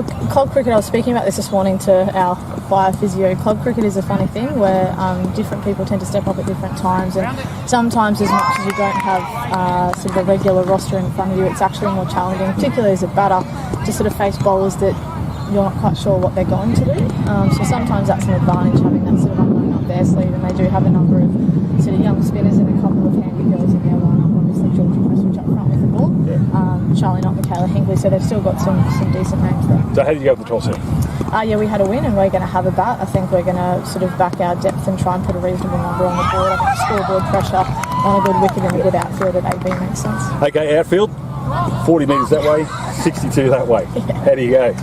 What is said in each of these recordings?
Club cricket, I was speaking about this morning to our fire physio. Club cricket is a funny thing where different people tend to step up at different times, and sometimes as much as you don't have sort of a regular roster in front of you, it's actually more challenging, particularly as a batter, to sort of face bowlers that you're not quite sure what they're going to do. So sometimes that's an advantage, having that sort of unknown up their sleeve, and they do have a number of sort of young spinners and a couple of handy girls in their lineup. Obviously Georgia Prestwich up front with the ball, Charlie Knott, Michaela Hinkley, so they've still got some decent names there. So how did you go with the toss then? Yeah, we had a win and we're going to have a bat. I think we're going to sort of back our depth and try and put a reasonable number on the board. I think scoreboard pressure on a good wicket and a good outfield at AB makes sense. Okay, outfield, 40 metres that way, 62 that way. Yeah. How do you go?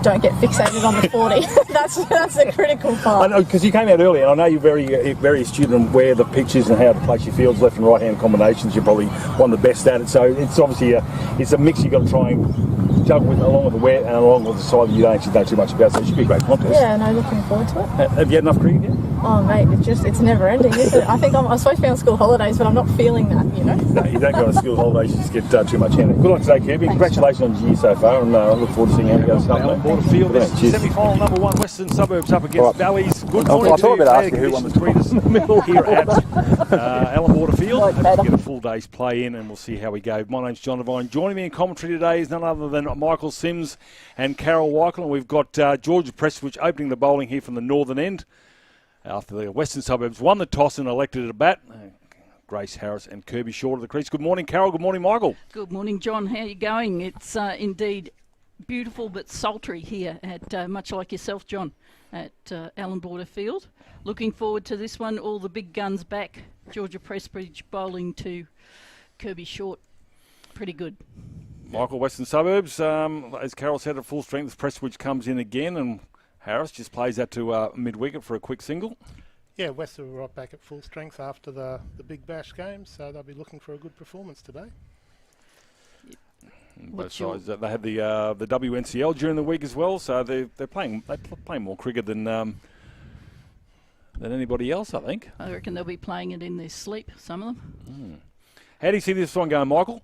Don't get fixated on the 40. that's the critical part. I know, because you came out early, and I know you're very astute on where the pitch is and how to place your fields, left and right hand combinations. You're probably one of the best at it. So it's obviously it's a mix you've got to try and juggle with, along with the wet and along with the side that you don't actually know too much about. So it should be a great contest. Yeah, no, looking forward to it. Have you had enough cricket yet? Oh mate, it's never ending, isn't it? I think I'm supposed to be on school holidays, but I'm not feeling that, you know. No, you don't go on school holidays, you just get too much in it. Good luck today, Kirby. Congratulations on your year so far, and I look forward to seeing how it goes. Allan Field, this is semi-final number 1, Western Suburbs up against Valleys. Good morning to you. Ask you who won the treatise in the middle here at Allan Field. Let's get a full day's play in, and we'll see how we go. My name's John Devine. Joining me in commentary today is none other than Michael Sims and Carol Weichel, and we've got Georgia Prestwich opening the bowling here from the northern end. After the Western Suburbs won the toss and elected a bat, Grace Harris and Kirby Short of the crease. Good morning, Carol. Good morning, Michael. Good morning, John. How are you going? It's indeed beautiful but sultry here, at much like yourself, John, at Allan Field. Looking forward to this one. All the big guns back. Georgia Prestwich bowling to Kirby Short. Pretty good. Michael, Western Suburbs, as Carol said, at full strength. Prestwich comes in again, and Harris just plays that to mid-wicket for a quick single. Yeah, Western were right back at full strength after the Big Bash game, so they'll be looking for a good performance today. Both sides, they had the WNCL during the week as well, so they're playing more cricket than anybody else, I think. I reckon they'll be playing it in their sleep, some of them. How do you see this one going, Michael?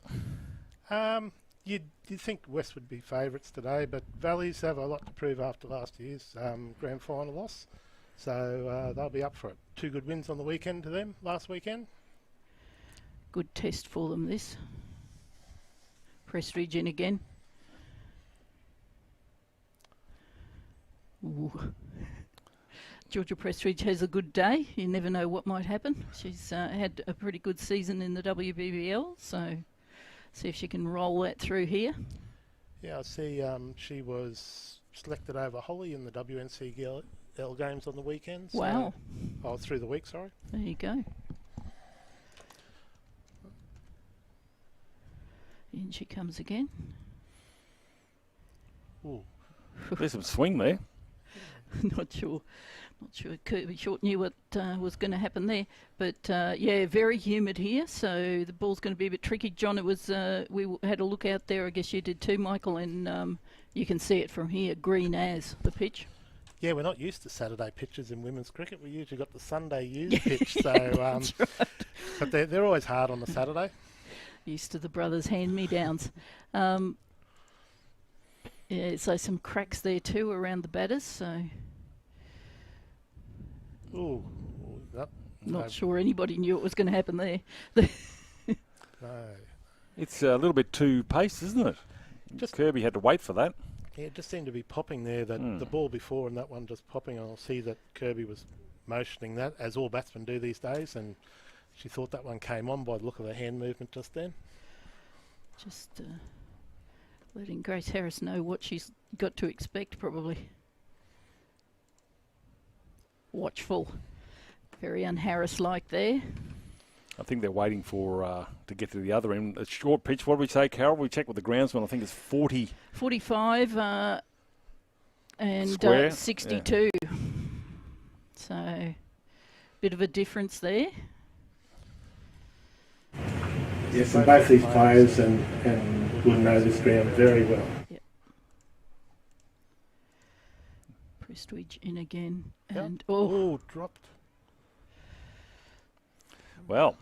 You'd think West would be favourites today, but Valleys have a lot to prove after last year's grand final loss, so they'll be up for it. 2 good wins on the weekend to them last weekend. Good test for them, this. Prestwich in again. Ooh. Georgia Prestwich has a good day. You never know what might happen. She's had a pretty good season in the WBBL, so see if she can roll that through here. Yeah, I see she was selected over Holly in the WNCL games on the weekend. So wow. Oh, through the week, sorry. There you go. In she comes again. Ooh. There's some swing there. Not sure Kirby Short knew what was going to happen there, but yeah, very humid here, so the ball's going to be a bit tricky. John, it was we had a look out there. I guess you did too, Michael, and you can see it from here, green as the pitch. Yeah, we're not used to Saturday pitches in women's cricket. We usually got the Sunday used pitch, so That's right. but they're always hard on the Saturday. Used to the brothers' hand-me-downs. Yeah, so some cracks there too around the batters, so. Ooh, yep. Not sure anybody knew what was going to happen there. No. It's a little bit too paced, isn't it? Just Kirby had to wait for that. Yeah, it just seemed to be popping there, that the ball before and that one just popping. I'll see that Kirby was motioning that, as all batsmen do these days, and she thought that one came on by the look of her hand movement just then. Just letting Grace Harris know what she's got to expect, probably. Watchful. Very un-Harris-like there. I think they're waiting for to get to the other end. A short pitch. What do we say, Carol? We checked with the groundsman. I think it's 40. 45 and Square. 62. Yeah. So, bit of a difference there. Yes, and both these players and would know this ground very well. Yep. Prestwich in again. And dropped. Well,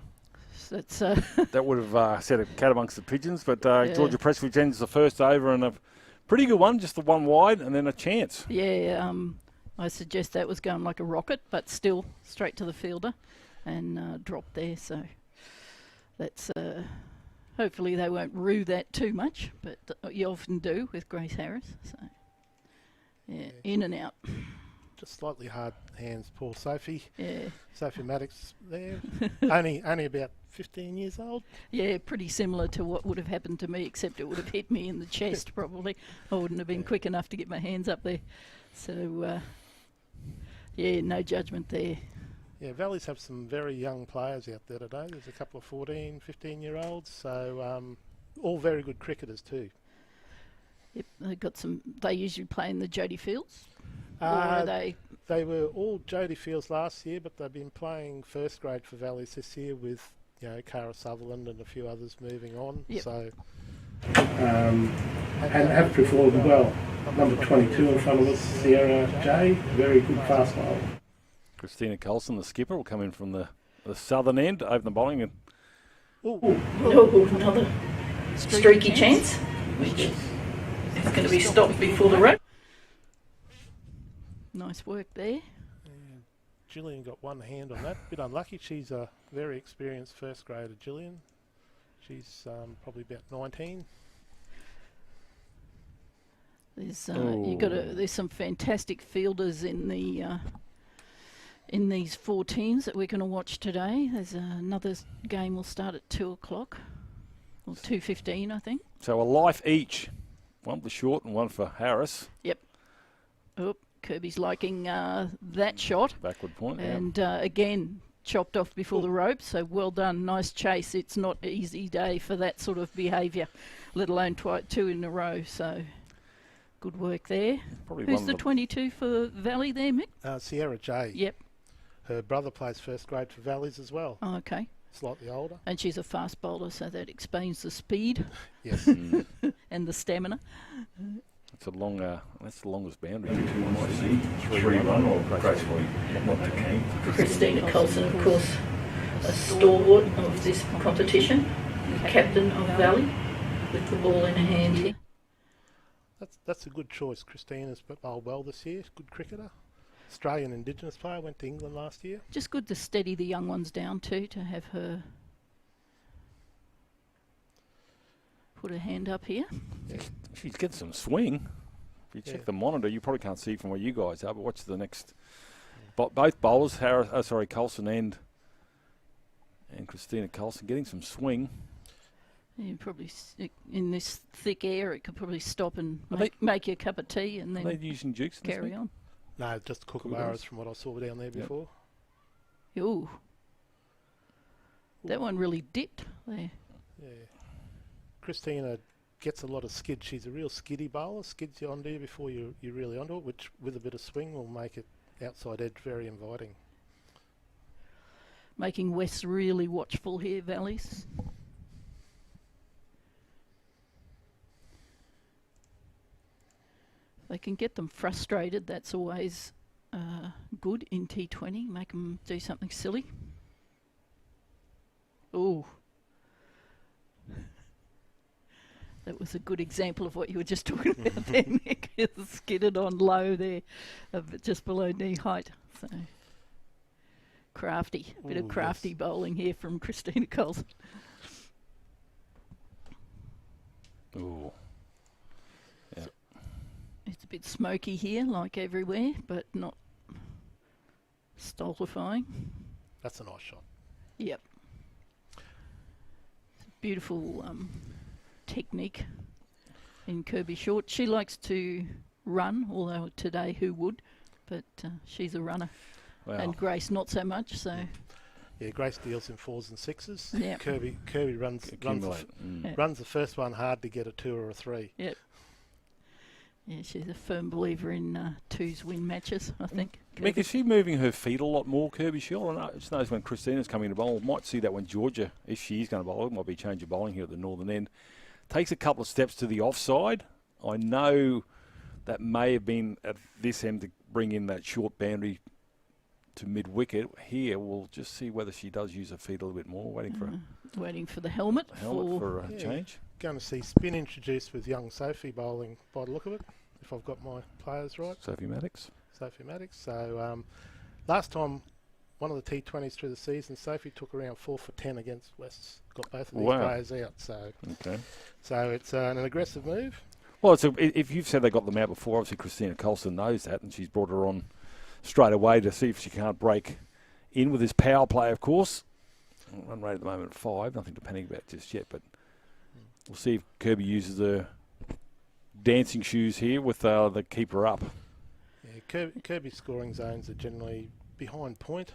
that's that would have set a cat amongst the pigeons, but Georgia Prestwich ends the first over and have Pretty good one, just the one wide and then a chance. Yeah, I suggest that was going like a rocket, but still straight to the fielder and dropped there. So that's hopefully they won't rue that too much, but you often do with Grace Harris. So yeah, in and out. Just slightly hard hands, poor Sophie. Yeah. Sophie Maddox there. only about 15 years old. Yeah, pretty similar to what would have happened to me, except it would have hit me in the chest probably. I wouldn't have been quick enough to get my hands up there. So, yeah, no judgment there. Yeah, Valleys have some very young players out there today. There's a couple of 14, 15-year-olds, so all very good cricketers too. Yep, they got some. They usually play in the Jodie Fields. Or are they? They were all Jodie Fields last year, but they've been playing first grade for Valleys this year with, you know, Cara Sutherland and a few others moving on. Yep. So and have performed well. Number 22 in front of us, Sierra J, very good fast bowler. Christina Coulson, the skipper, will come in from the southern end, open the bowling. And Another streaky chance, which is going to be stopped before the rope. Nice work there. Gillian got one hand on that. Bit unlucky. She's a very experienced first grader, Gillian. She's probably about 19. There's there's some fantastic fielders in the in these 4 teams that we're going to watch today. There's another game will start at 2 o'clock or 2:15, I think. so a life each, one for Short and one for Harris. Yep. Oh, Kirby's liking that shot. Backward point. And again, chopped off before the rope, so well done. Nice chase. It's not an easy day for that sort of behaviour, let alone 2 in a row. So good work there. Probably Who's one the of 22 for Valley there, Mick? Sierra J. Yep. Her brother plays first grade for Valleys as well. Oh, okay. Slightly older. And she's a fast bowler, so that explains the speed Yes. and the stamina. It's a long, that's the longest boundary. 3-1 or gracefully not too keen. Christina Coulson, of course, a stalwart of this competition, captain of Valley, with the ball in her hand here. That's a good choice. Christina's bowled well this year. Good cricketer. Australian Indigenous player. Went to England last year. Just good to steady the young ones down too, to have her put her hand up here. She's getting some swing. If you check the monitor, you probably can't see from where you guys are, but watch the next. Both bowlers, Coulson and Christina Coulson, getting some swing. Yeah, probably in this thick air, it could probably stop and make you a cup of tea and then using Dukes carry on. No, just kookaburras from what I saw down there before. Ooh. That one really dipped there. Yeah. Christina gets a lot of skid. She's a real skiddy bowler. Skids you onto you before you're really onto it, which with a bit of swing will make it outside edge very inviting. Making West really watchful here, Valleys. They can get them frustrated. That's always good in T20. Make them do something silly. Ooh. That was a good example of what you were just talking about there, Nick. It's skidded on low there, just below knee height. So crafty. Bit of crafty bowling here from Christina Coulson. Ooh. Yeah. It's a bit smoky here, like everywhere, but not stultifying. That's a nice shot. Yep. Beautiful technique in Kirby Short. She likes to run, although today who would, but she's a runner. Wow. And Grace not so much, so... Yeah, Grace deals in 4s and 6s. Yep. Kirby runs the first one hard to get a 2 or a 3. Yep. Yeah, she's a firm believer in 2s win matches, I think. Mick, is she moving her feet a lot more, Kirby Short? I just noticed when Christina's coming to bowl, might see that when Georgia, if she is going to bowl, it might be change of bowling here at the northern end. Takes a couple of steps to the offside. I know that may have been at this end to bring in that short boundary to mid-wicket. Here, we'll just see whether she does use her feet a little bit more, waiting for the helmet for a change. going to see spin introduced with young Sophie bowling by the look of it, if I've got my players right. Sophie Maddox. So last time, one of the T20s through the season, Sophie took around 4 for 10 against Wests. Got both of these players out. So it's an aggressive move. Well, if you've said they got them out before, obviously Christina Colson knows that, and she's brought her on straight away to see if she can't break in with this power play, of course. Run rate at the moment at 5, nothing to panic about just yet, but we'll see if Kirby uses her dancing shoes here with the keeper up. Yeah, Kirby's scoring zones are generally behind point,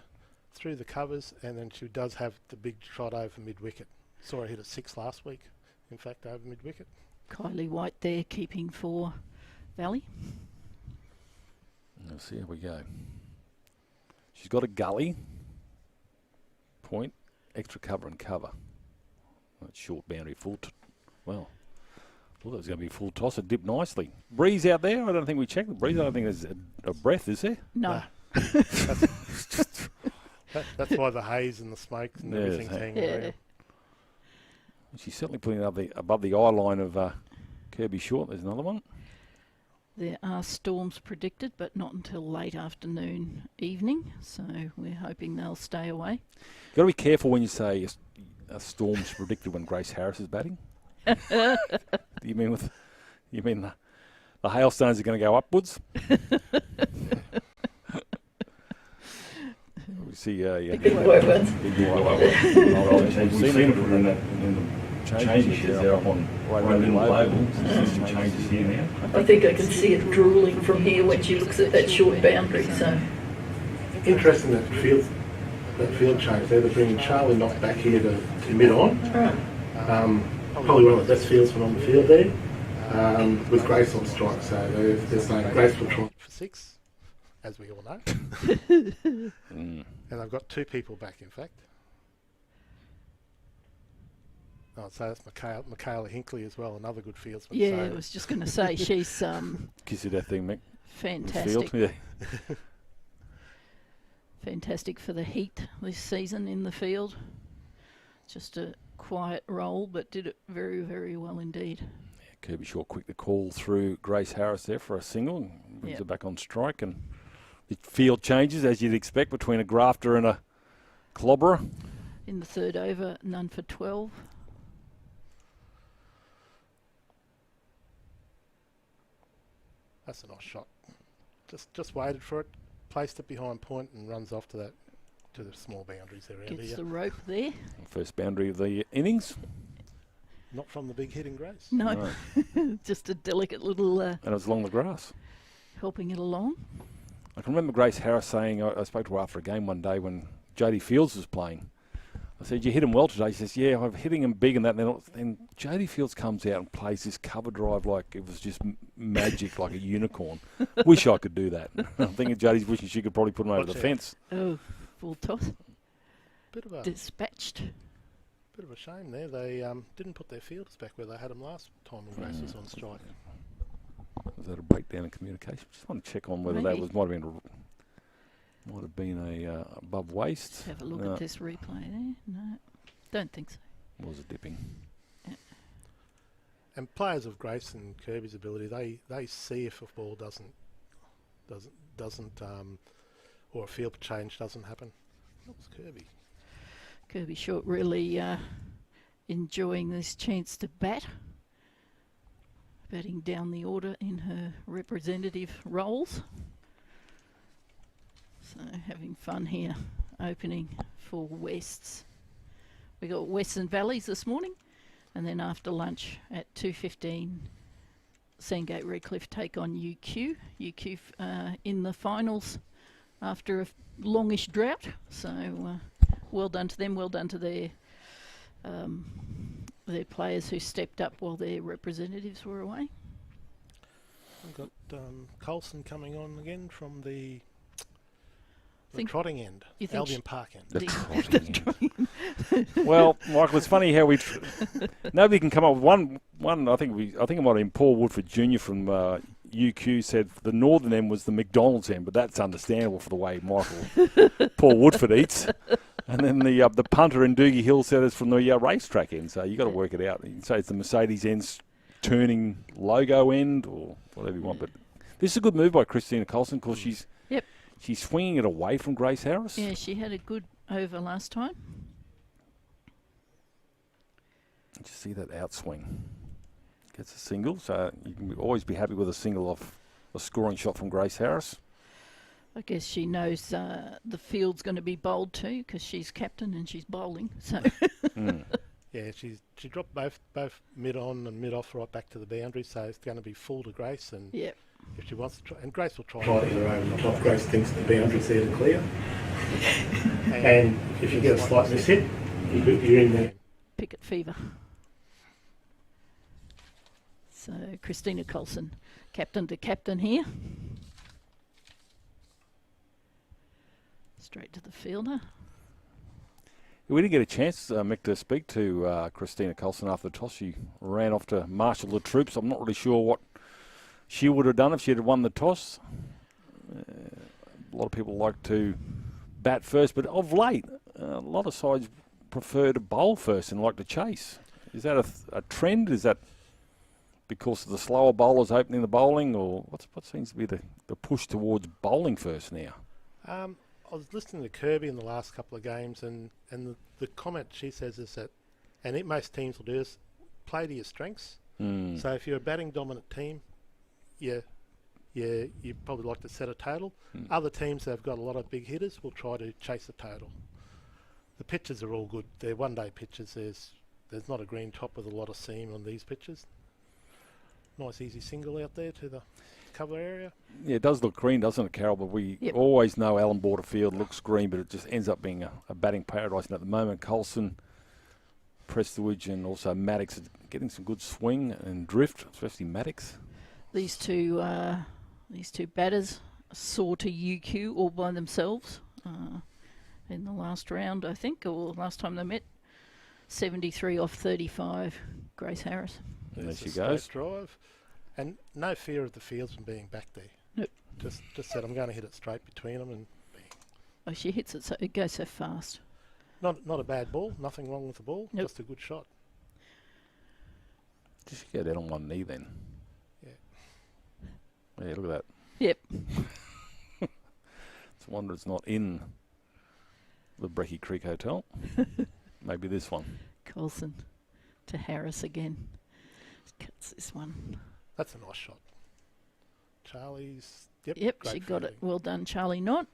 through the covers, and then she does have the big shot over mid-wicket. Saw her hit at 6 last week, in fact, over mid-wicket. Kylie White there keeping for Valley. Let's see how we go. She's got a gully. Point, extra cover and cover. That's short boundary full. Well, I thought that was going to be a full toss. It dipped nicely. Breeze out there. I don't think we checked the breeze. I don't think there's a breath, is there? No. That's why the haze and the smoke and everything's hanging around. She's certainly putting it above the eye line of Kirby Short. There's another one. There are storms predicted, but not until late afternoon, evening. So we're hoping they'll stay away. You've got to be careful when you say a storm's predicted when Grace Harris is batting. You mean the hailstones are going to go upwards? We see, Big word words. We've seen it in the changes there up on Raymont label. Some changes here now. I think I can see it drooling from here when she looks at that short boundary. So Interesting that field change there. They're bringing Charlie Knott back here to mid on. Probably one of the best fieldsmen on the field there, with Grace on strike. So they're saying Grace will try for 6, as we all know. And I've got 2 people back, in fact. Oh, so that's Michaela Hinkley as well, another good fieldsman. Yeah, so I was just going to say she's kiss you that thing, Mick. fantastic. Yeah. Fantastic for the Heat this season in the field. Just a quiet role, but did it very, very well indeed. Yeah, Kirby Short quick to call through Grace Harris there for a single. Brings her back on strike, and the field changes as you'd expect between a grafter and a clobberer. In the third over, none for 12. that's a nice shot. Just waited for it, placed it behind point, and runs off to the small boundaries around Gets here. the rope there. First boundary of the innings. Not from the big hitting Grace. No, just a delicate little and it was along the grass. helping it along. I can remember Grace Harris saying, I spoke to her after a game one day when Jodie Fields was playing. I said, you hit him well today. She says, yeah, I'm hitting him big and that. And then Jodie Fields comes out and plays this cover drive like it was just magic, like a unicorn. Wish I could do that. I'm thinking Jodie's wishing she could probably put him over the fence. Oh, full toss. Bit of a Dispatched. bit of a shame there. They didn't put their fielders back where they had them last time when Grace was on strike. Was that a breakdown in communication? Just want to check on whether that was might have been a above waist. Let's have a look at this replay there. No, don't think so. Was it dipping? And players of Grace and Kirby's ability, they see if a ball doesn't or a field change doesn't happen. That was Kirby. Kirby Short really enjoying this chance to batting down the order in her representative roles. So having fun here, opening for Wests. We got Western Valleys this morning, and then after lunch at 2:15, Sandgate Redcliffe take on UQ. UQ in the finals after a longish drought. So well done to them. Well done to their players who stepped up while their representatives were away. We've got Colson coming on again from the Trotting end, Albion Park end. The trotting end. Well, Michael, it's funny how nobody can come up with one. I think it might have been Paul Woodford Jr. from UQ said the northern end was the McDonald's end, but that's understandable for the way Paul Woodford eats. And then the punter in Doogie Hill said it's from the racetrack end, so you got to work it out. You can say it's the Mercedes end's turning logo end or whatever you want. But this is a good move by Christina Colson because she's swinging it away from Grace Harris. Yeah, she had a good over last time. Did you see that outswing? Gets a single, so you can always be happy with a single off a scoring shot from Grace Harris. I guess she knows the field's going to be bowled too because she's captain and she's bowling. So yeah, she dropped both mid on and mid off right back to the boundary, so it's going to be full to Grace. And if she wants to try, and Grace will try it her own top. Grace thinks the boundary's there to clear, and if you get a slight miss hit, you're in there. Picket fever. So Christina Colson, captain to captain here. Straight to the fielder. We didn't get a chance, Mick, to speak to Christina Colson after the toss. She ran off to marshal the troops. I'm not really sure what she would have done if she had won the toss. A lot of people like to bat first, but of late, a lot of sides prefer to bowl first and like to chase. Is that a trend? Is that because of the slower bowlers opening the bowling, or what seems to be the push towards bowling first now? I was listening to Kirby in the last couple of games, and the comment she says is that, and most teams will do this, play to your strengths. So if you're a batting dominant team, you probably like to set a total. Other teams that have got a lot of big hitters will try to chase the total. The pitches are all good. They're one-day pitches. There's not a green top with a lot of seam on these pitches. Nice easy single out there to the cover area. Yeah, it does look green, doesn't it, Carol? But we always know Allan Field looks green, but it just ends up being a batting paradise. And at the moment, Colson, Prestwich, and also Maddox are getting some good swing and drift, especially Maddox. These two batters saw to UQ all by themselves in the last round, I think, or last time they met. 73 off 35, Grace Harris. There she goes. Drive. And no fear of the fields from being back there. Nope. Just said I'm going to hit it straight between them and bang. Oh, she hits it, so it goes so fast. Not a bad ball. Nothing wrong with the ball. Nope. Just a good shot. Just go down on one knee then. Yeah, look at that. Yep. It's a wonder it's not in the Brecky Creek Hotel. Maybe this one. Colson to Harris again. Cuts this one. That's a nice shot. Charlie's. Yep, she got it. Well done, Charlie Knott.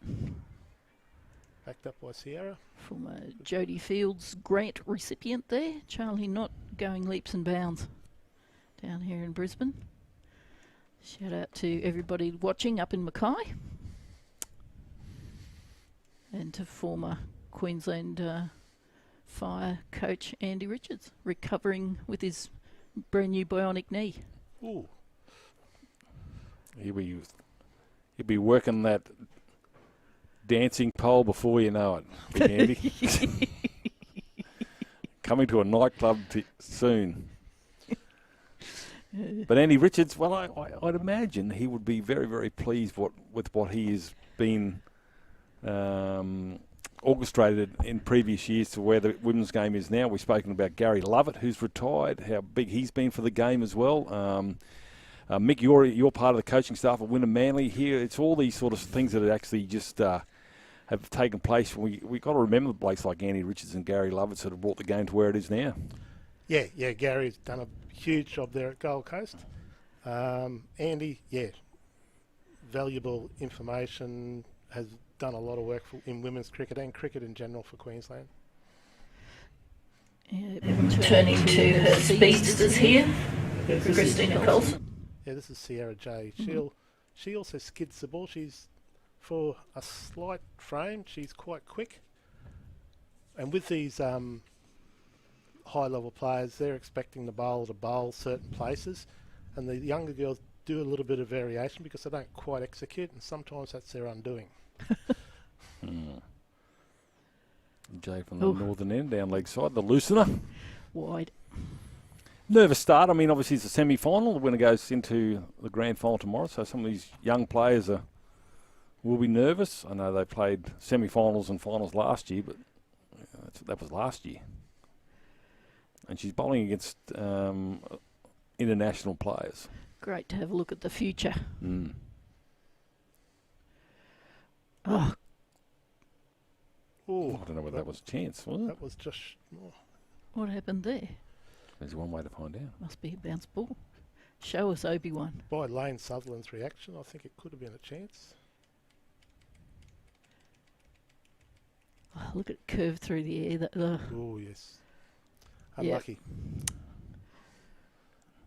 Backed up by Sierra. From Jodie Fields grant recipient there. Charlie Knott going leaps and bounds down here in Brisbane. Shout out to everybody watching up in Mackay. And to former Queensland Fire coach Andy Richards, recovering with his brand new bionic knee. Ooh. He'll be working that dancing pole before you know it, Big Andy. Coming to a nightclub soon. But Andy Richards, well, I'd imagine he would be very, very pleased with what he has been orchestrated in previous years to where the women's game is now. We've spoken about Gary Lovett, who's retired, how big he's been for the game as well. Mick, you're part of the coaching staff at Wynnum Manly here. It's all these sort of things that actually just have taken place. We got to remember the blokes like Andy Richards and Gary Lovett that have brought the game to where it is now. Yeah, Gary's done a huge job there at Gold Coast. Andy, valuable information, has done a lot of work in women's cricket and cricket in general for Queensland. Turning to her speedsters here, Christina Colson. Yeah, this is Sierra J. She also skids the ball. She's, for a slight frame, she's quite quick. And with these high-level players, they're expecting the bowler to bowl certain places, and the younger girls do a little bit of variation because they don't quite execute, and sometimes that's their undoing. Jay from the northern end, down leg side, the loosener. Wide. Nervous start. I mean, obviously it's a semi-final. The winner goes into the grand final tomorrow, so some of these young players will be nervous. I know they played semi-finals and finals last year, but That was last year. And she's bowling against international players. Great to have a look at the future. Mm. Oh, Oh, I don't know whether that was a chance, was it? that was just. Oh. what happened there? There's one way to find out. Must be a bounce ball. Show us, Obi-Wan. By Lane Sutherland's reaction, I think it could have been a chance. Oh, look at it curve through the air. Oh, yes. Yeah. Unlucky.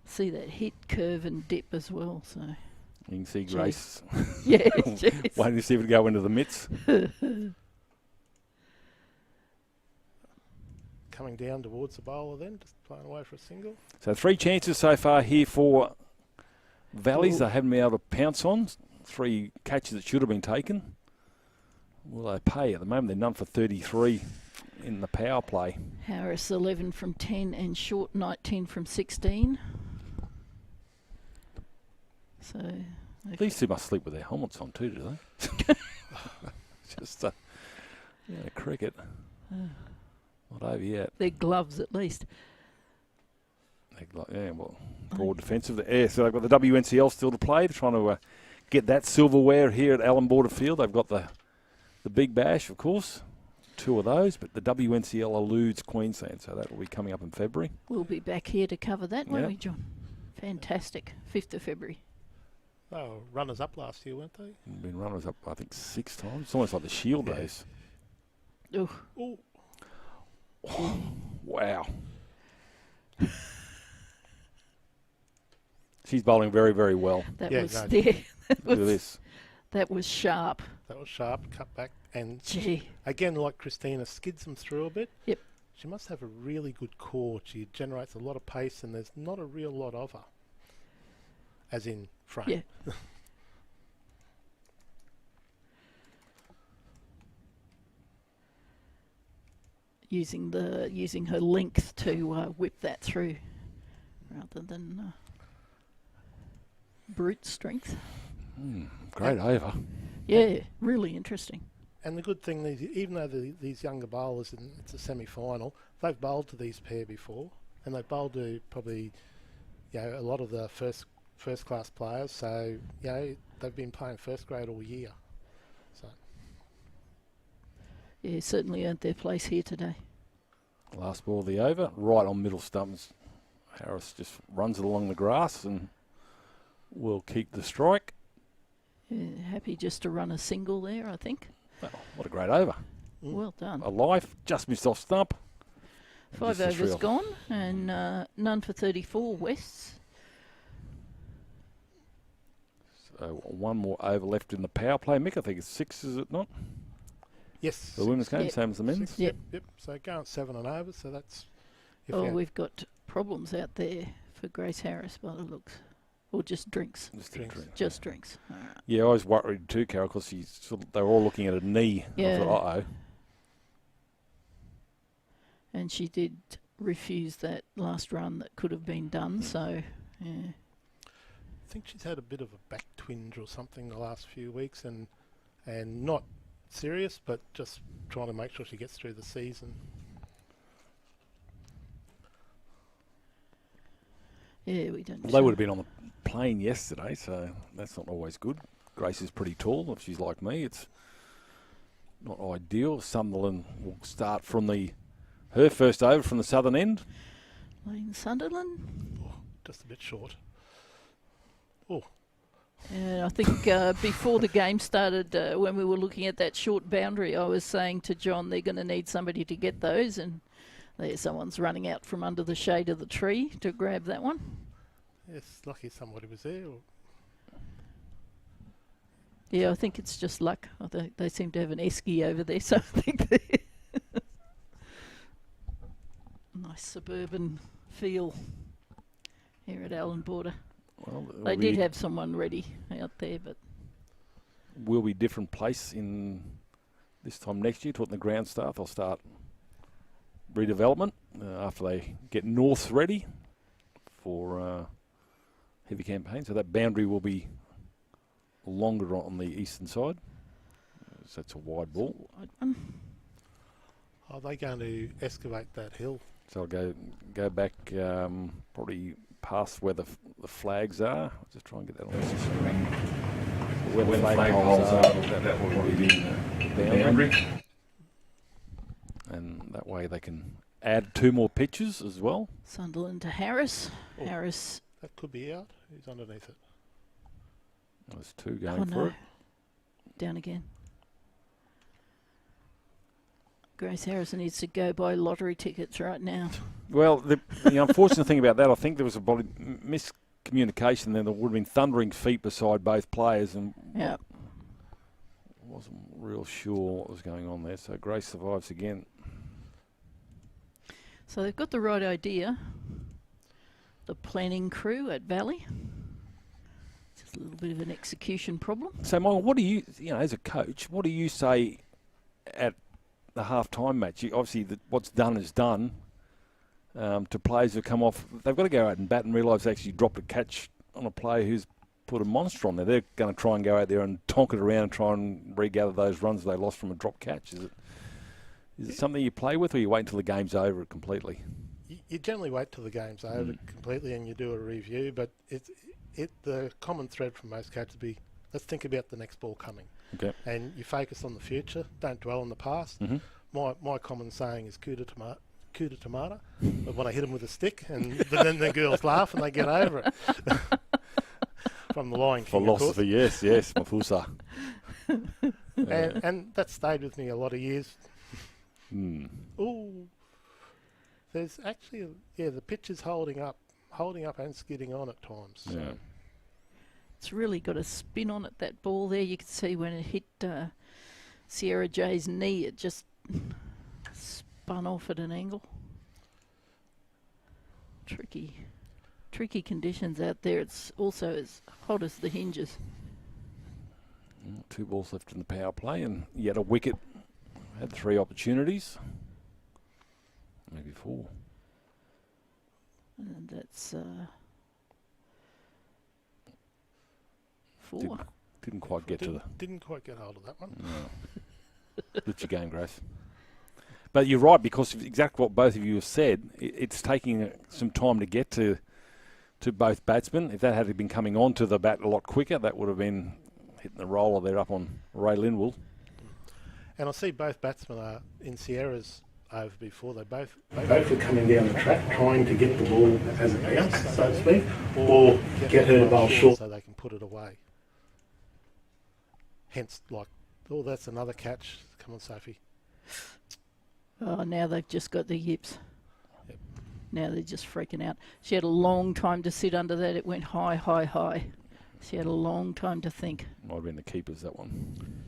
See that hit, curve and dip as well. So You can see Grace yeah, jeez. waiting to see if it go into the mitts. Coming down towards the bowler then, just playing away for a single. So 3 chances so far here for Valleys. Ooh. They haven't been able to pounce on. 3 catches that should have been taken. Will they pay? At the moment, they're none for 33 in the power play. Harris 11 from 10 and Short 19 from 16. So These two must sleep with their helmets on too, do they? Just cricket. Not over yet. their gloves at least. Yeah, well, broad defensive. Yeah, so they've got the WNCL still to play. They're trying to get that silverware here at Allan Border Field. They've got the Big Bash, of course, 2 of those, but the WNCL eludes Queensland, so that will be coming up in February. We'll be back here to cover that, won't Yep. we, John? Fantastic. 5th of February. Oh, runners up last year, weren't they? Been runners up, I think, 6 times. It's almost like the Shield days. Oh, Oh, Wow. She's bowling very, very well. that Yeah, was no. there. Look at this. That was sharp. that was sharp, cut back. And Gee. again, like Christina, skids them through a bit. Yep. She must have a really good core. She generates a lot of pace and there's not a real lot of her. As in frame. Yeah. Using her length to whip that through, rather than brute strength. Great over. Yeah, really interesting. And the good thing is, even though these younger bowlers, and it's a semi-final, they've bowled to these pair before, and they've bowled to probably, a lot of the first class players. So they've been playing first grade all year. So Yeah, certainly earned their place here today. Last ball of the over, right on middle stumps. Harris just runs it along the grass and will keep the strike. Yeah, happy just to run a single there, I think. Well, what a great over. Well done. A life, just missed off stump. 5 Just a overs shrill. gone and none for 34 Wests. So 1 more over left in the power play. Mick, I think it's 6, is it not? yes, The women's game, Yep. same as the men's. Six, yep. So going 7 and over. So that's. If Oh, you- we've got problems out there for Grace Harris by the looks. Or just drinks. Just a Drinks. drink. Just drinks. All right. Yeah, I was worried too, Carol, because they were all looking at a knee. Yeah. I thought, uh-oh. And she did refuse that last run that could have been done, so yeah. I think she's had a bit of a back twinge or something the last few weeks, and not serious, but just trying to make sure she gets through the season. Yeah, we don't. Well, they would have been on the plane yesterday, so that's not always good. Grace is pretty tall. If she's like me, it's not ideal. Sunderland will start from her first over from the southern end. Lane Sunderland. Oh, just a bit short. Oh, Yeah, I think before the game started, when we were looking at that short boundary, I was saying to John, they're going to need somebody to get those, and someone's running out from under the shade of the tree to grab that one. yes, lucky somebody was there. Yeah, I think it's just luck. They seem to have an esky over there, so I think they nice suburban feel here at Allan Border. Well, They did have someone ready out there, but will be different place in this time next year. Talking the ground staff, they'll start redevelopment after they get north ready for heavy campaign. So that boundary will be longer on the eastern side. So that's a wide ball. wide one. Are they going to excavate that hill? So I'll go back probably past where the flags are. I'll just try and get that on the screen. Where the flag holes are, that will be the boundary. And that way they can add 2 more pitches as well. Sunderland to Harris. Oh, Harris. That could be out. Who's underneath it? There's 2 going for it. Down again. Grace Harrison needs to go buy lottery tickets right now. Well, the unfortunate thing about that, I think there was a miscommunication then. There would have been thundering feet beside both players, and wasn't real sure what was going on there. So Grace survives again. So they've got the right idea. The planning crew at Valley. Just a little bit of an execution problem. So, Michael, what do you as a coach, what do you say at the half-time match? Obviously, what's done is done. To players who come off, they've got to go out and bat and realise they actually dropped a catch on a player who's put a monster on there. They're going to try and go out there and tonk it around and try and regather those runs they lost from a drop catch. Is it something you play with, or you wait until the game's over completely? You generally wait till the game's over completely and you do a review, but the common thread from most coaches would be, let's think about the next ball coming. Okay. And you focus on the future, don't dwell on the past. My common saying is coup de tomato, but when I hit them with a stick, but then the girls laugh and they get over it. From the Lion King, philosophy, yes, Mafusa. And that stayed with me a lot of years. Ooh, there's actually the pitch is holding up and skidding on at times. So. Yeah. It's really got a spin on it, that ball there. You can see when it hit Sierra J's knee, it just spun off at an angle. Tricky conditions out there. It's also as hot as the hinges. 2 balls left in the power play, and yet a wicket. Had 3 opportunities. Maybe 4. And that's 4. Didn't quite get to the... Didn't quite get hold of that one. No. Lift your game, Grace. But you're right, because of exactly what both of you have said. It's taking some time to get to both batsmen. If that had been coming onto the bat a lot quicker, that would have been hitting the roller there up on Ray Linwell. And I see both batsmen are in Sierra's over before. They both are coming down the track, trying to get the ball as it bounced, so to speak, or get her to bowl short. So they can put it away. Hence, that's another catch. Come on, Sophie. Oh, now they've just got the yips. Yep. Now they're just freaking out. She had a long time to sit under that. It went high, high, high. She had a long time to think. Might have been the keepers, that one.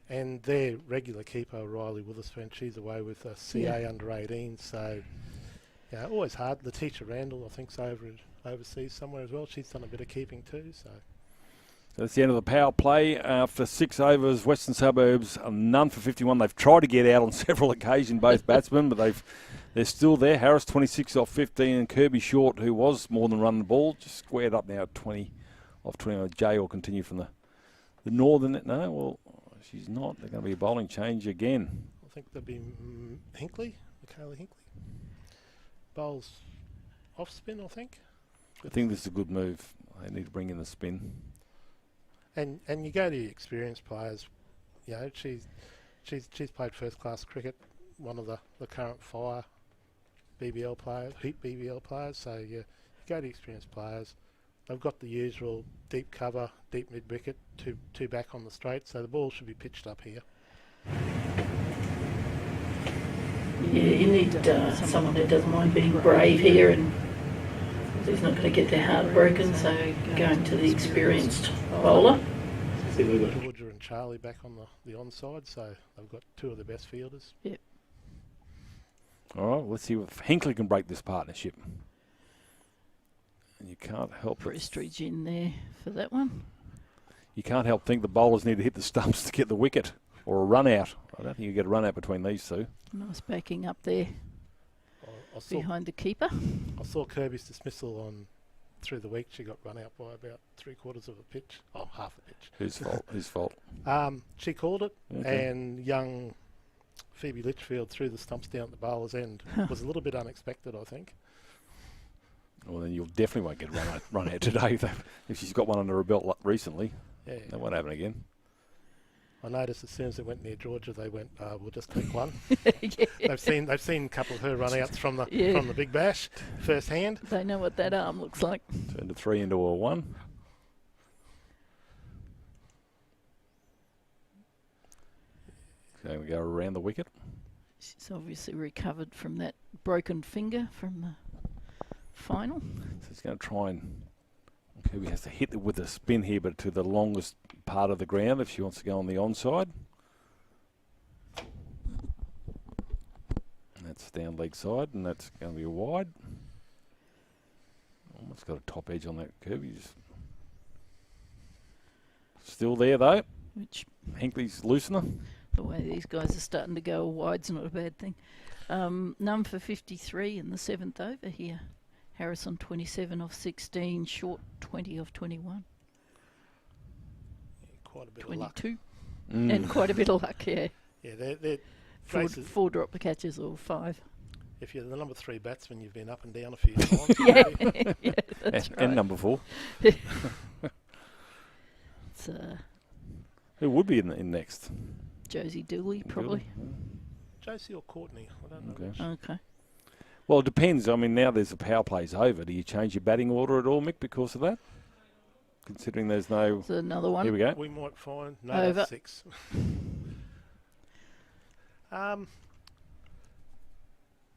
And their regular keeper, Riley Witherspoon, she's away with a CA under 18. So, always hard. Letitia Randall, I think, is overseas somewhere as well. She's done a bit of keeping too. So that's the end of the power play. After 6 overs, Western Suburbs are none for 51. They've tried to get out on several occasions, both batsmen, but they're still there. Harris 26 off 15, and Kirby Short, who was more than running the ball, just squared up now at 20 off 20. Jay will continue from the northern. No, well, she's not. They're going to be a bowling change again. I think there'll be Hinckley, Michaela Hinckley. Bowls off spin, I think. I think this is a good move. They need to bring in the spin. And you go to the experienced players. She's played first class cricket. One of the current Fire BBL players, Heat BBL players. So you go to experienced players. They've got the usual deep cover, deep mid wicket, two back on the straight. So the ball should be pitched up here. Yeah, you need someone who doesn't mind being brave here, and he's not going to get their heart broken, so going to the experienced bowler. Georgia and Charlie back on the onside, so they've got 2 of the best fielders. Yep. All right, let's see if Hinckley can break this partnership. And you can't help Prestridge in there for that one. You can't help think the bowlers need to hit the stumps to get the wicket or a run out. I don't think you get a run out between these 2. Nice backing up there behind the keeper. I saw Kirby's dismissal through the week. She got run out by about 3/4 of a pitch. Oh, half a pitch. Whose fault? Whose fault? She called it, and young Phoebe Litchfield threw the stumps down at the bowler's end was a little bit unexpected, I think. Well, then you'll definitely won't get run out today if she's got one under her belt recently. Yeah. That won't happen again. I noticed as soon as they went near Georgia, they went, we'll just take one. Yeah. They've seen a couple of her run-outs from the Big Bash first hand. They know what that arm looks like. Turned a 3 into a 1. Okay, we go around the wicket. She's obviously recovered from that broken finger from the final. So he's going to try and... Kirby has to hit it with a spin here, but to the longest part of the ground if she wants to go on the onside. And that's down leg side, and that's going to be a wide. Almost got a top edge on that Kirby. Still there though. Which Hinkley's loosener. the way these guys are starting to go, wide's not a bad thing. None for 53 in the 7th over here. Harris on 27 off 16, Short 20 off 21. Yeah, quite a bit 22. of luck. And quite a bit of luck, yeah. Yeah, they're Four drop the catches or 5. if you're the number 3 batsman, you've been up and down a few times. Yeah, that's right. And number 4. It's Who would be in next? Josie Dooley, probably. Josie or Courtney? I don't know. Okay. Which. Okay. Well, it depends. I mean, now there's the power plays over. Do you change your batting order at all, Mick, because of that? Considering there's no... So another one. Here we go. We might find Over. 6. I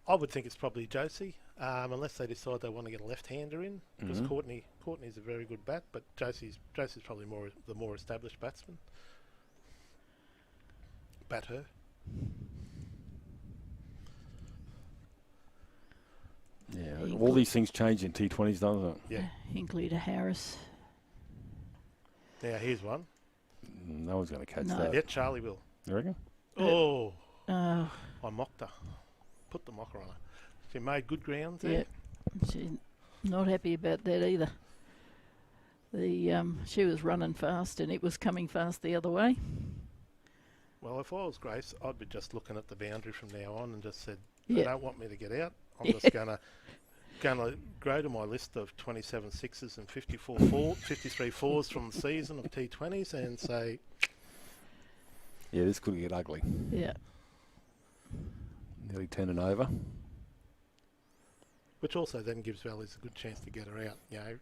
would think it's probably Josie, unless they decide they want to get a left-hander in, because Courtney's a very good bat, but Josie's probably the more established batsman. Bat her. Yeah, all these things change in T20s, doesn't it? Yeah. Hinkley to Harris. Now here's one. No one's going to catch No. that. Yeah, Charlie will. You reckon? Oh, Oh, I mocked her. Put the mocker on her. She made good ground there. yeah. She's not happy about that either. She was running fast and it was coming fast the other way. Well, if I was Grace, I'd be just looking at the boundary from now on and just said, Yeah. they don't want me to get out. I'm just gonna grow to my list of 27 sixes and 53 fours from the season of T20s and say, Yeah, this could get ugly. Yeah. Nearly turning over. which also then gives Valleys a good chance to get her out. You know,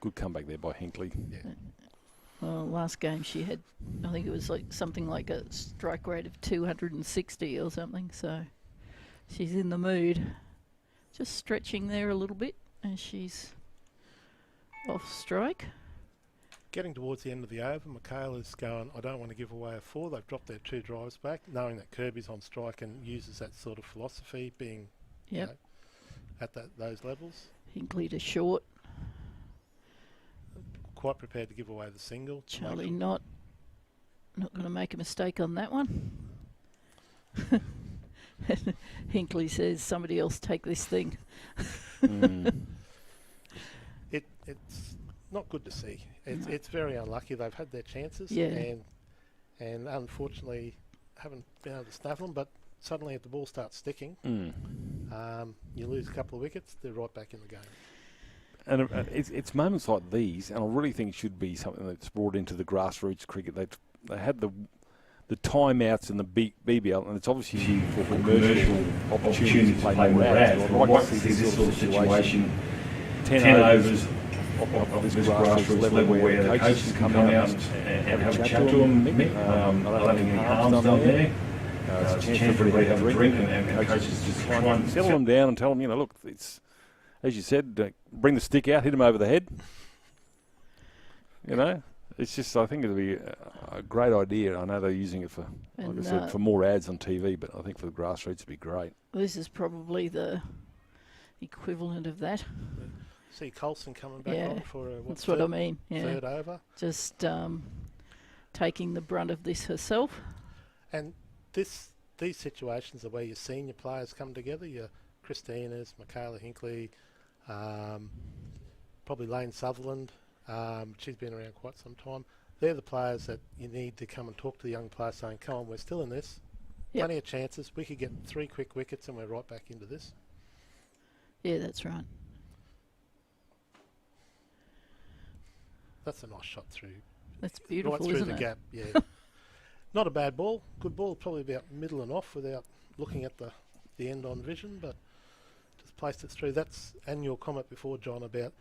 Good comeback there by Hinkley. yeah. Well, last game she had, I think it was like something like a strike rate of 260 or something. So she's in the mood. Just stretching there a little bit as she's off strike. Getting towards the end of the over, Michaela's going, I don't want to give away a 4. They've dropped their 2 drives back, knowing that Kirby's on strike and uses that sort of philosophy, being you Yep. know, at those levels. Hinkley to Short. Quite prepared to give away the single. to make Charlie it- not going to make a mistake on that one. Hinkley says, somebody else take this thing. It's not good to see. It's very unlucky. They've had their chances, Yeah. and unfortunately haven't been able to snaffle them. But suddenly, if the ball starts sticking, you lose a couple of wickets. They're right back in the game. And it's moments like these, and I really think it should be something that's brought into the grassroots cricket. They had the timeouts in the BBL, and it's obviously for commercial opportunities to play more ads. I'd like to see this sort of situation. 10 overs of this grassroots level where the coaches come out and have a chat to them. I don't think any harm's done there. It's a chance for everybody to have a drink, and coaches just try and settle them down and tell them, look, it's, as you said, bring the stick out, hit them over the head. It's just, I think it'll be a great idea. I know they're using it for, like I said, for more ads on TV, but I think for the grassroots it'd be great. This is probably the equivalent of that. See Coulson coming back on for that's what I mean. Yeah. Third over. Just taking the brunt of this herself. And these situations are where your senior players come together. Your Christina's, Michaela Hinkley, probably Lane Sutherland. She's been around quite some time. They're the players that you need to come and talk to the young players saying, come on, we're still in this. Plenty of chances. We could get 3 quick wickets and we're right back into this. Yeah, that's right. That's a nice shot through. That's beautiful, right through isn't the it? gap, yeah. Not a bad ball. Good ball, probably about middle and off without looking at the end on vision, but just placed it through. That's, and your comment before, John, about,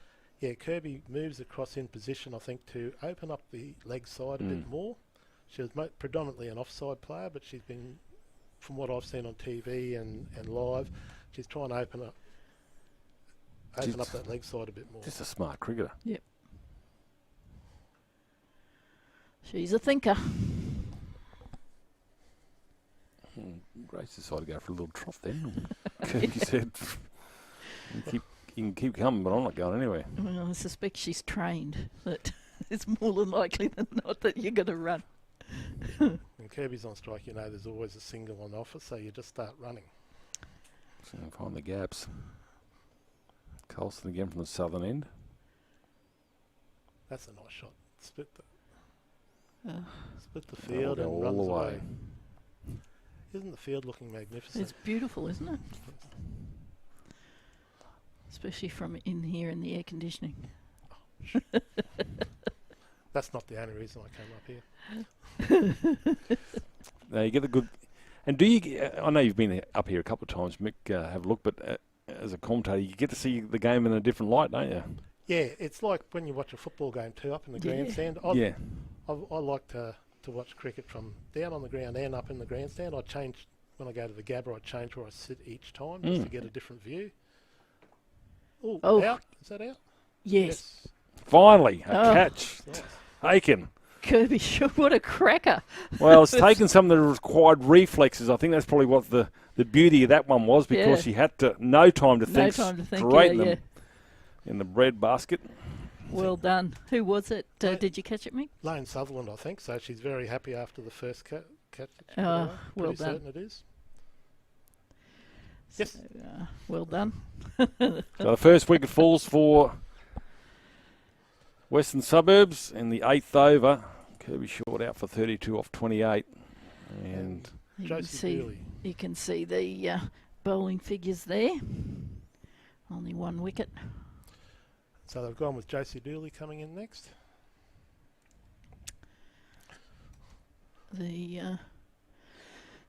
Kirby moves across in position, I think, to open up the leg side a bit more. She was predominantly an offside player, but she's been, from what I've seen on TV and live, she's trying to open up that leg side a bit more. Just a smart cricketer. Yep. She's a thinker. Grace decided to go for a little trot then. Kirby said, you can keep coming, but I'm not going anywhere. Well, I suspect she's trained that it's more than likely than not that you're going to run. When Kirby's on strike, there's always a single on offer, so you just start running. So find the gaps. Colston again from the southern end. That's a nice shot. Split the field and all runs the way. away. Isn't the field looking magnificent? It's beautiful, isn't it? Especially from in here in the air conditioning. That's not the only reason I came up here. Now you get a good. And do you? I know you've been up here a couple of times, Mick. Have a look, but as a commentator, you get to see the game in a different light, don't you? Yeah, it's like when you watch a football game too, up in the grandstand. I like to watch cricket from down on the ground and up in the grandstand. I change when I go to the Gabba. I change where I sit each time just to get a different view. Oh, out? Is that out? Yes. Finally, a catch. Nice. Taken. Kirby, what a cracker. Well, it's taken some of the required reflexes. I think that's probably what the beauty of that one was, because she had no time to think. Straight in the bread basket. Well done. Who was it? Did you catch it, Mick? Lane Sutherland, I think. So she's very happy after the first catch. Well Pretty done. certain it is. Yes. So, well done. So the first wicket falls for Western Suburbs in the 8th over. Kirby Short out for 32 off 28. And you can see the bowling figures there. Only 1 wicket. So they've gone with Josie Dooley coming in next. The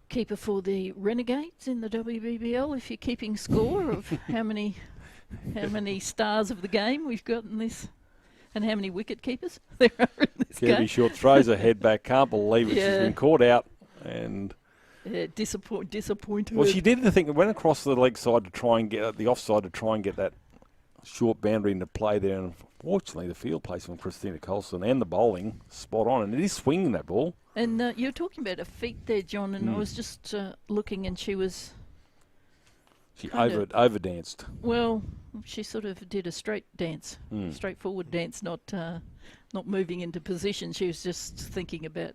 keeper for the Renegades in the WBBL, if you're keeping score of how many stars of the game we've got in this, and how many wicket keepers there are in this game. Kirby Short throws her head back, can't believe it. She's been caught out, and disappointed. Well, she did the thing that went across the leg side to try and get the offside to try and get that short boundary into play there, and fortunately the field placement from Christina Colston and the bowling spot on, and it is swinging that ball. And you're talking about her feet there, John, and I was just looking, and she over danced. Well, she sort of did a straight dance, straightforward dance, not moving into position. She was just thinking about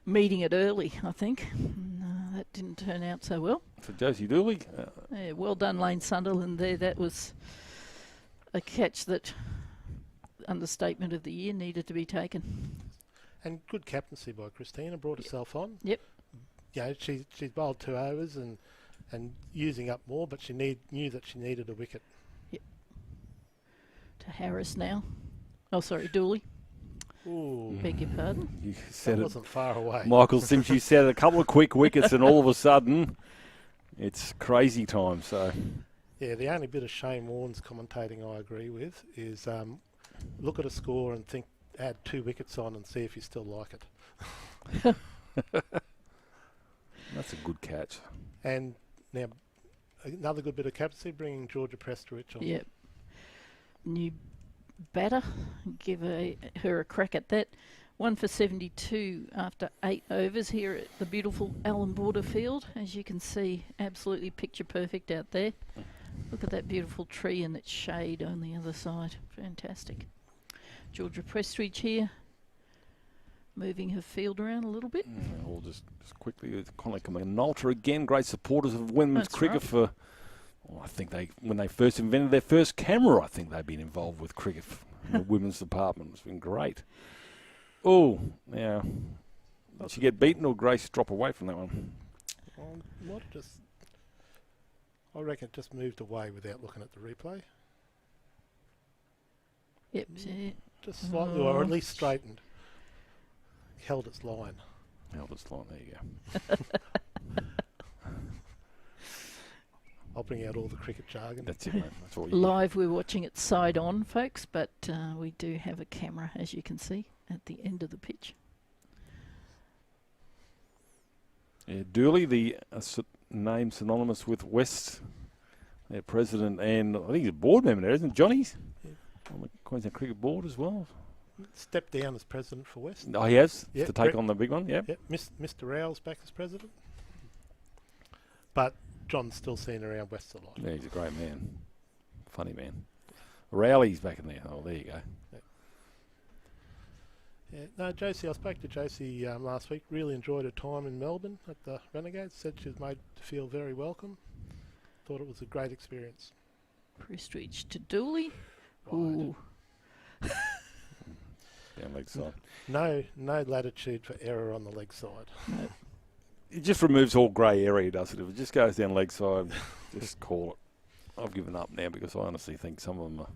meeting it early, I think. That didn't turn out so well. For Josie Dooley. Yeah, well done, Lane Sunderland there. That was a catch that, understatement of the year, needed to be taken. And good captaincy by Christina, brought herself on. Yep. She's bowled 2 overs and using up more, but she knew that she needed a wicket. Yep. To Harris now. Oh, sorry, Dooley. Ooh. Beg your pardon. You said that wasn't far away. Michael Sims, you said a couple of quick wickets, and all of a sudden, it's crazy time. So, yeah, the only bit of Shane Warne's commentating I agree with is look at a score and think, add 2 wickets on and see if you still like it. That's a good catch. And now another good bit of captaincy, bringing Georgia Prestowich on. Yep. New batter, give her a crack at that. 1 for 72 after 8 overs here at the beautiful Allan Border Field. As you can see, absolutely picture perfect out there. Look at that beautiful tree and its shade on the other side. Fantastic. Georgia Prestowich here, moving her field around a little bit. We'll just quickly, Conley Minolta again, great supporters of women's cricket for. Well, I think when they first invented their first camera, I think they've been involved with cricket in the women's department. It's been great. Oh, now Did she get beaten or Grace drop away from that one? I reckon it just moved away without looking at the replay. Yep. Just slightly, or at least straightened. Held its line. Held its line, there you go. I'll bring out all the cricket jargon. That's it, mate. That's all you Live, we're watching it side on, folks, but we do have a camera, as you can see, at the end of the pitch. Yeah, Dooley, the name synonymous with West, their president, and I think he's a board member there, isn't it? Johnny's on the Queensland Cricket Board as well. Stepped down as president for West. Oh, he has to take on the big one. Yep. Mr. Rowell's back as president, but John's still seen around West a lot. Yeah, he's a great man, funny man. Rowley's back in there. Oh, there you go. Yeah, no, Josie, I spoke to Josie last week. Really enjoyed her time in Melbourne at the Renegades. Said she was made to feel very welcome. Thought it was a great experience. Prestridge to Dooley. Ooh. Down leg side. No latitude for error on the leg side. No. It just removes all grey area, does it? If it just goes down leg side, just call it. I've given up now because I honestly think some of them are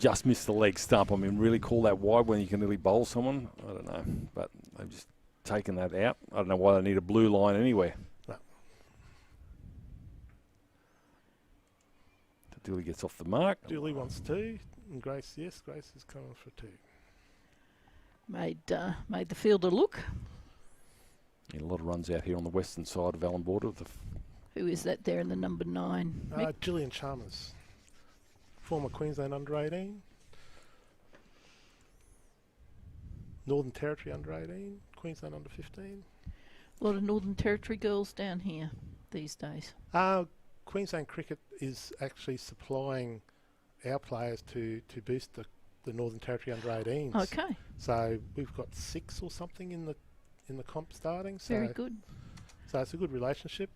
just missed the leg stump. I mean, really call that wide when you can really bowl someone? I don't know. But they've just taken that out. I don't know why they need a blue line anywhere. No. Dooley gets off the mark. Dooley wants 2. And Grace, yes, Grace is coming for 2. Made the fielder look. Yeah, a lot of runs out here on the western side of Allan Border. Who is that there in the number 9? Gillian Chalmers, former Queensland under-18, Northern Territory under-18, Queensland under-15. A lot of Northern Territory girls down here these days. Queensland Cricket is actually supplying our players to boost the Northern Territory under-18s. Okay. So we've got 6 or something in the comp starting. So very good. So it's a good relationship.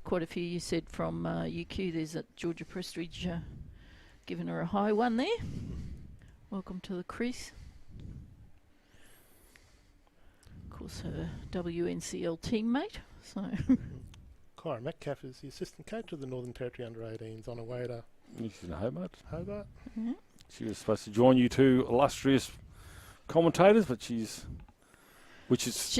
Quite a few you said from UQ. There's that Georgia Prestridge giving her a high one there. Welcome to the crease. Of course, her WNCL teammate. So Kyra Metcalf is the assistant coach of the Northern Territory under-18s on her way to She's in Hobart. mm-hmm. She was supposed to join you two illustrious commentators, but she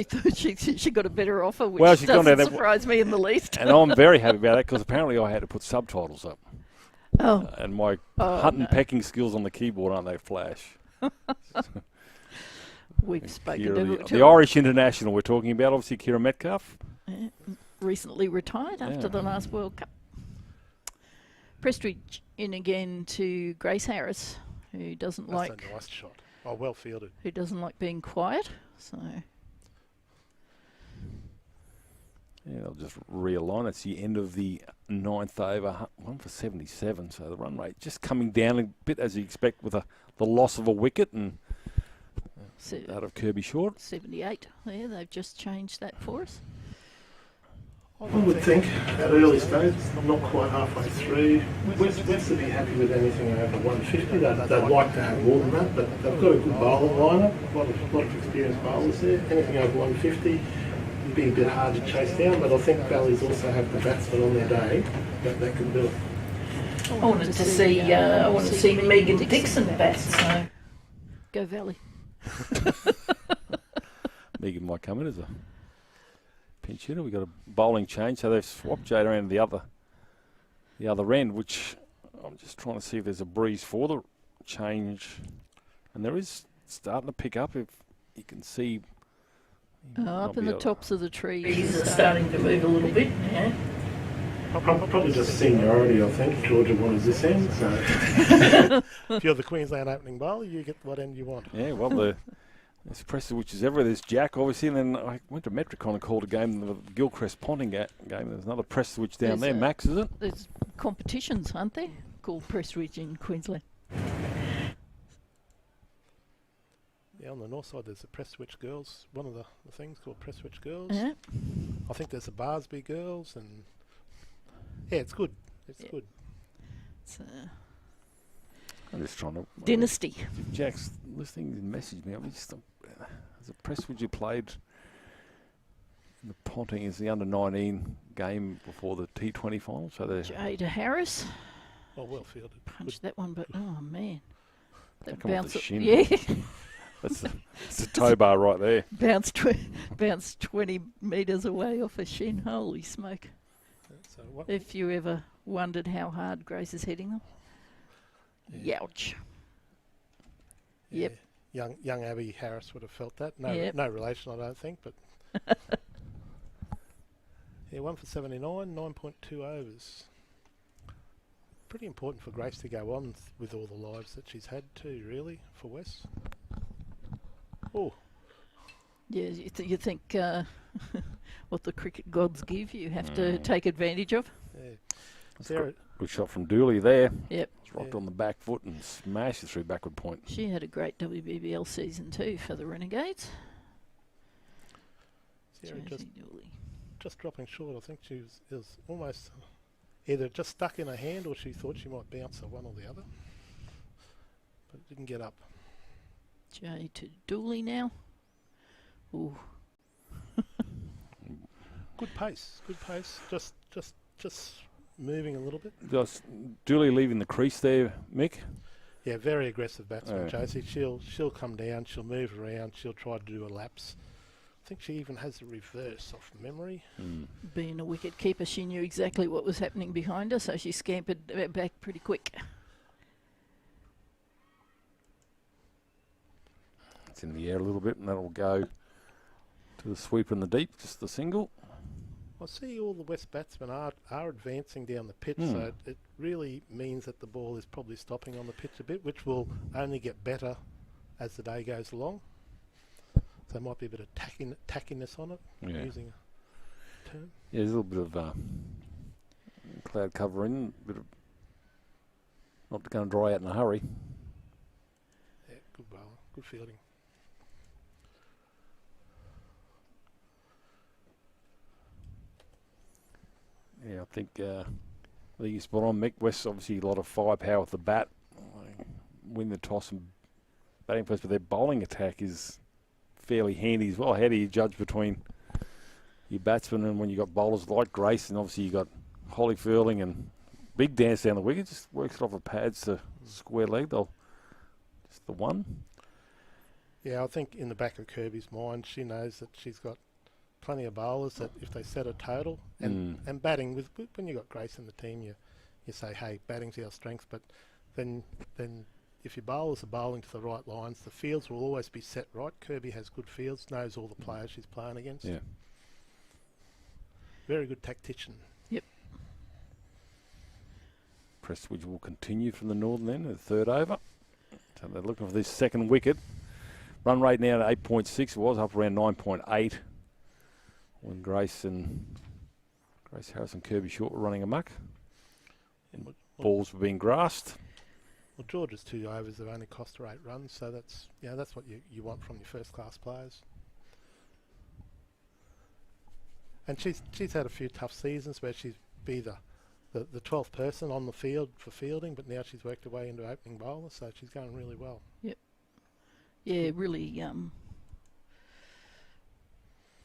thought she got a better offer, which well, she's doesn't gone down surprise me in the least. And I'm very happy about that because apparently I had to put subtitles up. Oh. And my hunt and pecking skills on the keyboard aren't they flash? We've spoken to the Irish international we're talking about, obviously Kira Metcalf. Yeah, recently retired after the last World Cup. Prestridge in again to Grace Harris, who doesn't That's like... a nice shot. Oh, well fielded. Who doesn't like being quiet, so... Yeah, they'll just realign. It's the end of the 9th over, 1 for 77, so the run rate just coming down a bit as you expect with the loss of a wicket and out of Kirby Short. 78 there, they've just changed that for us. I would think at early stage, not quite halfway through, West would be happy with anything over 150. They'd like to have more than that, but they've got a good bowling lineup, a lot of experienced bowlers there. Anything over 150 would be a bit hard to chase down, but I think Valleys also have the batsmen on their day that can do it. I wanted to see Megan Dixon bat, so go Valley. Megan might come in as a pinch hitter. We've got a bowling change, so they've swapped Jade around the other end, which I'm just trying to see if there's a breeze for the change. And there is starting to pick up, if you can see. Up in the tops of the trees. Trees are starting to move a little bit, yeah. Probably just seniority, I think. Georgia wanted this end, so... If you're the Queensland opening bowler, you get what end you want. Yeah, well, there's Preston, which is everywhere. There's Jack, obviously, and then I went to Metricon and called a game, the Gilchrist Ponting game. There's another Prestwich down there. Max, is it? There's competitions, aren't there, called Prestwich in Queensland. Yeah, on the north side there's the Prestwich Girls, one of the things called Prestwich Girls. Yeah. I think there's the Barsby Girls, and yeah, it's good. It's good. It's I'm just trying to... Dynasty. If Jack's listening and message me, I'm just Was it Prestwood you played in the Ponting is the under-19 game before the T20 final? So Jada Harris. Oh, well fielded. Punched that one, but oh man. That bounce. Yeah. That's a tow bar right there. Bounced 20 metres away off a shin. Holy smoke. If you ever wondered how hard Grace is hitting them. Yeah. Youch. Yeah. Yep. Young Abby Harris would have felt that. No relation, I don't think, but... yeah, 1 for 79, 9.2 overs. Pretty important for Grace to go on with all the lives that she's had too, really, for West. Oh. Yeah, you think what the cricket gods give you have to take advantage of. Yeah. Sarah, good shot from Dooley there. Yep. It's rocked on the back foot and smashed it through backward point. She had a great WBBL season too for the Renegades. Sarah just dropping short. I think she was almost either just stuck in her hand or she thought she might bounce her one or the other. But it didn't get up. Jay to Dooley now. Ooh. Good pace. Just moving a little bit. Just Dooley leaving the crease there, Mick. Yeah, very aggressive batsman, Josie. She'll come down, she'll move around, she'll try to do a lapse. I think she even has a reverse off memory. Being a wicket keeper, she knew exactly what was happening behind her, so she scampered back pretty quick. It's in the air a little bit, and that'll go to the sweeper in the deep, just the single. I see all the West batsmen are advancing down the pitch, so it really means that the ball is probably stopping on the pitch a bit, which will only get better as the day goes along. So there might be a bit of tackiness on it, using a term. Yeah, there's a little bit of cloud cover in, bit of not going to dry out in a hurry. Yeah, good bowler, good fielding. Yeah, I think you're spot on, Mick. West obviously a lot of firepower with the bat. Win the toss and batting first, but their bowling attack is fairly handy as well. How do you judge between your batsmen and when you got bowlers like Grace and obviously you got Holly Furling and big dance down the wicket, just works it off the pads to square leg. They'll just the one. Yeah, I think in the back of Kirby's mind, she knows that she's got plenty of bowlers that if they set a total and batting with when you got Grace in the team, you say, hey, batting's our strength, but then if your bowlers are bowling to the right lines, the fields will always be set right. Kirby has good fields, knows all the players she's playing against. Yeah. Very good tactician. Yep. Prestwood will continue from the northern end, the third over. So they're looking for this second wicket. Run rate now at 8.6. It was up around 9.8 when Grace Harris and Kirby Short were running amok. And balls were being grassed. Well, George's 2 overs have only cost her 8 runs, so that's what you want from your first-class players. And she's had a few tough seasons where she's been the 12th person on the field for fielding, but now she's worked her way into opening bowler, so she's going really well. Yep. Yeah,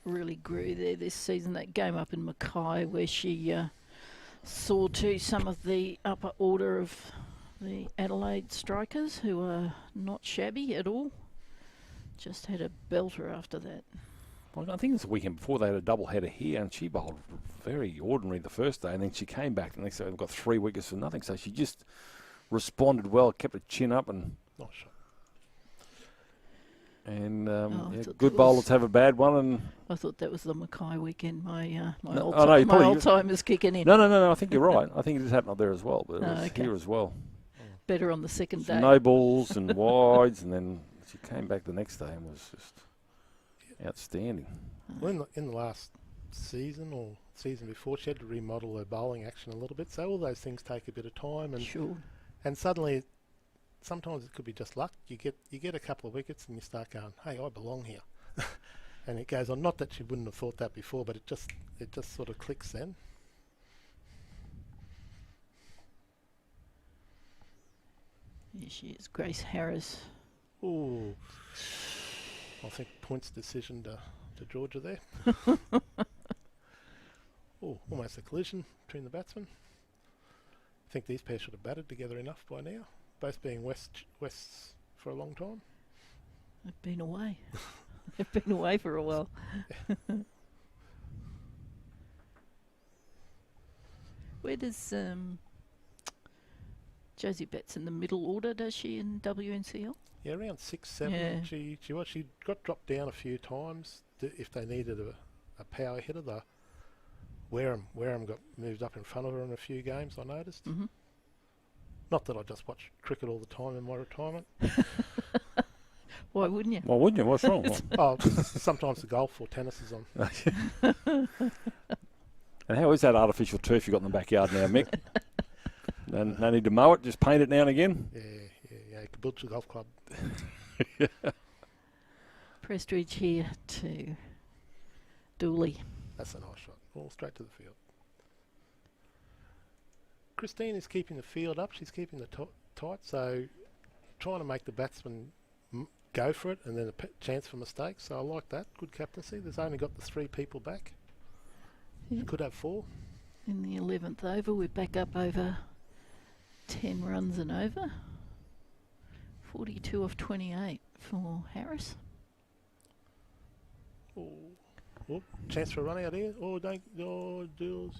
really grew there this season. That game up in Mackay where she saw to some of the upper order of the Adelaide strikers who are not shabby at all. Just had a belter after that. Well, I think it's the weekend before they had a double header here, and she bowled very ordinary the first day, and then she came back the next day and got 3 wickets for nothing. So she just responded well, kept her chin up, and not sure. And good bowlers have a bad one. And I thought that was the Mackay weekend. My no, old time is kicking in. No. I think you're right. I think it just happened up there as well, but it was here as well. Better on the second day. No balls and wides, and then she came back the next day and was just outstanding. Well, in the last season or season before, she had to remodel her bowling action a little bit. So all those things take a bit of time, and suddenly. Sometimes it could be just luck. You get a couple of wickets and you start going, hey, I belong here. And it goes on. Not that she wouldn't have thought that before, but it just sort of clicks then. Here she is, Grace Harris. Ooh. I think points decision to Georgia there. Oh, almost a collision between the batsmen. I think these pairs should have batted together enough by now, both being Wests for a long time. They've been away. They've been away for a while. Where does Josie Betts in the middle order, does she, in WNCL? Yeah, around 6, 7. Yeah. She got dropped down a few times if they needed a power hitter. Wareham got moved up in front of her in a few games, I noticed. Mm-hmm. Not that I just watch cricket all the time in my retirement. Why wouldn't you? Why wouldn't you? What's wrong? Oh, sometimes the golf or tennis is on. And how is that artificial turf you got in the backyard now, Mick? No need to mow it, just paint it now and again? Yeah. Caboolture Golf Club. Prestridge here to Dooley. That's a nice shot. All straight to the field. Christine is keeping the field up. She's keeping the tight, so trying to make the batsman go for it and then a chance for mistakes. So I like that. Good captaincy. There's only got the 3 people back. Yeah. Could have 4. In the 11th over, we're back up over 10 runs and over. 42 of 28 for Harris. Oh, chance for a run out here. Deals.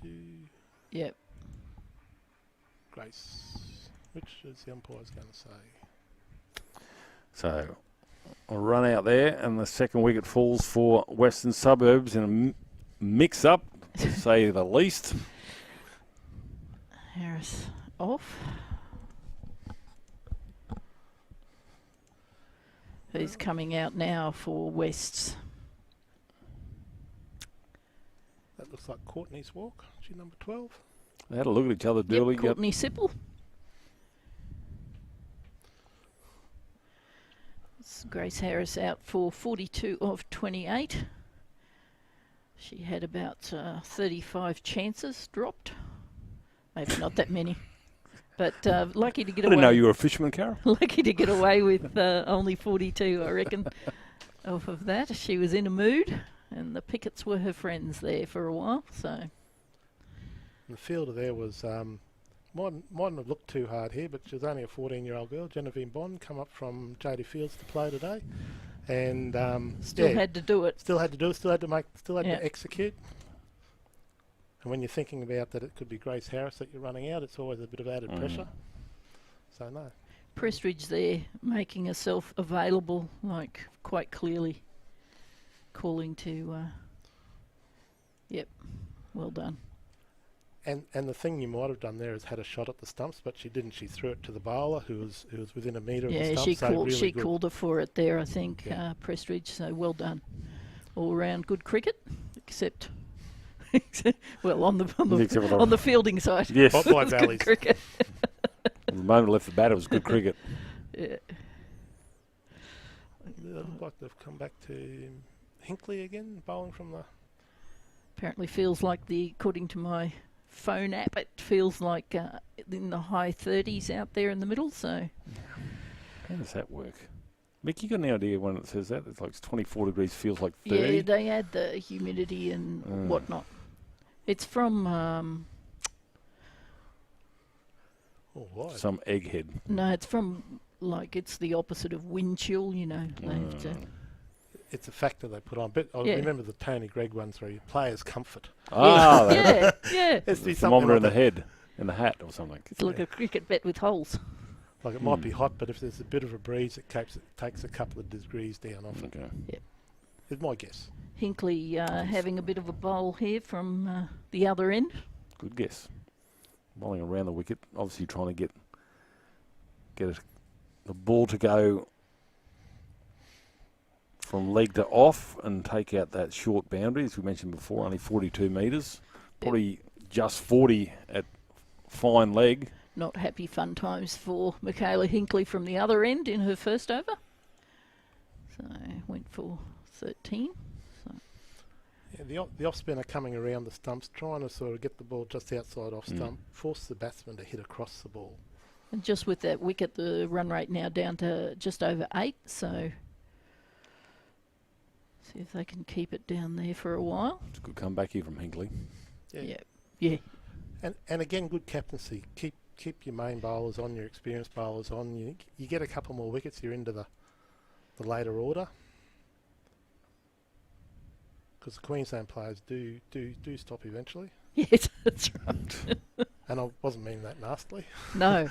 Yep. Grace. Which is the umpire's going to say? So, a run out there, and the second wicket falls for Western Suburbs in a mix-up, to say the least. Harris off. Who's coming out now for Wests? That looks like Courtney's walk. She's number 12. They had a look at each other, Dooley. Yep, Courtney Sipple. It's Grace Harris out for 42 of 28. She had about 35 chances dropped. Maybe not that many. But lucky to get away. I didn't know you were a fisherman, Carol. Lucky to get away with only 42, I reckon, off of that. She was in a mood, and the Picketts were her friends there for a while. So The fielder there was, mightn't have looked too hard here, but she was only a 14-year-old girl, Genevieve Bond, come up from JD Fields to play today. And still had to do it. Still had to execute. And when you're thinking about that it could be Grace Harris that you're running out, it's always a bit of added pressure. So no. Prestridge there making herself available, like quite clearly calling to, yep, well done. And the thing you might have done there is had a shot at the stumps, but she didn't. She threw it to the bowler who was within a metre of the stumps. She called her for it there, I think, Prestridge. So well done, all round good cricket, except well on the fielding side. Yes, by Valleys. Good cricket. The moment left the bat, it was good cricket. Yeah. They look like they've come back to Hinkley again, bowling from the. Apparently feels like according to my phone app, it feels like in the high 30s out there in the middle. So how does that work? Mick, you got any idea when it says that? It's like 24 degrees, feels like 30? Yeah, they add the humidity and whatnot. It's from some egghead. No, it's from it's the opposite of wind chill, you know. It's a factor they put on. But I remember the Tony Gregg ones where players' comfort. Yeah. It's the thermometer in the head, in the hat or something. It's like a cricket bat with holes. Like it might be hot, but if there's a bit of a breeze, it takes a couple of degrees down off it. Yep. It's my guess. Hinkley having a bit of a bowl here from the other end. Good guess. Bowling around the wicket, obviously trying to get the ball to go from leg to off and take out that short boundary, as we mentioned before, only 42 metres. Probably just 40 at fine leg. Not happy fun times for Michaela Hinkley from the other end in her first over. So went for 13. Yeah, the off spinner coming around the stumps, trying to sort of get the ball just outside off stump, force the batsman to hit across the ball. And just with that wicket, the run rate now down to just over 8. So See if they can keep it down there for a while. It's a good comeback here from Hinkley. Yeah. And again, good captaincy. Keep your main bowlers on, your experienced bowlers on. You get a couple more wickets, you're into the later order. Because the Queensland players do stop eventually. Yes, that's right. And I wasn't meaning that nastily. No.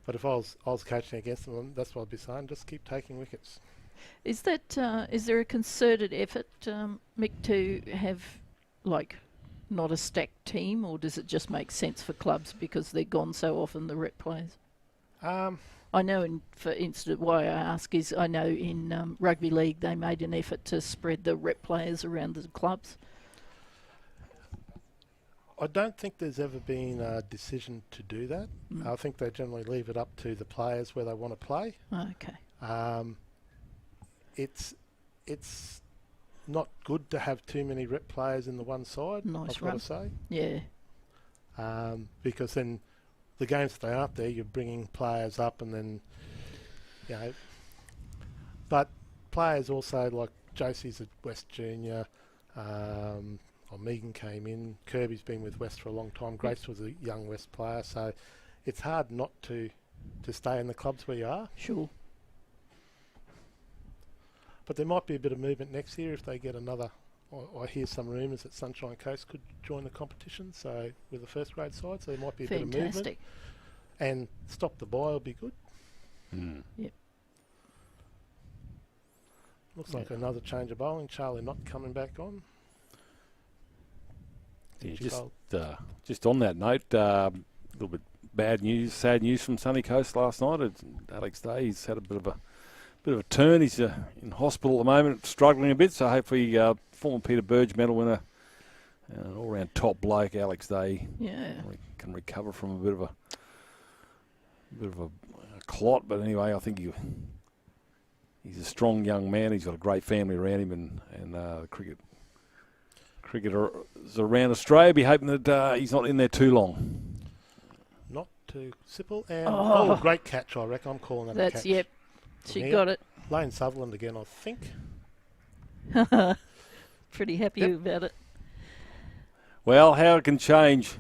But if I was coaching against them, that's what I'd be saying. Just keep taking wickets. Is there a concerted effort, Mick, to have not a stacked team, or does it just make sense for clubs because they're gone so often, the rep players? I know, for instance, why I ask is I know in rugby league they made an effort to spread the rep players around the clubs. I don't think there's ever been a decision to do that. I think they generally leave it up to the players where they want to play. Okay. It's not good to have too many rep players in the one side, I've got to say. Yeah. Because then the games that they aren't there, you're bringing players up and then, but players also, like Josie's at West Junior, or Megan came in, Kirby's been with West for a long time, Grace was a young West player, so it's hard not to stay in the clubs where you are. Sure. But there might be a bit of movement next year if they get another. I hear some rumours that Sunshine Coast could join the competition, so with the first grade side, so there might be a bit of movement. And stop the buy will be good. Yep. Looks like another change of bowling. Charlie not coming back on. Yeah, just on that note, a little bit sad news from Sunny Coast last night. Alex Day, he's had a bit of a turn. He's in hospital at the moment, struggling a bit. So hopefully, former Peter Burge medal winner, an all-round top bloke, Alex Day, can recover from a bit of a clot. But anyway, I think he's a strong young man. He's got a great family around him, and the cricketers around Australia be hoping that he's not in there too long. Not too simple. And great catch, I reckon. I'm calling that a catch. Yep. She got it. Lane Sutherland again, I think. Pretty happy about it. Well, how it can change.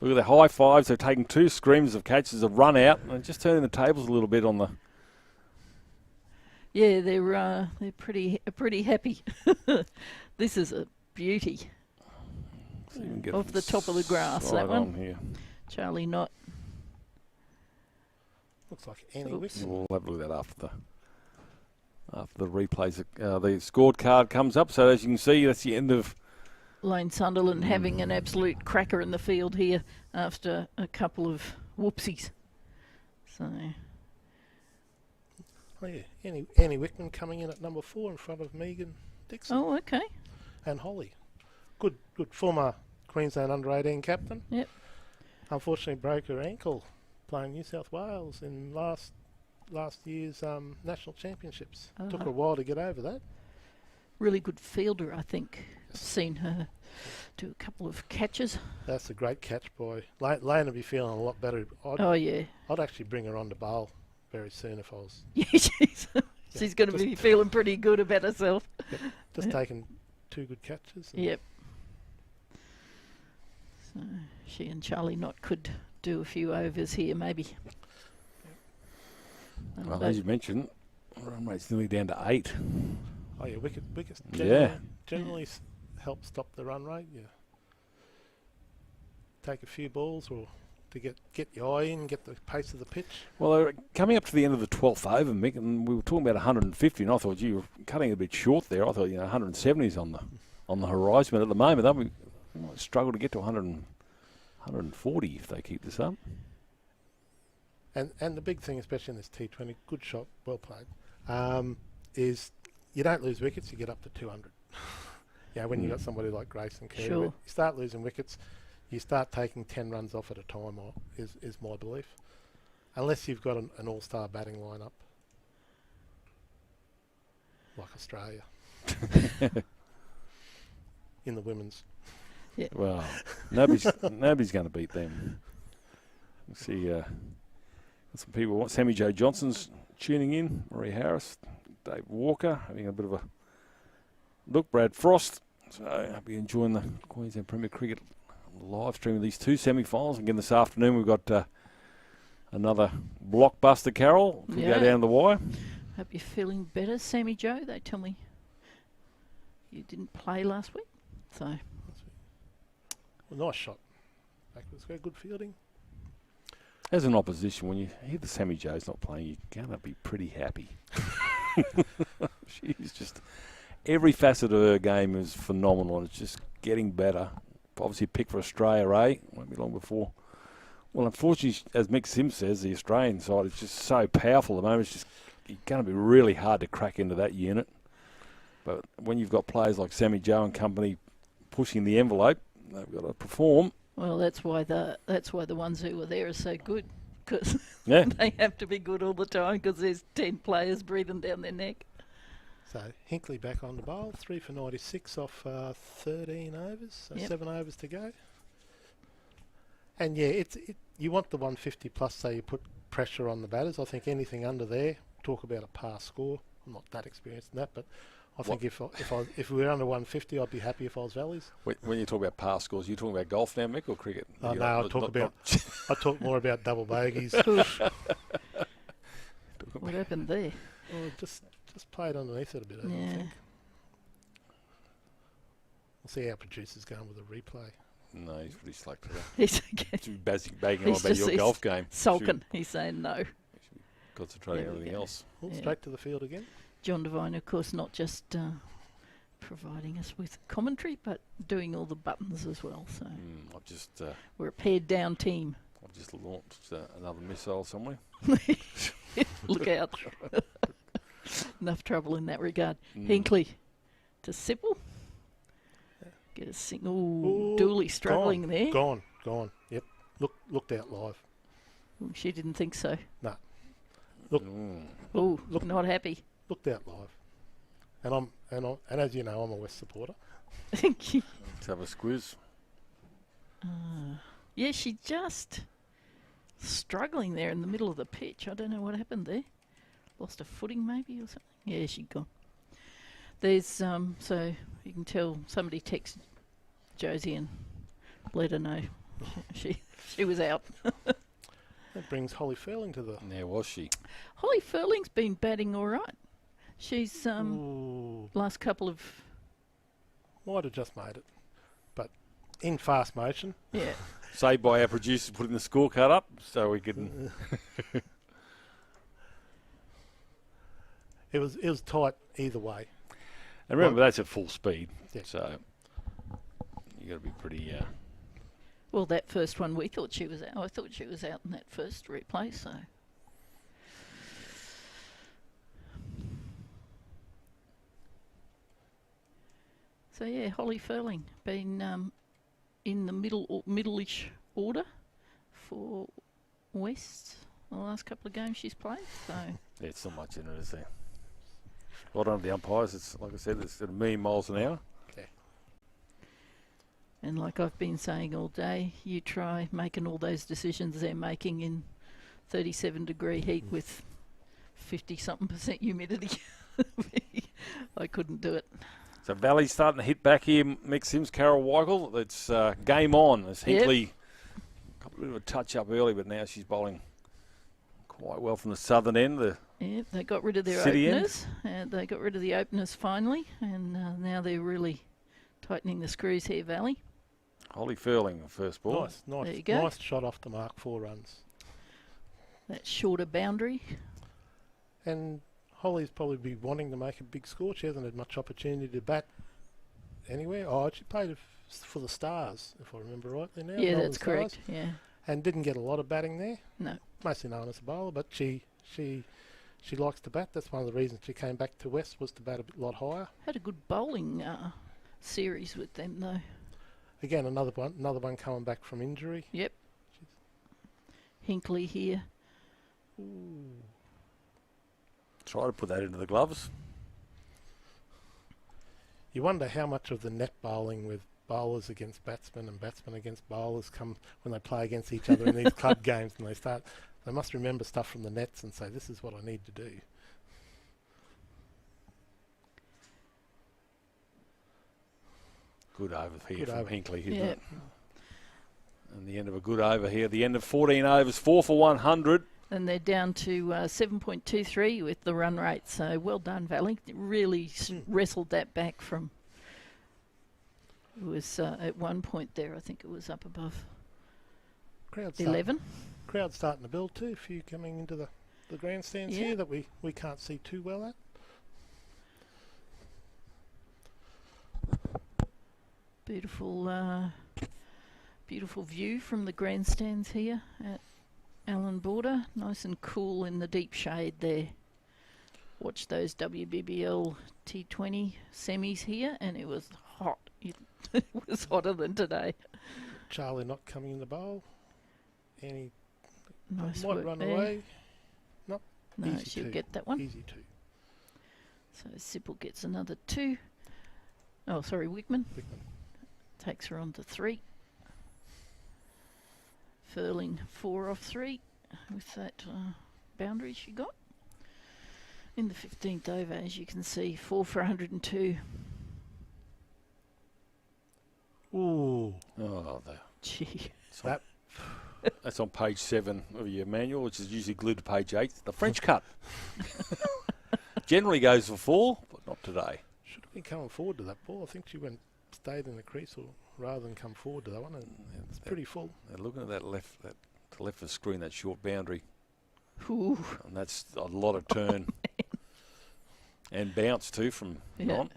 Look at the high fives. They've taken 2 screams of catches, have run out, and just turning the tables a little bit on the. Yeah, they're pretty happy. This is a beauty. Off the top of the grass, that one. Here. Charlie Knott. Looks like Annie Wickman. We'll have a look at that after the replays. The scorecard comes up. So as you can see, that's the end of Lane Sunderland having an absolute cracker in the field here after a couple of whoopsies. So. Oh yeah, Annie Wickman coming in at number 4 in front of Megan Dixon. Oh, okay. And Holly. Good former Queensland under-18 captain. Yep. Unfortunately broke her ankle playing New South Wales in last year's national championships. Took her a while to get over that. Really good fielder, I think. I've seen her do a couple of catches. That's a great catch, boy. Lane will be feeling a lot better. I'd actually bring her on to bowl very soon if I was. Yeah, she's going to be feeling pretty good about herself. Yep, just taking 2 good catches. Yep. So she and Charlie Knott could do a few overs here, maybe. Well, as you mentioned, run rate's nearly down to 8. Oh yeah, wickets generally help stop the run rate. Yeah. Take a few balls or to get your eye in, get the pace of the pitch. Well, coming up to the end of the 12th over, Mick, and we were talking about 150, and I thought you were cutting a bit short there. I thought 170 is on the horizon, but at the moment we might struggle to get to 140 if they keep this up. And the big thing, especially in this T20, good shot, well played, is you don't lose wickets, you get up to 200. When you've got somebody like Grace and Kerry, sure. You start losing wickets, you start taking 10 runs off at a time, is my belief. Unless you've got an all-star batting lineup, like Australia, in the women's. Yeah. Well, nobody's going to beat them. See, some people want Sammy Jo Johnson's tuning in. Marie Harris, Dave Walker, having a bit of a look. Brad Frost. So I hope you're enjoying the Queensland Premier Cricket live stream of these two semi-finals. Again, this afternoon we've got another blockbuster, Carol. If we go down the wire. Hope you're feeling better, Sammy Joe. They tell me you didn't play last week. So, well, nice shot. Backwards, good fielding. As an opposition, when you hear the Sammy Joe's not playing, you're going to be pretty happy. She's just, every facet of her game is phenomenal, and it's just getting better. Obviously picked for Australia, won't be long before. Well, unfortunately, as Mick Sims says, the Australian side is just so powerful at the moment. It's just going to be really hard to crack into that unit. But when you've got players like Sammy Joe and company pushing the envelope, they've got to perform. Well, that's why the ones who were there are so good, because they have to be good all the time because there's 10 players breathing down their neck. So Hinkley back on the bowl, 3 for 96 off 13 overs, so 7 overs to go. And yeah, you want the 150 plus, so you put pressure on the batters. I think anything under there, talk about a par score. I'm not that experienced in that, but I think if we were under 150, I'd be happy if I was Valleys. When you talk about par scores, you're talking about golf now, Mick, or cricket? Oh, no, I talk more about double bogeys. What happened there? Oh, just played underneath it a bit, I think. We'll see how producer's going with the replay. No, he's pretty slack today. He's bagging on about your golf game. Sulking. He's saying no. Concentrating on everything else. Straight to the field again. John Devine, of course, not just providing us with commentary, but doing all the buttons as well. So I've just we're a pared down team. I've just launched another missile somewhere. Look out. Enough trouble in that regard. Hinkley to Sipple. Get a single. Dooley struggling there. Gone. Yep. Looked out live. Ooh, she didn't think so. No. Look, not happy. Looked out live. And as you know, I'm a West supporter. Thank you. Let's have a squiz. Yeah, she just struggling there in the middle of the pitch. I don't know what happened there. Lost a footing maybe or something. Yeah, she'd gone. There's so you can tell somebody texted Josie and let her know she was out. That brings Holly Furling to the. There was she. Holly Furling's been batting all right. She's last couple of. Might have just made it, but in fast motion. Yeah. Saved by our producers putting the scorecard up so we could. It was tight either way. And remember, that's at full speed, so you got to be pretty. Well, that first one we thought she was out. I thought she was out in that first replay. So yeah, Holly Furling been in the middle-ish order for West the last couple of games she's played. So it's not much in it, is there? Well done to the umpires. It's like I said, it's at 1 million miles an hour. Okay. And like I've been saying all day, you try making all those decisions they're making in 37-degree heat with 50-something% humidity. I couldn't do it. So Valley's starting to hit back here. Mick Sims, Carol Weigel. It's game on. As Hinkley got a bit of a touch up early, but now she's bowling quite well from the southern end. They got rid of their openers. They got rid of the openers finally, and now they're really tightening the screws here, Valley. Holly Furling, the first ball. Nice. There you go. Nice shot off the mark, 4 runs. That shorter boundary. And Holly's probably be wanting to make a big score. She hasn't had much opportunity to bat anywhere. Oh, she played for the Stars, if I remember rightly now. Yeah, that's correct. Yeah. And didn't get a lot of batting there. No. Mostly known as a bowler, but she likes to bat. That's one of the reasons she came back to West, was to bat a lot higher. Had a good bowling series with them though. Again, another one coming back from injury. Yep. Hinkley here. Ooh. Try to put that into the gloves. You wonder how much of the net bowling with bowlers against batsmen and batsmen against bowlers come when they play against each other in these club games, and they start they must remember stuff from the nets and say, this is what I need to do. Good over here from Hinkley, isn't Yeah. it? And the end of a good over here. The end of 14 overs, 4 for 100. And they're down to 7.23 with the run rate. So well done, Valley. It really wrestled that back from. It was at one point there, I think it was up above Crowd's 11. Crowd's starting to build too. A few coming into the grandstands here that we can't see too well at. Beautiful, beautiful view from the grandstands here at Allan Border. Nice and cool in the deep shade there. Watch those WBBL T20 semis here, and it was hot. It was hotter than today. Charlie not coming in the bowl. Annie Nice might work run there. away. Nope. No, Easy she'll two. get that one. Easy 2. So Sipple gets another 2. Oh, sorry, Wickman. Wickman. Takes her on to 3. Furling 4 off 3 with that boundary she got. In the 15th over, as you can see, 4 for 102. Ooh. Oh, Gee. that's on page 7 of your manual, which is usually glued to page 8. The French cut. Generally goes for 4, but not today. Should have been coming forward to that ball. I think she stayed in the crease rather than come forward to that one. And it's pretty full. Looking at that left of the screen, that short boundary. Ooh. And that's a lot of turn. And bounce too from non.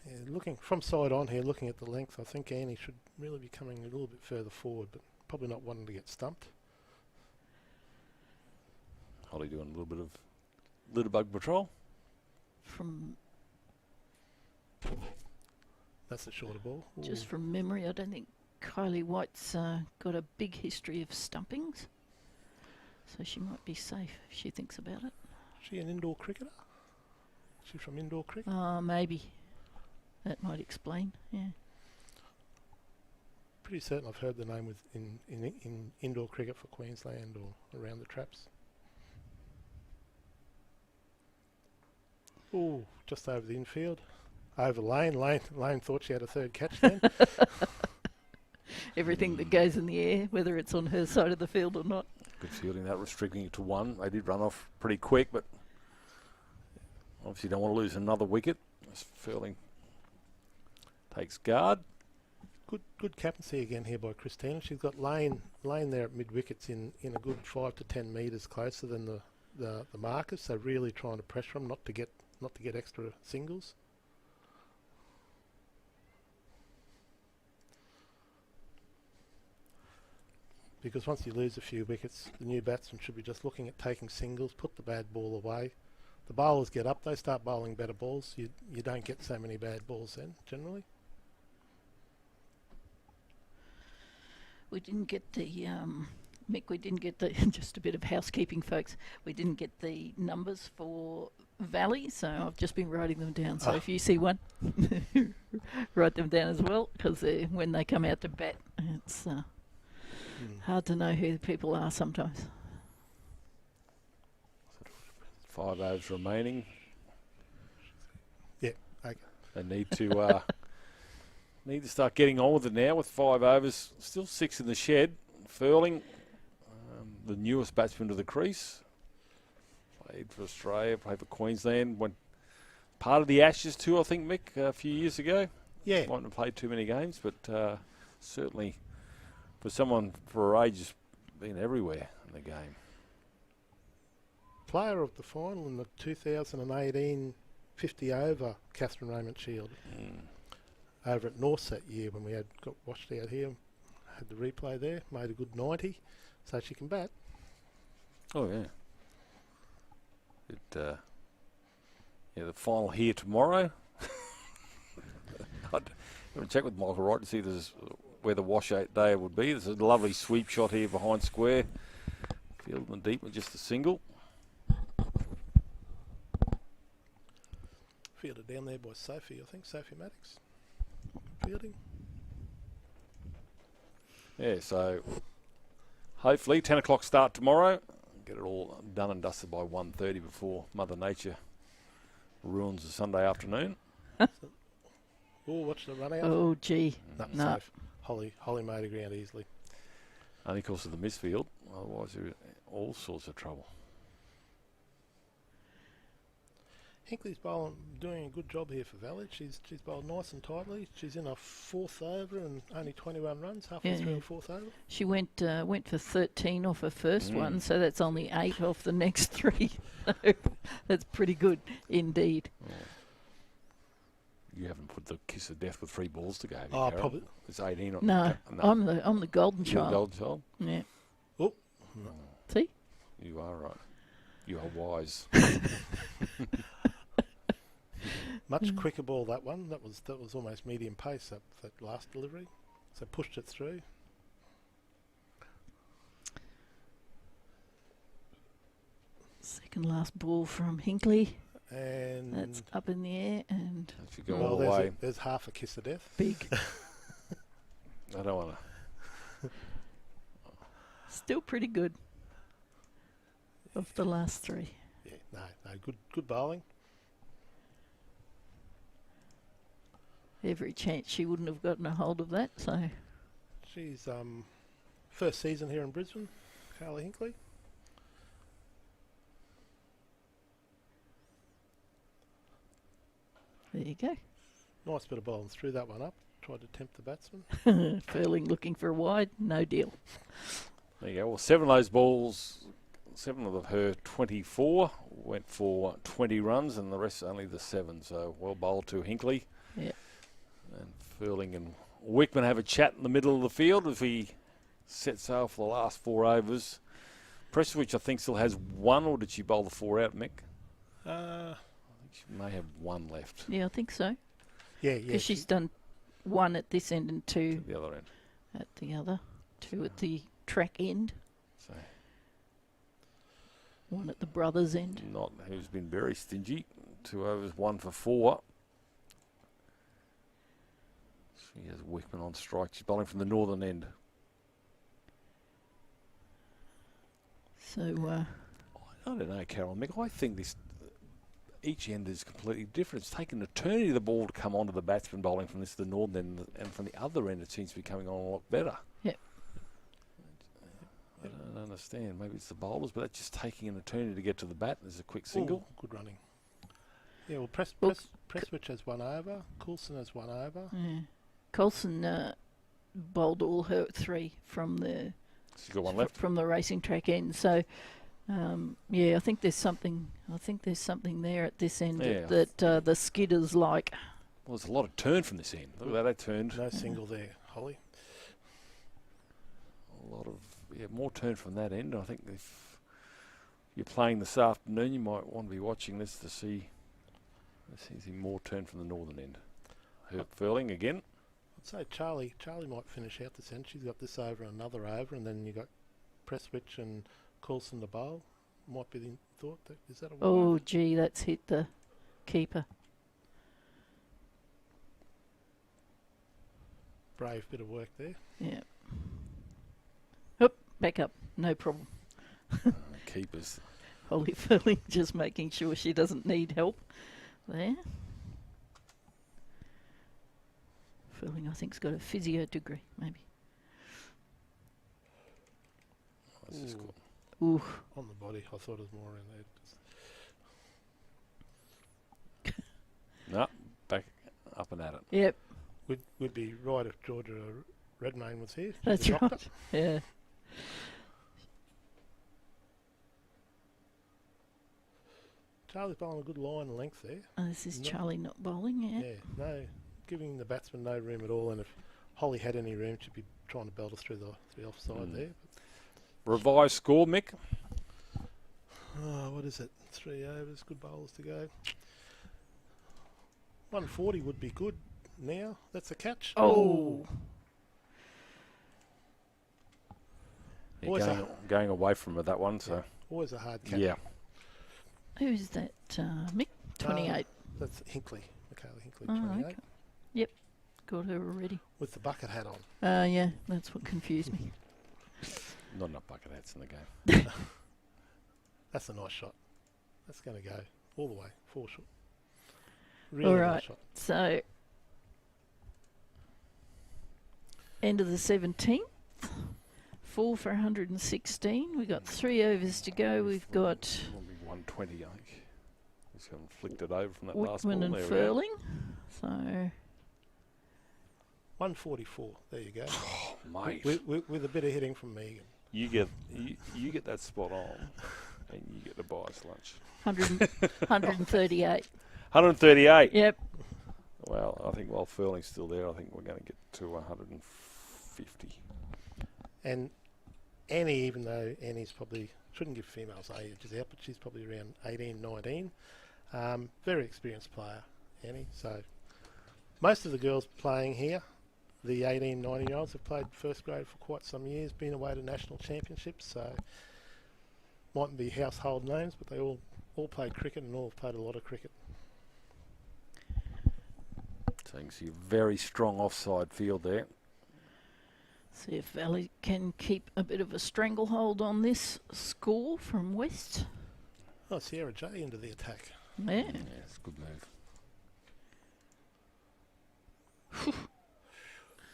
Yeah, looking from side on here, looking at the length, I think Annie should really be coming a little bit further forward, but probably not wanting to get stumped. Holly doing a little bit of litterbug patrol. That's a shorter ball. Ooh. Just from memory, I don't think Kylie White's got a big history of stumpings. So she might be safe if she thinks about it. Is she an indoor cricketer? She's from indoor cricket? Maybe. That might explain, yeah. Pretty certain I've heard the name in indoor cricket for Queensland or around the traps. Ooh, just over the infield. Over Lane. Lane thought she had a third catch then. Everything that goes in the air, whether it's on her side of the field or not. Good fielding that, restricting it to 1. They did run off pretty quick, but obviously don't want to lose another wicket. As Furling takes guard. Good captaincy again here by Christina. She's got Lane there at mid wickets in a good 5 to 10 metres closer than the markers. So really trying to pressure them not to get extra singles. Because once you lose a few wickets, the new batsman should be just looking at taking singles, put the bad ball away. The bowlers get up, they start bowling better balls. You don't get so many bad balls then, generally. We didn't get the, Mick, we didn't get the, just a bit of housekeeping, folks. We didn't get the numbers for Valley, so I've just been writing them down. So if you see one, write them down as well, because when they come out to bat, it's hard to know who the people are sometimes. 5 overs remaining. Yeah, okay. They need to start getting on with it now with 5 overs. Still 6 in the shed. Furling, the newest batsman to the crease. Played for Australia, played for Queensland. Went part of the Ashes too, I think, Mick, a few years ago. Yeah. Mightn't have played too many games, but certainly for someone for her age has been everywhere in the game. Player of the final in the 2018 50 over Katherine Raymont Shield. Over at North that year when we got washed out here, had the replay there, made a good 90, so she can bat. Oh yeah. The final here tomorrow. I'm going to check with Michael Wright to see where the washout day would be. There's a lovely sweep shot here behind square. Field and deep with just a single. Fielded down there by Sophie, I think, Sophie Maddox. Fielding. Yeah, so Hopefully, 10 o'clock start tomorrow. Get it all done and dusted by 1:30 before Mother Nature ruins the Sunday afternoon. Oh, watch the run out. Oh, gee. No. Safe. Holly made a ground easily. Only because of the misfield. Otherwise, there all sorts of trouble. Hinkley's bowling doing a good job here for Valley. She's bowled nice and tightly. She's in a 4th over and only 21 runs, halfway through a 4th over. She went for 13 off her first one, so that's only 8 off the next 3. That's pretty good indeed. Oh. You haven't put the kiss of death with 3 balls to go. Oh, probably. It's 18 on. No, I'm the golden You're child. the golden child. Yeah. Oh. No. See? You are right. You are wise. Much quicker ball, that one. That was almost medium pace, that last delivery. So pushed it through. Second last ball from Hinkley. And that's up in the air and if you go all the way. There's half a kiss of death. Big. I don't want to. Still pretty good. Of the last 3. Yeah, no, good bowling. Every chance she wouldn't have gotten a hold of that, so. She's first season here in Brisbane, Carly Hinkley. There you go. Nice bit of bowling through that one up. Tried to tempt the batsman. Furling looking for a wide, no deal. There you go. Well, 7 of those balls, 7 of her 24 went for 20 runs, and the rest only the 7. So well bowled to Hinkley. Yeah. And Furling and Wickman have a chat in the middle of the field as we set sail for the last 4 overs. Prestwich, I think, still has 1, or did she bowl the 4 out, Mick? I think she may have 1 left. Yeah, I think so. Yeah. Because she's done 1 at this end and 2 at the other end. At the other. 2 at the track end. So 1 at the brothers end. Not who's been very stingy. 2 overs, 1 for 4. She has Wickman on strike. She's bowling from the northern end. So, I don't know, Carol. Mick, I think each end is completely different. It's taken an eternity the ball to come onto the batsman bowling from the northern end, and from the other end it seems to be coming on a lot better. Yep. I don't understand. Maybe it's the bowlers, but that's just taking an eternity to get to the bat. There's a quick single. Ooh, good running. Yeah, well, Prestwich has 1 over. Coulson has 1 over. Yeah. Coulson bowled all her 3 from the. She's got 1 left from the racing track end. So, yeah, I think there's something. There at this end that the skidders like. Well, there's a lot of turn from this end. Look at that, they turned. No single there, Holly. A lot of more turn from that end. I think if you're playing this afternoon, you might want to be watching this to see. See more turn from the northern end. Furling again. I'd say Charlie might finish out this end. She's got this over and another over, and then you got Prestwich and Coulson to bowl. Might be the thought. Is that a Oh, gee, that's hit the keeper. Brave bit of work there. Yeah. Oop, back up. No problem. Keepers. Holly Furling just making sure she doesn't need help there. Furling, I think, has got a physio degree, maybe. Ooh. On the body, I thought it was more in there. No, back up and at it. Yep. We'd be right if Georgia Redmayne was here. That's right. Yeah. Charlie's bowling a good line and length there. Oh, this is Charlie not bowling, Yeah, no, giving the batsman no room at all. And if Holly had any room, she'd be trying to belt us through the offside there. Revised score, Mick? Oh, what is it? 3 overs, good bowlers to go. 140 would be good now. That's a catch. Oh. Yeah, going away from that one, so. Always a hard catch. Yeah. Who's that, Mick? 28. That's Hinkley, Michaela Hinkley, Oh, 28. okay. Yep, got her already. With the bucket hat on. Yeah, that's what confused me. Not enough bucket hats in the game. That's a nice shot. That's going to go all the way, 4 shot. Really All nice right. shot. So, end of the 17th. 4 for 116. We've got 3 overs to go. We've got 120, I think. Just haven't flicked it over from that last ball. Wickman and There we go. Furling. So, 144. There you go. Oh, mate. With a bit of hitting from Megan. You get that spot on, and you get to buy us lunch. 138. 138. Yep. Well, I think while Furling's still there, I think we're going to get to 150. And Annie, even though Annie's probably, shouldn't give females ages out, but she's probably around 18, 19. Very experienced player, Annie. So most of the girls playing here, the 18, 19-year-olds, have played first grade for quite some years, been away to national championships, so mightn't be household names, but they all played cricket and all have played a lot of cricket. So you can see a very strong offside field there. See if Valley can keep a bit of a stranglehold on this score from West. Oh, Sierra J into the attack. Yeah. Yeah, it's a good move.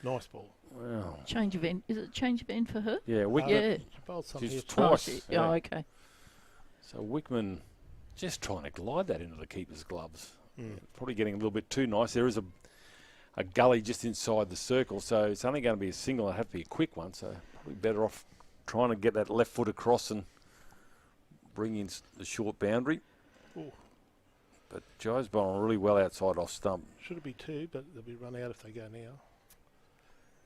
Nice ball. Wow. Change of end. Is it change of end for her? Yeah, Wickman. Yeah. She bowled some She's here twice. twice. Yeah. Oh, okay. So Wickman just trying to glide that into the keeper's gloves. Mm. Probably getting a little bit too nice. There is a gully just inside the circle, so it's only going to be a single. It'll have to be a quick one, so probably better off trying to get that left foot across and bring in the short boundary. Ooh. But Joe's bowling really well outside off stump. Should it be 2, but they'll be run out if they go now.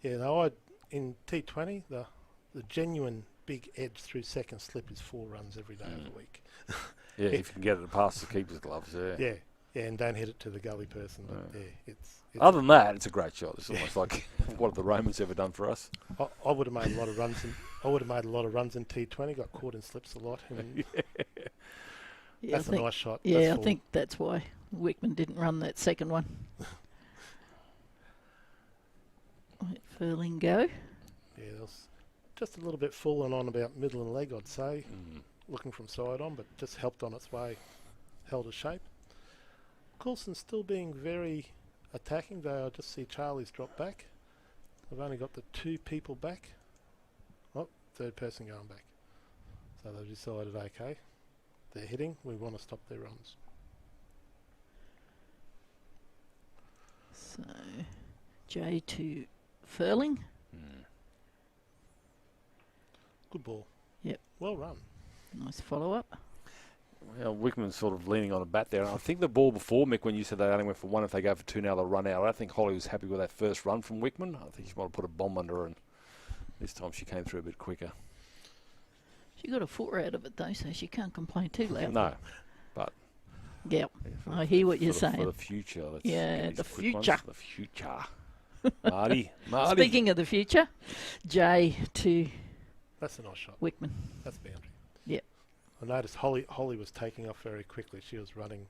Yeah, no, in T20, the genuine big edge through second slip is 4 runs every day of the week. Yeah, if you can get it past the keeper's gloves, yeah. Yeah, and don't hit it to the gully person. But yeah, it's Other than that, it's a great shot. It's almost like what have the Romans ever done for us? I would have made a lot of runs. In T20. Got caught in slips a lot. And Yeah, that's a nice shot. Yeah, That's I think that's why Wickman didn't run that second one. Let Furling go. Yeah, there was just a little bit falling on about middle and leg, I'd say. Looking from side on, but just helped on its way. Held a shape. Coulson's still being very attacking, though I just see Charlie's drop back. I've only got the 2 people back. Oh, third person going back. So they've decided, okay, they're hitting, we want to stop their runs. So, J to Furling. Good ball. Yep. Well run. Nice follow-up. Well, Wickman's sort of leaning on a bat there. And I think the ball before, Mick, when you said they only went for 1, if they go for 2 now, they'll run out. I don't think Holly was happy with that first run from Wickman. I think she might have put a bomb under her, and this time she came through a bit quicker. She got a 4 out of it, though, so she can't complain too loud. No, but... Yep, I hear what you're saying. For the future. Let's Yeah, get the these quick ones. future. The future. Marty. Speaking of the future, J to That's a nice shot. Wickman. That's boundary. Yep. I noticed Holly was taking off very quickly. She was running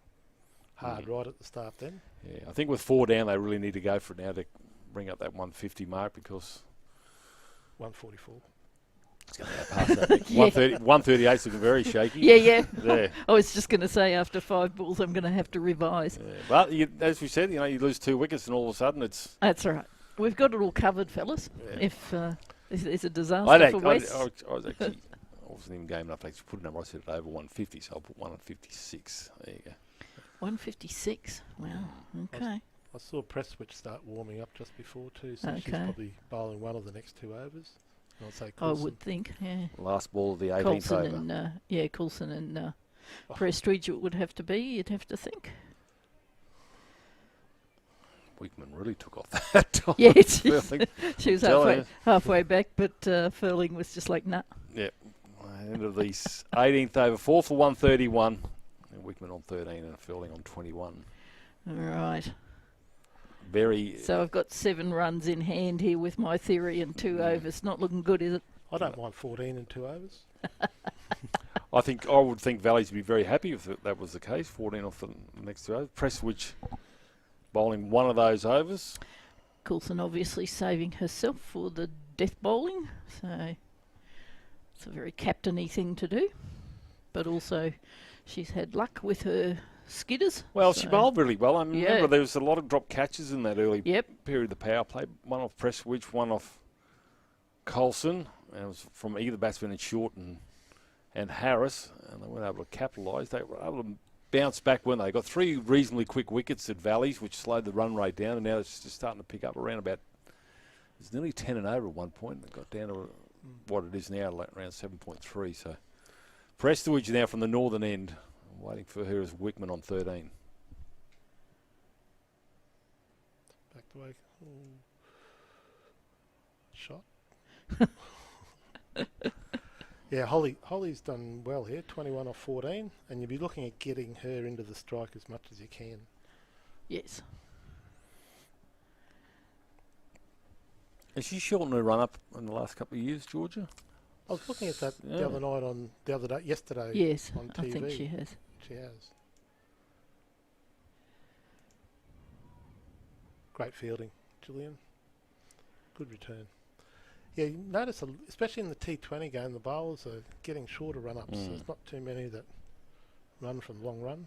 hard right at the start then. Yeah, I think with 4 down, they really need to go for it now to bring up that 150 mark because 144. it's going to go past that. 138's looking very shaky. Yeah. There. I was just going to say after 5 balls, I'm going to have to revise. Yeah. But as we said, you lose 2 wickets and all of a sudden it's... That's all right. We've got it all covered, fellas. Yeah. If it's a disaster for West. I was actually... I wasn't even game enough to actually put a number. I set it over 150, so I'll put 156. There you go. 156. Wow. Okay. I saw Prestwich start warming up just before too, so she's Okay. probably bowling one of the next 2 overs. I'll say I Coulson. would think, yeah. Last ball of the 18th Coulson over. and Coulson and Prestwich it would have to be. You'd have to think. Wickman really took off that time. Yeah, Furling. she was Telling halfway back, but Furling was just like, nah. Yep. End of the 18th over, 4 for 131. And Wickman on 13 and Furling on 21. All right. Very. So I've got 7 runs in hand here with my theory and 2 overs. Not looking good, is it? I don't mind 14 and 2 overs. I would think Valleys would be very happy if that was the case. 14 off the next 2 overs. Prestwich bowling one of those overs. Coulson obviously saving herself for the death bowling. So It's a very captainy thing to do, but also she's had luck with her skidders. Well, so she bowled really well. I remember there was a lot of drop catches in that early period of the power play. One off Prestwich, one off Colson. And it was from either batsman and Short and Harris, and they weren't able to capitalise. They were able to bounce back when they got 3 reasonably quick wickets at Valleys, which slowed the run rate down, and now it's just starting to pick up around about. It's nearly 10 and over at one point. It got down to what it is now, around 7.3. So Prestwich now from the northern end. I'm waiting for her as Wickman on 13. Back to Wake. Shot. Yeah, Holly's done well here, 21 off 14, and you'll be looking at getting her into the strike as much as you can. Yes. Has she shortened her run up in the last couple of years, Georgia? I was looking at that yesterday. Yes, on TV. I think she has. She has. Great fielding, Gillian. Good return. Yeah, you notice, especially in the T20 game, the bowlers are getting shorter run-ups. There's not too many that run from long run.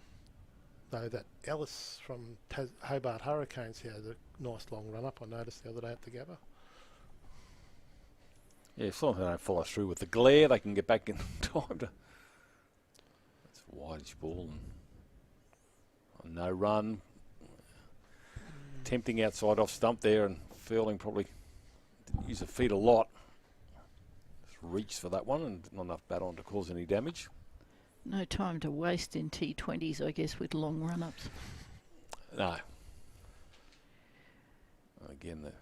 Though that Ellis from Hobart Hurricanes here had a nice long run-up, I noticed the other day at the Gabba. Yeah, if they don't follow through with the glare, they can get back in time to. That's a wide ball and no run. Tempting outside off stump there, and Furling probably didn't use the feet a lot. Just reached for that one and not enough bat on to cause any damage. No time to waste in T20s, I guess, with long run-ups. No. Again, the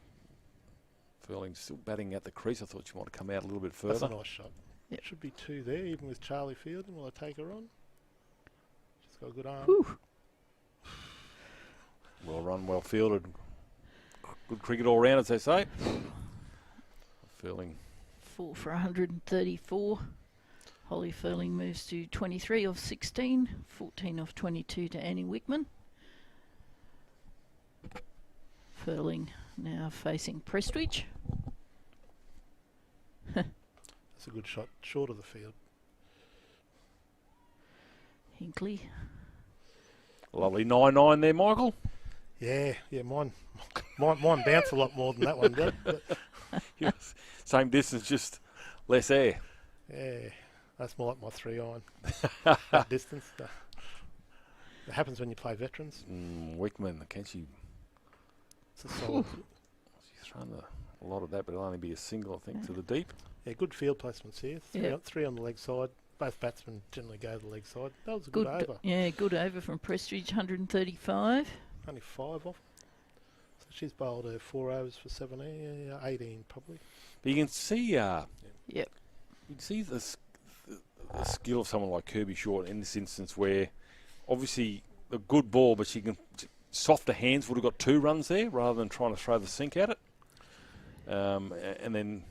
Furling's still batting at the crease. I thought she might have come out a little bit further. That's a nice shot. Yep. Should be 2 there, even with Charlie fielding. Will I take her on? She's got a good arm. Whew. Well run, well fielded. Good cricket all round, as they say. Furling. 4 for 134. Holly Furling moves to 23 off 16, 14 off 22 to Annie Wickman. Furling now facing Prestwich. That's a good shot, short of the field. Hinkley. Lovely 9-9 there, Michael. Yeah, mine bounced a lot more than that one did. Yes, same distance, just less air. Yeah, that's more like my 3-iron. That distance. It happens when you play veterans. Wickman, can she? It's a solid. She's thrown a lot of that, but it'll only be a single, I think, to the deep. Yeah, good field placements here. Three on the leg side. Both batsmen generally go to the leg side. That was a good over. Yeah, good over from Prestwich, 135. Only 5 off. So she's bowled her 4 overs for 17, 18 probably. But you can see, yep. You can see the skill of someone like Kirby Short in this instance, where obviously a good ball, but she can softer hands would have got 2 runs there rather than trying to throw the sink at it, and then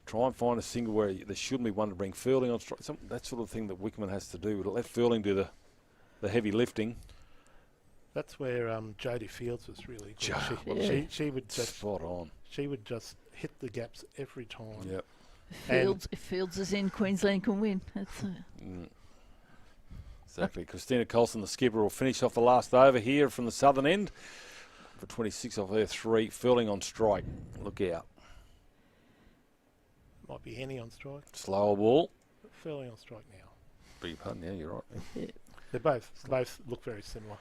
try and find a single where there shouldn't be one to bring Furling on strike. That sort of thing that Wickman has to do. Let Furling do the heavy lifting. That's where Jodie Fields was really good. She would just spot on. She would just hit the gaps every time. Yep. If Fields is in, Queensland can win. That's exactly. Christina Colson, the skipper, will finish off the last over here from the southern end for 26 off her 3. Furling on strike. Look out. Might be Henny on strike. Slower ball. Furling on strike now. Beg your pardon, yeah, you're right. Yeah. They both look very similar.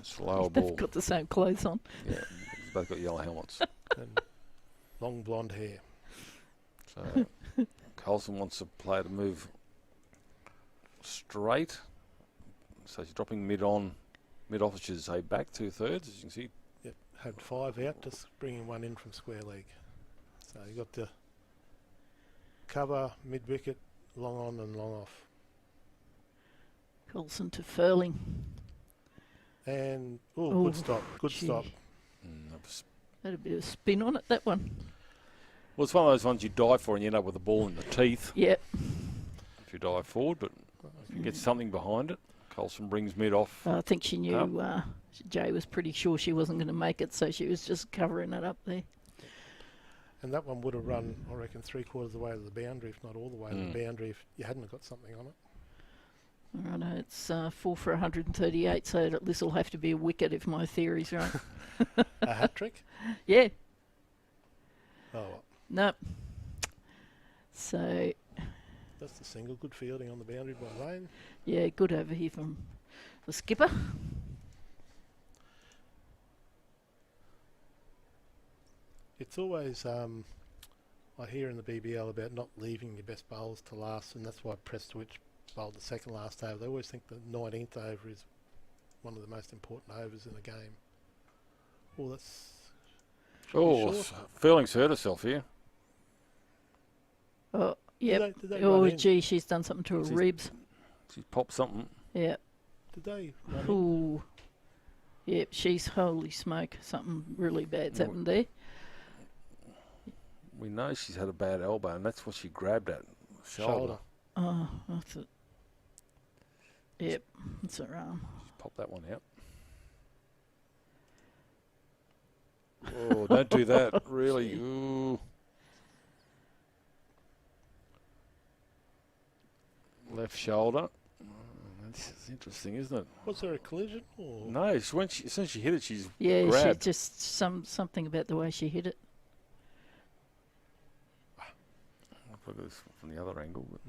Slower ball. They've got the same clothes on. Yeah, they've both got yellow helmets. And long blonde hair. So Colson wants the player to move straight. So she's dropping mid off, I should say, back 2/3, as you can see. Yep, had 5 out, just bringing 1 in from square leg. So you got the cover, mid wicket, long on and long off. Colson to Furling. And good stop. Had a bit of spin on it, that one. Well, it's one of those ones you dive for and you end up with the ball in the teeth. Yep. If you dive forward, but if you get something behind it, Colson brings mid off. I think she knew Jay was pretty sure she wasn't going to make it, so she was just covering it up there. And that one would have run, I reckon, 3/4 of the way to the boundary, if not all the way to the boundary, if you hadn't have got something on it. Righto, it's 4 for 138, so this will have to be a wicket if my theory's right. A hat trick? Yeah. Oh, well. Nope. So... That's the single. Good fielding on the boundary by Lane. Yeah, good over here from the skipper. It's always, I hear in the BBL about not leaving your best bowlers to last, and that's why Prestwich bowled the second last over. They always think the 19th over is one of the most important overs in the game. Oh, that's... Furling's hurt herself here. Oh, yeah. Oh, gee, she's done something to her ribs. She's popped something. Yeah. Did they? Ooh. Yep, she's holy smoke. Something really bad's happened there. We know she's had a bad elbow, and that's what she grabbed at. Shoulder. Oh, that's it. Yep, it's her arm. Just pop that one out. Oh, don't do that, really. Ooh. Left shoulder. This is interesting, isn't it? Was there a collision? Or? No, as soon as she hit it, she's she grabbed. just something about the way she hit it. Look at this from the other angle. But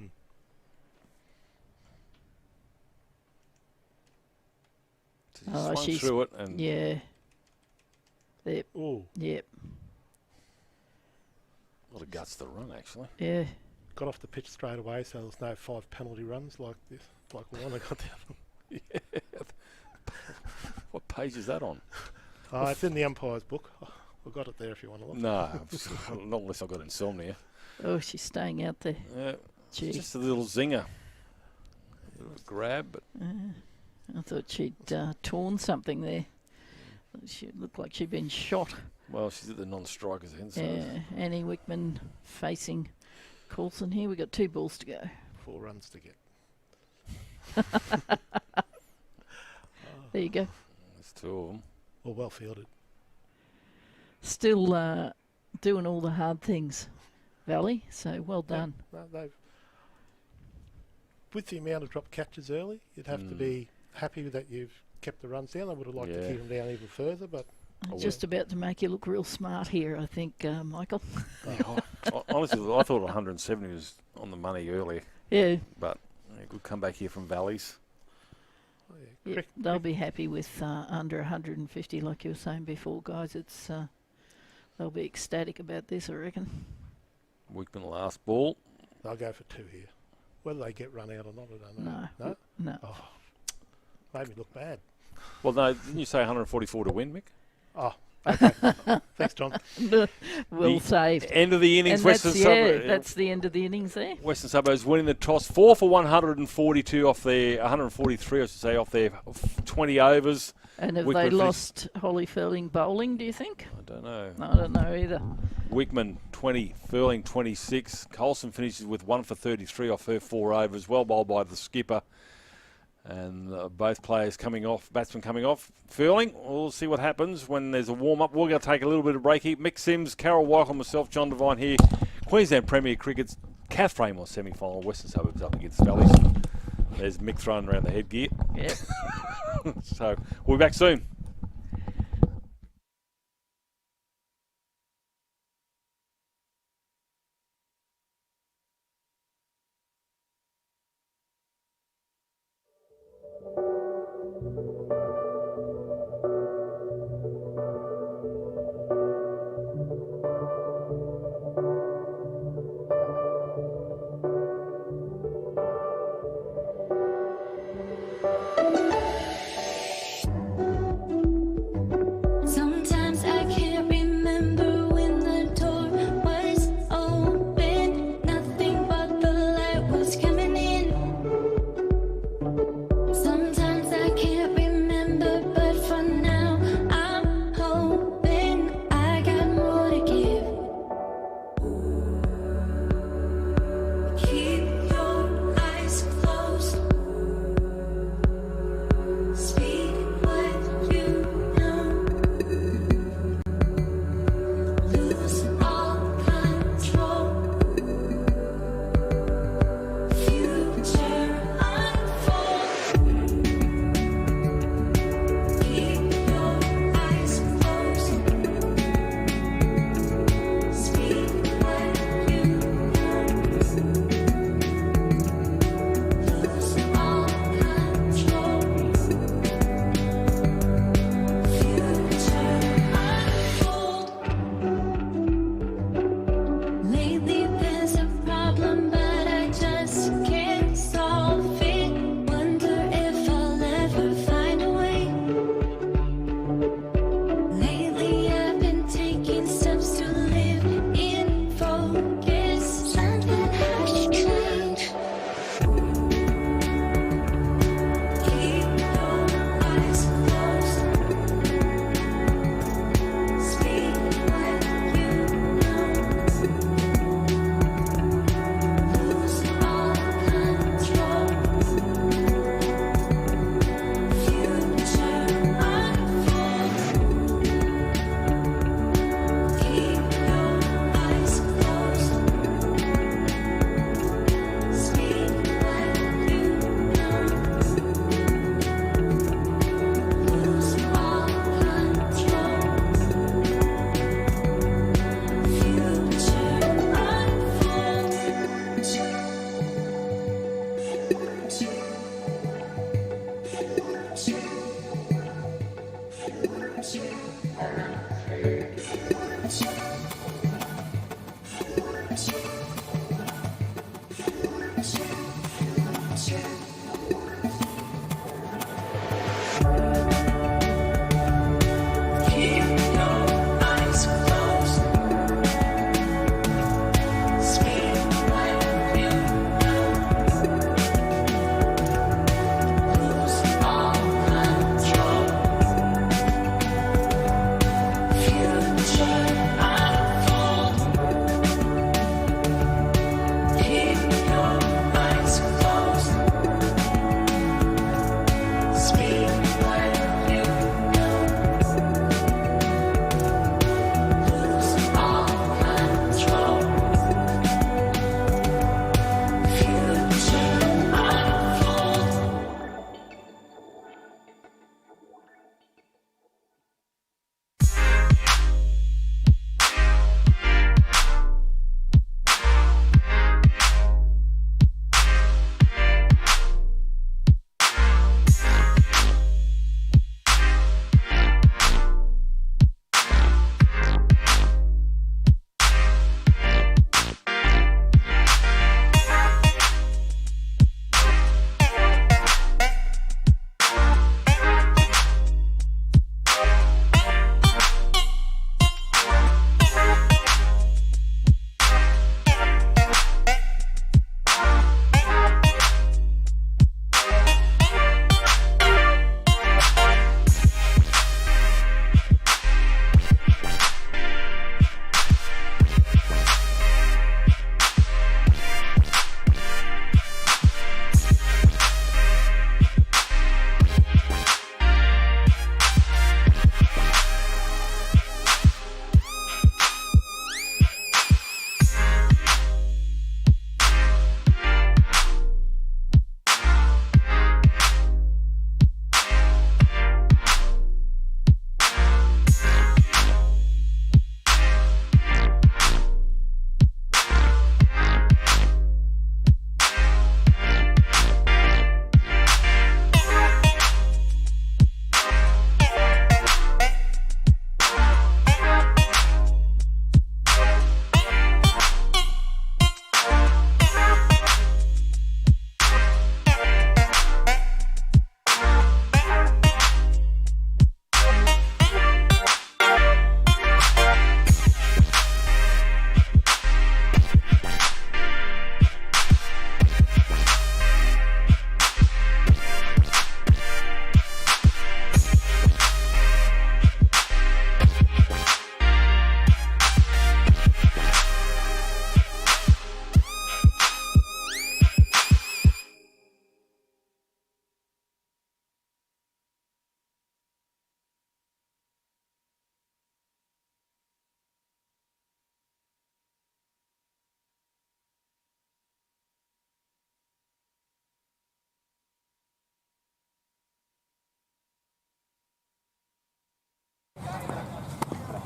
so she swung through it, and yeah. Yep. Ooh. Yep. A lot of guts to run, actually. Yeah. Got off the pitch straight away, so there's no 5 penalty runs like this, like one I got down. Yeah. What page is that on? It's in the umpire's book. I've got it there if you want to look. No, not unless I've got insomnia. Oh, she's staying out there. Yeah, Gee. just a little zinger. A little grab, but... I thought she'd torn something there. She looked like she'd been shot. Well, she's at the non-strikers end, so... Yeah, Annie Wickman facing Coulson here. We've got 2 balls to go. 4 runs to get. There you go. There's 2 of them. Well fielded. Still doing all the hard things, Valley, so well done. No, with the amount of drop catches early, you'd have to be happy that you've kept the runs down. I would have liked to keep them down even further, but... I'm just about to make you look real smart here, I think, Michael. Honestly, I thought 170 was on the money earlier. Yeah. But a good comeback here from Valleys. Yeah, they'll be happy with under 150, like you were saying before, guys. It's they'll be ecstatic about this, I reckon. Wickman last ball. They'll go for 2 here. Whether they get run out or not, I don't know. No. Oh, made me look bad. Well, no, didn't you say 144 to win, Mick? Oh, okay. Thanks, John. Well saved. End of the innings, and Western Suburbs. That's the end of the innings there. Western Suburbs winning the toss, 4 for 142 off their 143, I should say, off their 20 overs. And have they lost Holly Furling bowling, do you think? I don't know. No, I don't know either. Wickman 20, Furling 26. Coulson finishes with 1 for 33 off her 4 overs. Well bowled by the skipper. And both players coming off, batsmen coming off. Furling, we'll see what happens when there's a warm-up. We're going to take a little bit of break here. Mick Sims, Carol Weichel, myself, John Devine here. Queensland Premier Cricket's Katherine semi-final. Western Suburbs up against Valleys. There's Mick throwing around the headgear. Yeah. So we'll be back soon.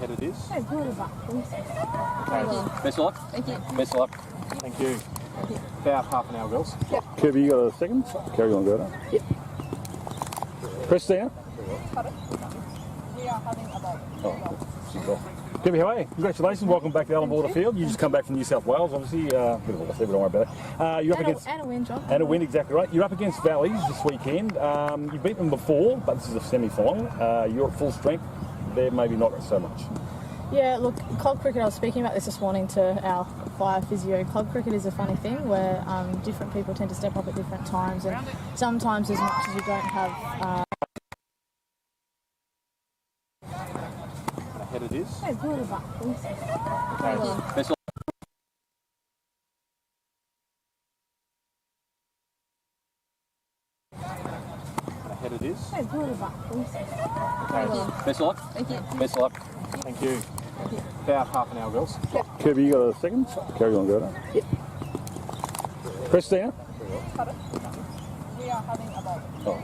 Ahead it is. Hey, pull it back, please. Best of luck. Thank you. Best of luck. Thank you. About half an hour, girls. Yep. Kirby, you got a second? Carry on, go down. Yep. Press down. We are having a vote. Oh, she's off. Kirby, how are you? Congratulations, welcome back to Allan Field. You just come back from New South Wales, obviously. Bit of a loss there, but don't worry about it. You're up against... And a win, John. And a win, exactly right. You're up against Valleys this weekend. You beat them before, but this is a semi-final. You're at full strength. They're maybe not so much. Yeah, look, club cricket, I was speaking about this morning to our fire physio. Club cricket is a funny thing where different people tend to step up at different times, and sometimes as much as you don't have... Ahead it is. Hey, pull it back, please. Best of Ahead it is. Hey, pull it back, please. Best of luck. Thank you. Best of luck. Thank you. About half an hour, girls. Kirby, you got a second? Carry on, go down. Yep. Press down. We are having a vote. Oh,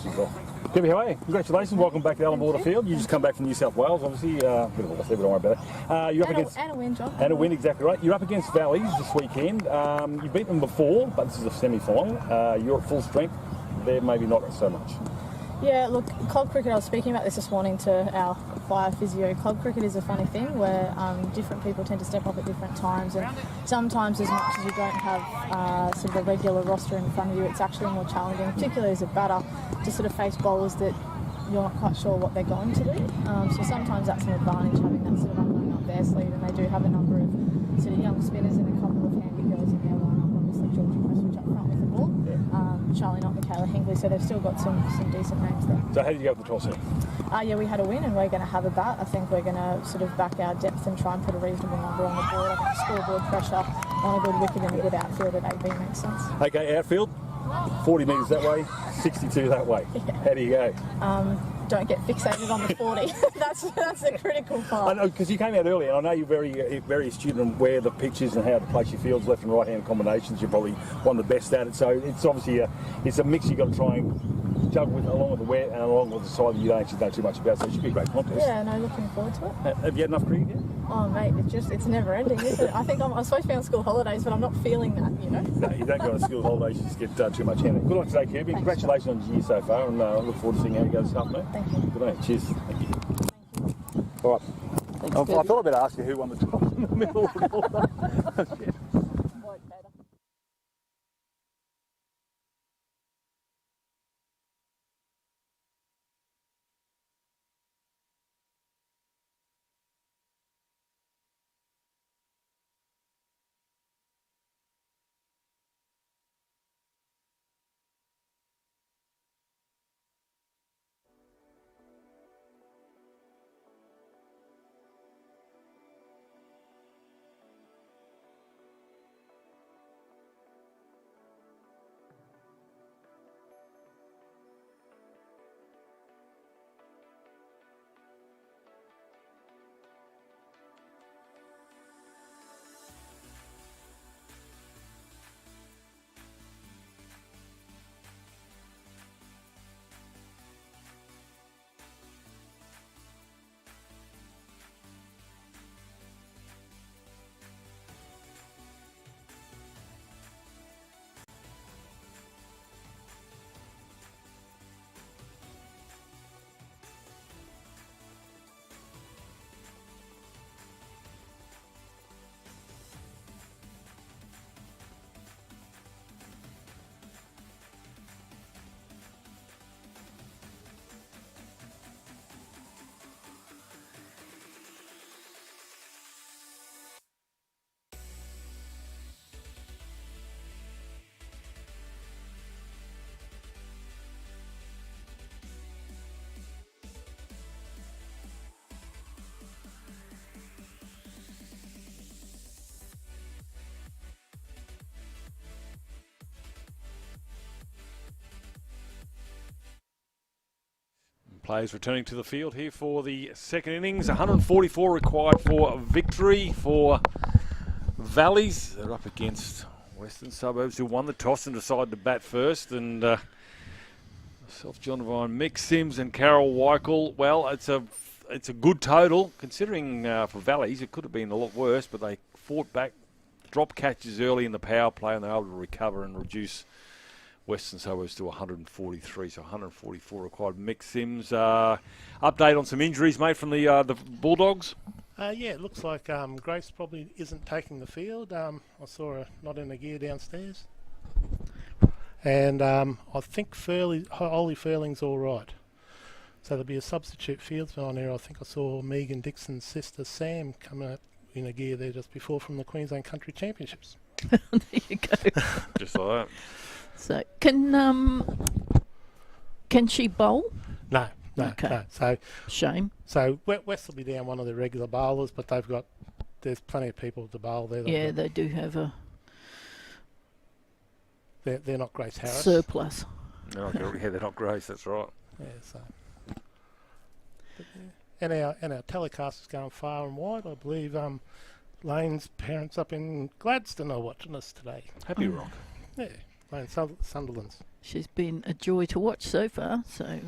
she's off. Kirby, how are you? Congratulations, welcome back to Allan Field. You just come back from New South Wales, obviously. Bit of a loss there, but don't worry about it. You're up against... And a win, John. And a win, exactly right. You're up against Valleys this weekend. You beat them before, but this is a semi-final. You're at full strength. They're maybe not so much. Yeah, look, club cricket, I was speaking about this morning to our fire physio. Club cricket is a funny thing where different people tend to step up at different times, and sometimes as much as you don't have sort of a regular roster in front of you, it's actually more challenging, particularly as a batter, to sort of face bowlers that you're not quite sure what they're going to do. So sometimes that's an advantage, having that sort of unknown up their sleeve, and they do have a number of sort of young spinners and a couple of handy girls in their lineup, obviously Georgie Prestwich up front with the ball. Charlie Knott, Michaela Hingley, so they've still got some decent names there. So how did you go with the toss here? Yeah, we had a win and we're going to have a bat. I think we're going to sort of back our depth and try and put a reasonable number on the board. I think scoreboard pressure on a good wicket and a good outfield at AB makes sense. Okay, outfield, 40 metres that way, 62 that way. Yeah. How do you go? Don't get fixated on the 40. that's the critical part. I know, because you came out early, and I know you're very astute on where the pitch is and how to place your fields, left and right hand combinations. You're probably one of the best at it. So it's obviously it's a mix you've got to try and juggle with, along with the wet and along with the side that you don't actually know too much about. So it should be a great contest. Yeah, no, looking forward to it. Have you had enough cricket yet? Oh mate, it's never ending, isn't it? I think I'm supposed to be on school holidays, but I'm not feeling that, you know. No, you don't go on school holidays, you just get too much handling. Good luck today, Kirby. Congratulations on your year so far, and I look forward to seeing how you go this afternoon. Thank you. Good night. Cheers. Thank you. All right. Thanks, I thought I'd better ask you who won the toss in the middle of all that. Players returning to the field here for the second innings. 144 required for victory for Valleys. They're up against Western Suburbs, who won the toss and decided to bat first. And myself, John Devine, Mick Sims and Carol Weichel. Well, it's a good total, considering for Valleys it could have been a lot worse, but they fought back, dropped catches early in the power play, and they were able to recover and reduce Western Suburbs to 143, so 144 required. Mick Sims, update on some injuries, mate, from the Bulldogs? Yeah, it looks like Grace probably isn't taking the field. I saw her not in the gear downstairs. And I think Ollie Furling's all right. So there'll be a substitute fieldsman on there. I think I saw Megan Dixon's sister Sam come out in a gear there just before from the Queensland Country Championships. There you go. Just like that. So can she bowl? No. Okay. No. So shame. So West will be down one of their regular bowlers, but there's plenty of people to bowl there. Yeah, they do have a. They're not Grace Harris. Surplus. No, yeah, they're not Grace. That's right. Yeah. So. And our telecast is going far and wide. I believe Lane's parents up in Gladstone are watching us today. Happy Rock. Yeah. Lane Sunderland's. She's been a joy to watch so far, so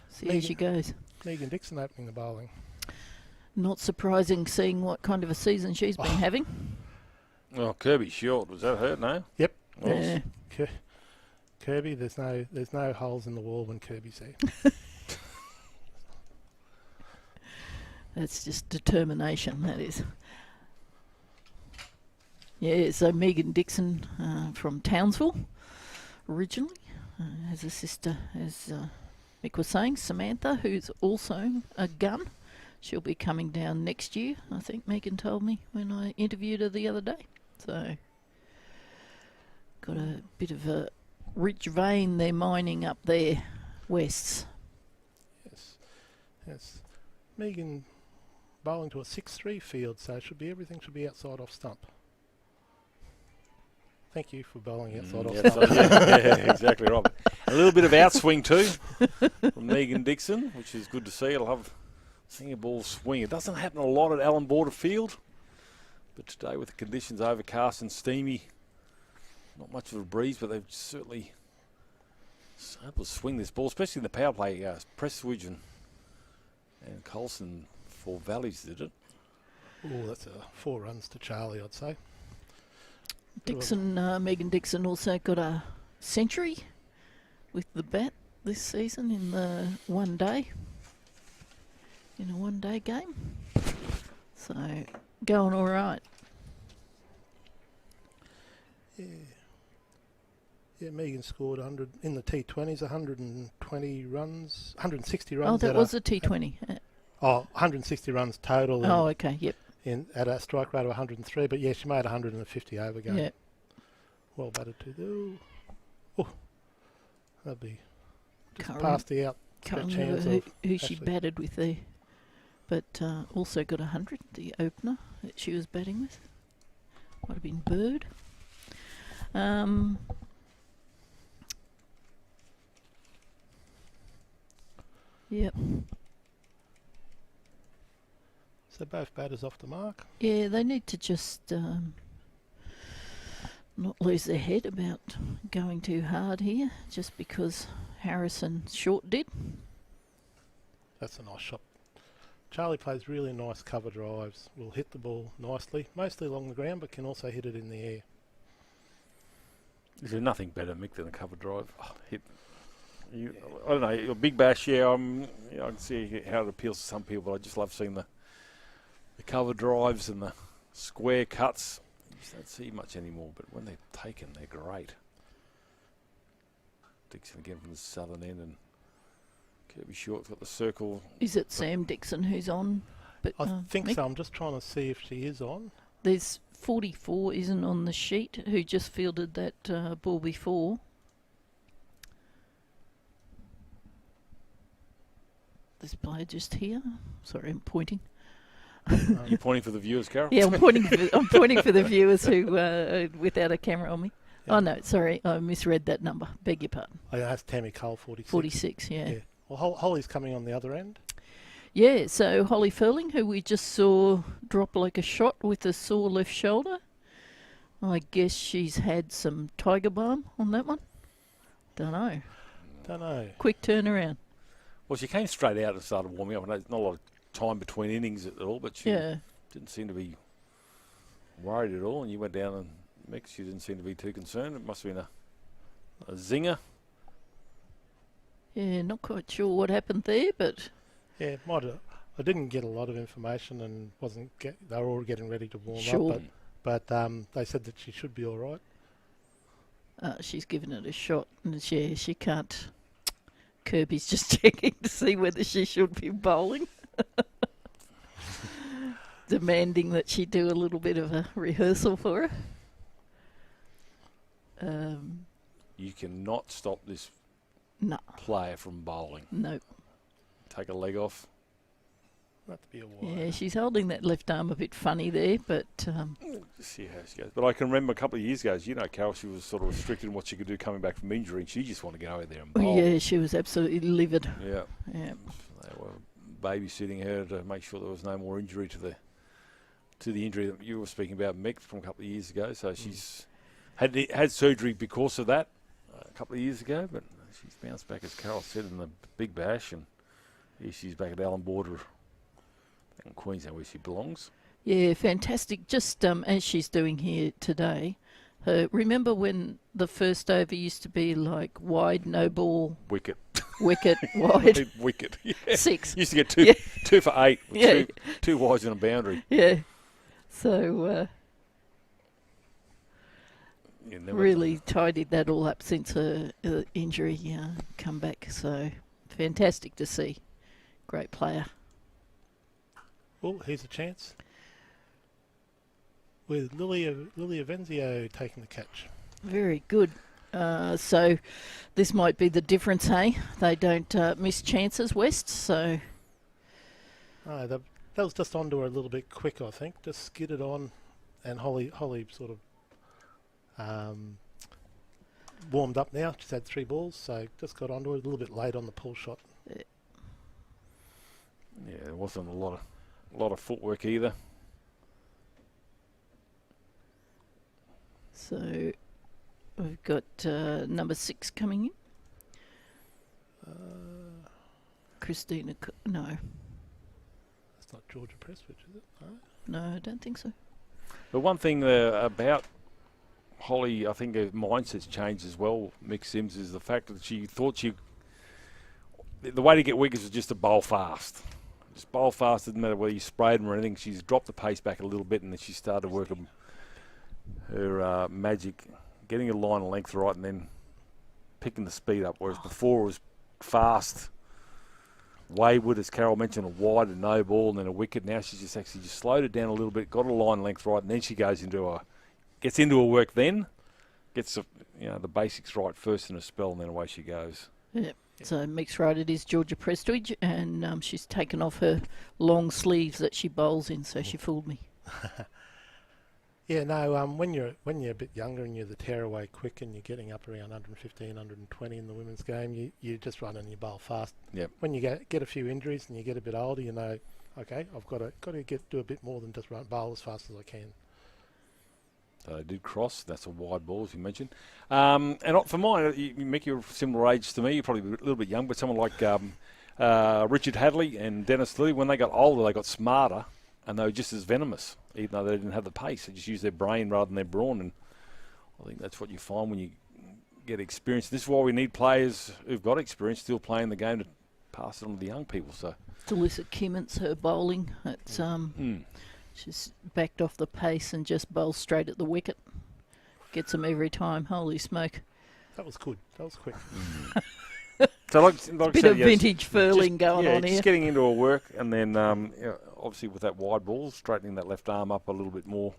see how she goes. Megan Dixon opening the bowling. Not surprising, seeing what kind of a season she's been having. Well, Kirby Short, was that her? No? Yep. Yeah. Kirby. There's no holes in the wall when Kirby's there. That's just determination, that is. Yeah, so Megan Dixon from Townsville originally has a sister, as Mick was saying, Samantha, who's also a gun. She'll be coming down next year, I think Megan told me when I interviewed her the other day. So, got a bit of a rich vein they're mining up there, Wests. Yes. Megan bowling to a 6-3 field, so everything should be outside off stump. Thank you for bowling outside off stump. Yeah, exactly right. A little bit of outswing too from Megan Dixon, which is good to see. I love seeing a ball swing. It doesn't happen a lot at Allan Border Field, but today with the conditions overcast and steamy, not much of a breeze, but they've certainly able to swing this ball, especially in the power play. Prestwidge and Colson for Valleys did it. Oh, that's 4 runs to Charlie, I'd say. Dixon, Megan Dixon also got a century with the bat this season in the one day. In a one-day game. So, going all right. Yeah, Megan scored 100 in the T20s, 120 runs, 160 runs. Oh, that was a T20. 160 runs total. Oh, okay, yep. At a strike rate of 103, but yeah, she made 150 over game. Yep. Well batted too. Oh, that'd be just Can't past the out. Can't remember who she batted with there. But also got 100, the opener that she was batting with. Might have been Bird. Yep. So both batters off the mark. Yeah, they need to just not lose their head about going too hard here, just because Harrison Short did. That's a nice shot. Charlie plays really nice cover drives. Will hit the ball nicely, mostly along the ground, but can also hit it in the air. Is there nothing better, Mick, than a cover drive? I don't know, a big bash, I can see how it appeals to some people, but I just love seeing the cover drives and the square cuts. You just don't see much anymore, but when they're taken, they're great. Dixon again from the southern end, and Kirby Short's got the circle. Is it Sam Dixon who's on? But I think Mick? so. I'm just trying to see if she is on. There's 44 isn't on the sheet, who just fielded that ball before. This player just here. Sorry, I'm pointing. You're pointing for the viewers, Carol? Yeah, I'm pointing for the viewers who without a camera on me. Yeah. Oh no, sorry, I misread that number. Beg your pardon. Oh, that's Tammy Cole, 46. 46, yeah. Well, Holly's coming on the other end. Yeah, so Holly Furling, who we just saw drop like a shot with a sore left shoulder. I guess she's had some Tiger Balm on that one. Don't know. Quick turnaround. Well, she came straight out and started warming up. There's not a lot of time between innings at all, but she didn't seem to be worried at all. And you went down and mixed. She didn't seem to be too concerned. It must have been a zinger. Yeah, not quite sure what happened there, but yeah, might have. I didn't get a lot of information and they were all getting ready to warm up. But they said that she should be all right. She's given it a shot, and she can't. Kirby's just checking to see whether she should be bowling. Demanding that she do a little bit of a rehearsal for her. You cannot stop this player from bowling. No. Take a leg off. Not to be a while. Yeah, she's holding that left arm a bit funny there, but... Just see how she goes. But I can remember a couple of years ago, Carol, she was sort of restricted in what she could do coming back from injury, and she just wanted to go out there and bowl. Yeah, she was absolutely livid. Yeah. They were babysitting her to make sure there was no more injury to the injury that you were speaking about, Mick, from a couple of years ago. So she's had surgery because of that a couple of years ago, but she's bounced back, as Carol said, in the big bash, and here she's back at Allan Border in Queensland, where she belongs. Yeah, fantastic. Just as she's doing here today, Remember when the first over used to be like wide, no ball, Wicket. Wide, Wicket. Yeah. 6. Used to get 2 for 8. With Yeah. two wides and a boundary. Yeah. So really tidied that all up since her injury comeback. So fantastic to see. Great player. Well, here's a chance with Lilia Venzio taking the catch. Very good. So this might be the difference, hey? They don't miss chances, West, so... Oh, that was just onto her a little bit quick, I think. Just skidded on, and Holly sort of warmed up now. She's had 3 balls, so just got onto her a little bit late on the pull shot. Yeah, there wasn't a lot of footwork either. So we've got number 6 coming in. Christina, no. That's not Georgia Prestwich, is it? No, I don't think so. The one thing about Holly, I think her mindset's changed as well, Mick Sims, is the fact that she thought the way to get wickets was just to bowl fast. Just bowl fast, didn't matter whether you sprayed them or anything. She's dropped the pace back a little bit, and then she started working her magic, getting her line of length right and then picking the speed up, whereas before it was fast, wayward, as Carol mentioned, a wide and no ball and then a wicket. Now she's just actually slowed it down a little bit, got her line length right, and then she gets into her work then, gets the basics right first in a spell, and then away she goes. Yep. So mixed right, it is Georgia Prestwich, and she's taken off her long sleeves that she bowls in, so she fooled me. Yeah, no. When you're a bit younger and you're the tearaway quick and you're getting up around 115, 120 in the women's game, you just run and you bowl fast. Yep. When you get a few injuries and you get a bit older, you know, okay, I've got to do a bit more than just bowl as fast as I can. So they did cross. That's a wide ball, as you mentioned. And for mine, Mick, you're similar age to me. You're probably a little bit young, but someone like Richard Hadley and Dennis Lilly, when they got older, they got smarter, and they were just as venomous, even though they didn't have the pace. They just used their brain rather than their brawn, and I think that's what you find when you get experience. This is why we need players who've got experience still playing the game to pass it on to the young people. So, Delissa Kimmins, her bowling, it's she's backed off the pace and just bowls straight at the wicket. Gets them every time. Holy smoke! That was good. That was quick. So like a bit of vintage furling going on here. Just getting into her work, and then obviously with that wide ball, straightening that left arm up a little bit more.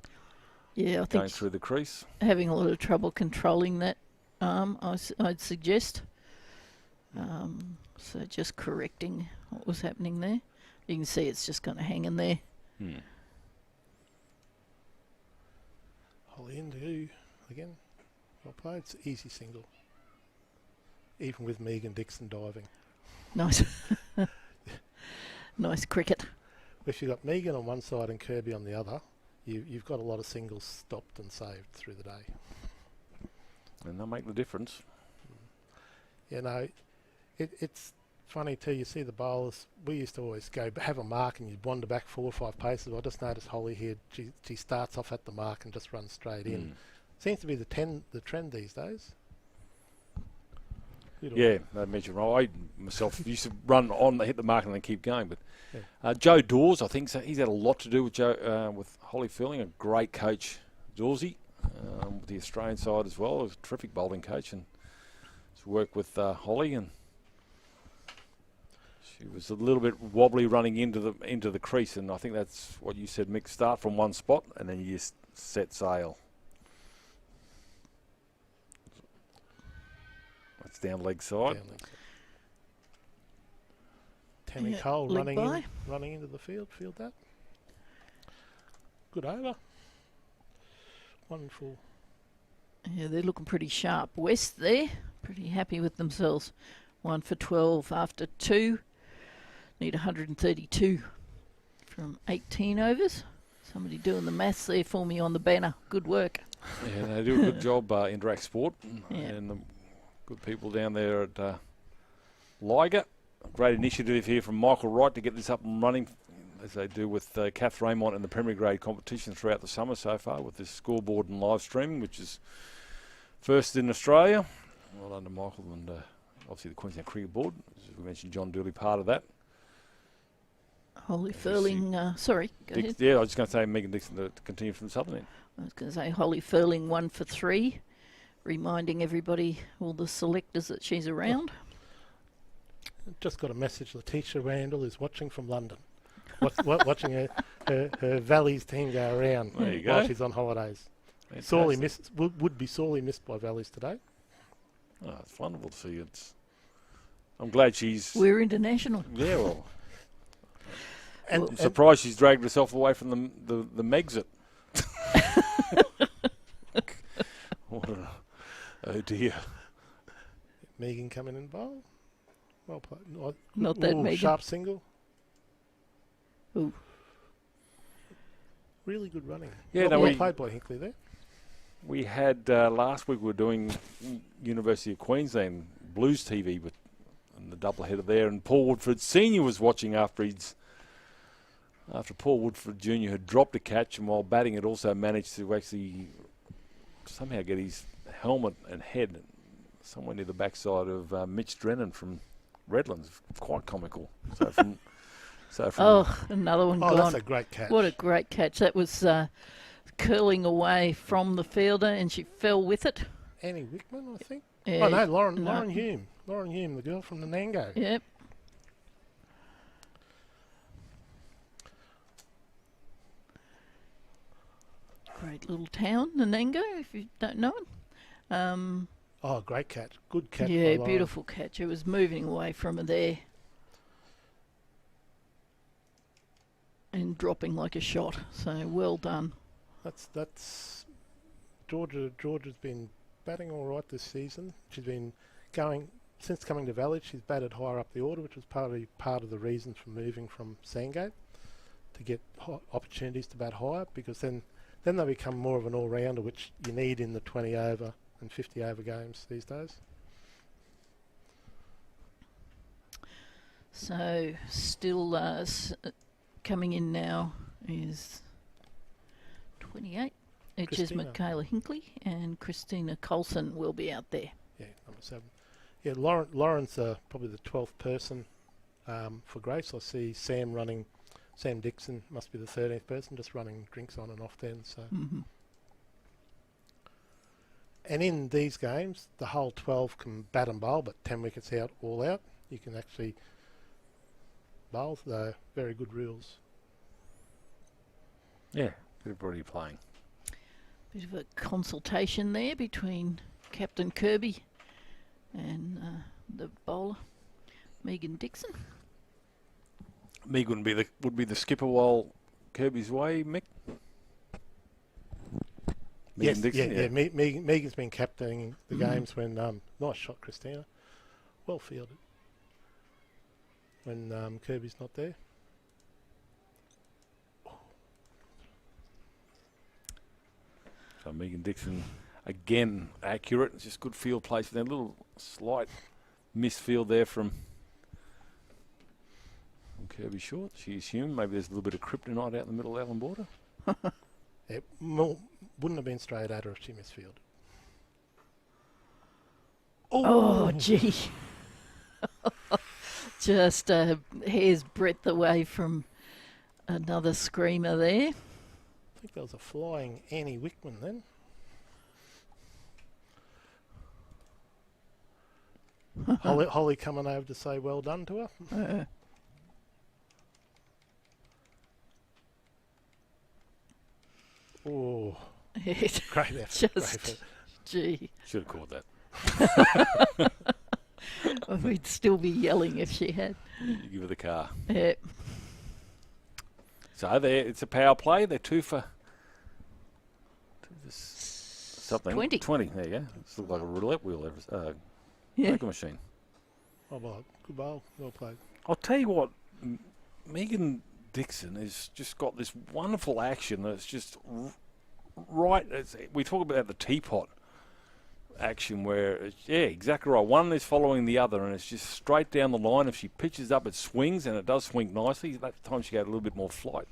Yeah, I think going through the crease. Having a lot of trouble controlling that arm, I'd suggest. So just correcting what was happening there. You can see it's just going to hang in there. Holly into again. Well played. It's easy single. Even with Megan Dixon diving. Nice. Nice cricket. If you've got Megan on one side and Kirby on the other, you've got a lot of singles stopped and saved through the day. And they'll make the difference. You know, it's funny too. You see the bowlers, we used to always have a mark and you'd wander back 4 or 5 paces. I just noticed Holly here, she starts off at the mark and just runs straight in. Seems to be the trend these days. Yeah, they mentioned. I myself used to run on, hit the mark, and then keep going. But Joe Dawes, I think, so he's had a lot to do with with Holly Fielding, a great coach, Dawsey, with the Australian side as well. He was a terrific bowling coach, and he's worked with Holly, and she was a little bit wobbly running into the crease, and I think that's what you said, Mick. Start from one spot, and then you just set sail. Down leg side. Tammy Cole running into the field. Field that. Good over. Wonderful. Yeah, they're looking pretty sharp. West there, pretty happy with themselves. 1 for 12 after 2. Need 132 from 18 overs. Somebody doing the maths there for me on the banner. Good work. Yeah, they do a good job, Interact Sport. Yeah. And good people down there at Liger. Great initiative here from Michael Wright to get this up and running as they do with Katherine Raymont in the Premier Grade competition throughout the summer so far, with this scoreboard and live streaming, which is first in Australia. Well done to Michael and obviously the Queensland Cricket Board. As we mentioned, John Dooley part of that. Holly Furling, sorry, go ahead. Yeah, I was just going to say Megan Dixon to continue from the southern end. I was going to say Holly Furling 1 for 3, reminding everybody, all the selectors, that she's around. Just got a message. Letitia Randall is watching from London. Watching her Valleys team go around while she's on holidays. Sorely missed, would be sorely missed by Valleys today. Oh, it's wonderful to see. I'm glad she's... We're international. Yeah, well... I'm surprised she's dragged herself away from the Megxit. Oh dear. Megan coming in bowl. Well played. Not that Megan. Sharp single. Ooh. Really good running. Yeah, well played by Hinkley there. We had last week we were doing University of Queensland Blues TV and the doubleheader there, and Paul Woodford Senior was watching after Paul Woodford Jr. had dropped a catch, and while batting had also managed to actually somehow get his helmet and head somewhere near the backside of Mitch Drennan from Redlands. Quite comical. Another one gone. That's a great catch. What a great catch. That was curling away from the fielder, and she fell with it. Annie Wickman, I think. Yeah. Oh, no, Lauren Hume. Lauren Hume, the girl from the Nango. Yep. Great little town, Nanango, if you don't know it. Great catch. Good catch. Yeah, beautiful catch. It was moving away from her there. And dropping like a shot. So well done. That's Georgia's been batting all right this season. She's been going since coming to Valley. She's batted higher up the order, which was part of the reason for moving from Sandgate, to get opportunities to bat higher, because then they become more of an all-rounder, which you need in the 20 over and 50 over games these days. So still coming in now is 28, which is Michaela Hinkley, and Christina Colson will be out there. Yeah, number 7. Yeah, Lauren's probably the 12th person for Grace. I see Sam running. Sam Dixon must be the 13th person, just running drinks on and off then. So, And in these games, the whole 12 can bat and bowl, but 10 wickets out, all out. You can actually bowl. They're very good rules. Yeah, everybody playing. Bit of a consultation there between Captain Kirby and the bowler, Megan Dixon. Megan would be the skipper while Kirby's away, Mick? Megan Dixon, Megan's been captaining the games when... nice shot, Christina. Well fielded. When Kirby's not there. So Megan Dixon, again, accurate. It's just good field placement. A little slight misfield there from Kirby Short. She assumed maybe there's a little bit of kryptonite out in the middle of Allan border. It wouldn't have been straight at her if she misfielded. Oh, gee. Just a hair's breadth away from another screamer there. I think there was a flying Annie Wickman then. Holly coming over to say well done to her. Oh, great effort. Gee. Should have called that. We'd still be yelling if she had. You give her the car. Yeah. So it's a power play. They're 2 for something. 20. 20. There you go. It's looked like a roulette wheel. Poker machine. Oh, well, good bowl. Well played. I'll tell you what, Megan Dixon has just got this wonderful action that's just right. We talk about the teapot action where, exactly right. One is following the other, and it's just straight down the line. If she pitches up, it swings, and it does swing nicely. That time she got a little bit more flight.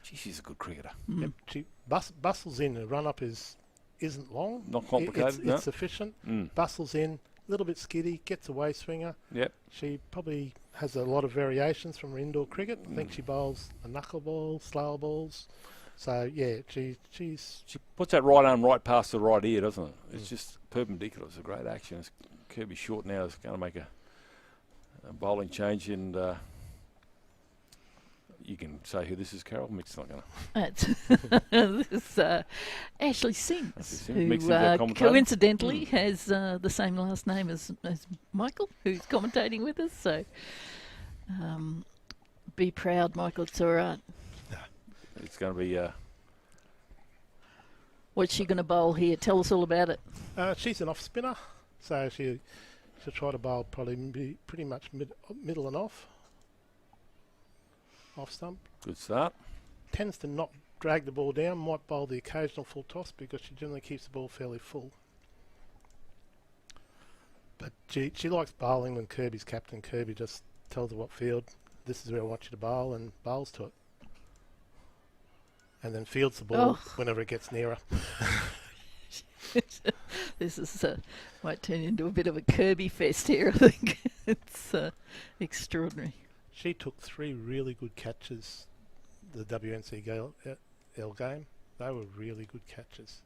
She's a good cricketer. Yep, she bustles in. Her run-up isn't long. Not complicated, It's sufficient. Bustles in, a little bit skiddy, gets away swinger. Yep. She probably has a lot of variations from her indoor cricket. I think she bowls a knuckleball, slower balls. So, yeah, she puts that right arm right past the right ear, doesn't it? It's just perpendicular. It's a great action. Kirby Short now is going to make a bowling change, and you can say who this is, Carol. Mick's not going to. This is Ashley Sims, who coincidentally has the same last name as Michael, who's commentating with us. So be proud, Michael. It's all right. It's going to be... What's she going to bowl here? Tell us all about it. She's an off-spinner, so she'll try to bowl probably pretty much middle and off stump. Good start. Tends to not drag the ball down, might bowl the occasional full toss because she generally keeps the ball fairly full. But she likes bowling when Kirby's captain. Kirby just tells her what field, this is where I want you to bowl, and bowls to it. And then fields the ball whenever it gets nearer. This is might turn into a bit of a Kirby fest here, I think. It's extraordinary. She took 3 really good catches the WNCL game. They were really good catches.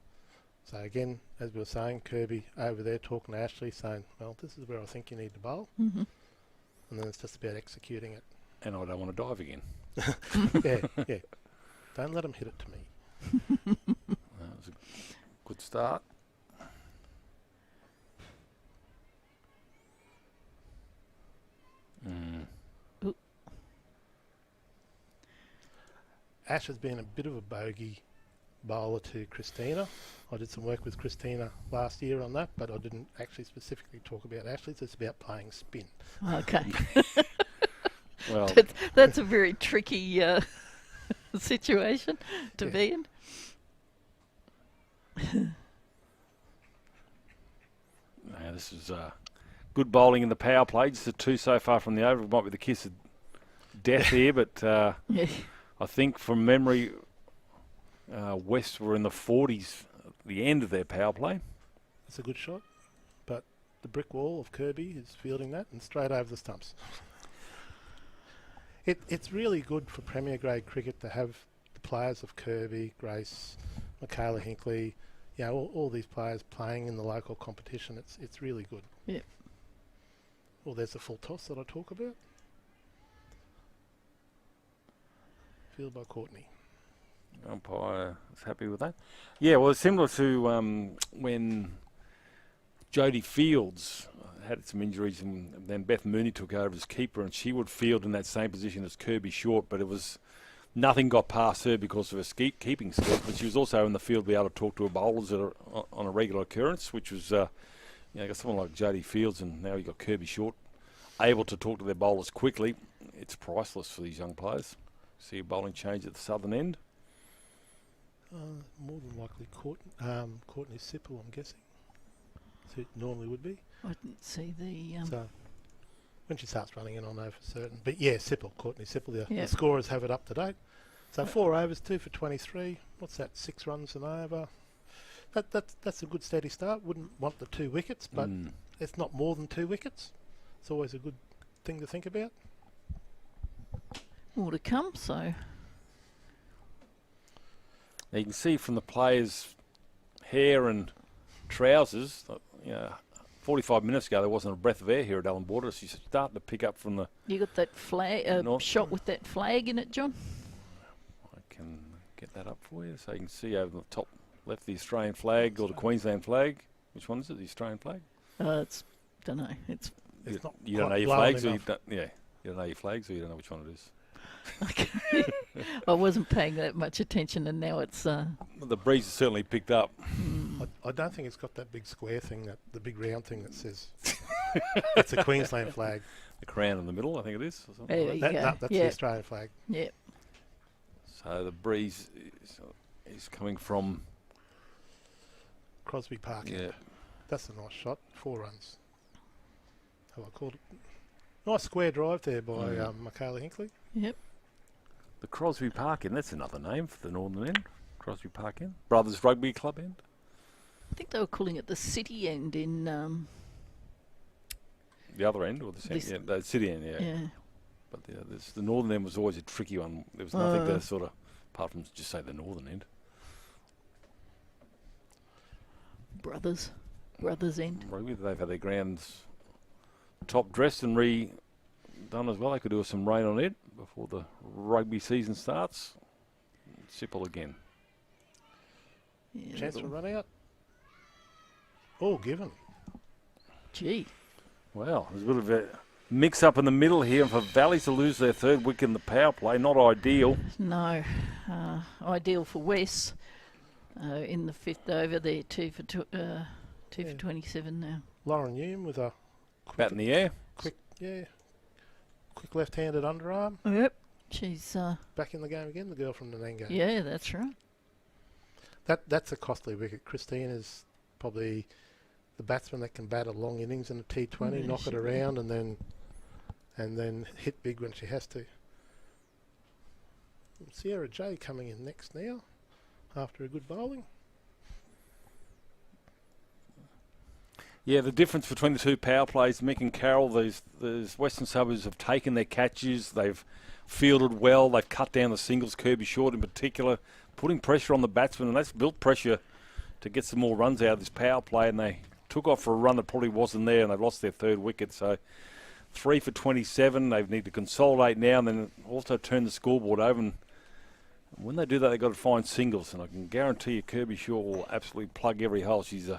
So again, as we were saying, Kirby over there talking to Ashley, saying, well, this is where I think you need to bowl. And then it's just about executing it. And I don't want to dive again. Yeah. Don't let them hit it to me. That was a good start. Ash has been a bit of a bogey bowler to Christina. I did some work with Christina last year on that, but I didn't actually specifically talk about Ashley's. It's about playing spin. Okay. Well, that's a very tricky situation to be in. Now, this is good bowling in the power play. Just the 2 so far from the over. It might be the kiss of death here, but I think from memory, West were in the 40s at the end of their power play. It's a good shot, but the brick wall of Kirby is fielding that and straight over the stumps. It's really good for Premier grade cricket to have the players of Kirby, Grace, Michaela Hinkley, all these players playing in the local competition. It's really good. Yep. Well, there's the full toss that I talk about. Field by Courtney. Umpire is happy with that. Yeah, well, it's similar to when Jodie Fields had some injuries, and then Beth Mooney took over as keeper, and she would field in that same position as Kirby Short, but it was nothing got past her because of her keeping skills. But she was also in the field to be able to talk to her bowlers that are on a regular occurrence, which was you got someone like Jodie Fields, and now you got Kirby Short able to talk to their bowlers quickly. It's priceless for these young players. See a bowling change at the southern end. More than likely Courtney Sipple, I'm guessing. So it normally would be. I didn't see the... So when she starts running in, I'll know for certain. But yeah, Courtney Sipple, the Yep. scorers have it up to date. So 4 overs, 2 for 23. What's that, 6 runs an over? That's a good steady start. Wouldn't want the 2 wickets, but it's not more than 2 wickets. It's always a good thing to think about. More to come, so... Now you can see from the players' hair and trousers, 45 minutes ago there wasn't a breath of air here at Allan Border. So you're starting to pick up from the... You got that flag, shot with that flag in it, John? I can get that up for you. So you can see over the top left the Australian flag or the Queensland flag. Which one is it, the Australian flag? Don't know. It's not you don't know your flags, or you don't know your flags, or you don't know which one it is. Okay. I wasn't paying that much attention, and now it's... The breeze has certainly picked up. I don't think it's got that big square thing, the big round thing that says it's a Queensland flag. The crown in the middle, I think it is. Or something there like you go. That's the Australian flag. Yep. So the breeze is coming from... Crosby Park. Yeah. That's a nice shot. 4 runs. How I called it. Nice square drive there by Michaela Hinkley. Yep. The Crosby Park End, that's another name for the northern end. Crosby Park End. Brothers Rugby Club End. I think they were calling it the City End in... the other end, or the city end, Yeah. But the northern end was always a tricky one. There was nothing to sort of, apart from just say the northern end. Brothers End. Rugby, they've had their grounds top dressed and redone as well. They could do with some rain on it before the rugby season starts. Sipple again. Yeah, Chance for run out. All given. Gee. Well, there's a bit of a mix-up in the middle here for Valleys to lose their third wicket in the power play. Not ideal. No. Ideal for West in the 5th over. They're 2 for 27 now. Lauren Hume with a Bat in the air. quick left-handed underarm. Yep. She's... Back in the game again, the girl from Nanango. yeah, that's right. That's a costly wicket. Christine is probably the batsman that can bat a long innings in a T20, knock it around, and then hit big when she has to. Sierra J coming in next now, after a good bowling. Yeah, the difference between the two power plays, Mick and Carroll, these Western Suburbs have taken their catches, they've fielded well, they've cut down the singles, Kirby Short in particular, putting pressure on the batsman, and that's built pressure to get some more runs out of this power play, and they took off for a run that probably wasn't there, and they've lost their third wicket. So 3 for 27. They need to consolidate now and then also turn the scoreboard over. And when they do that, they've got to find singles. And I can guarantee you Kirby Shaw will absolutely plug every hole. She's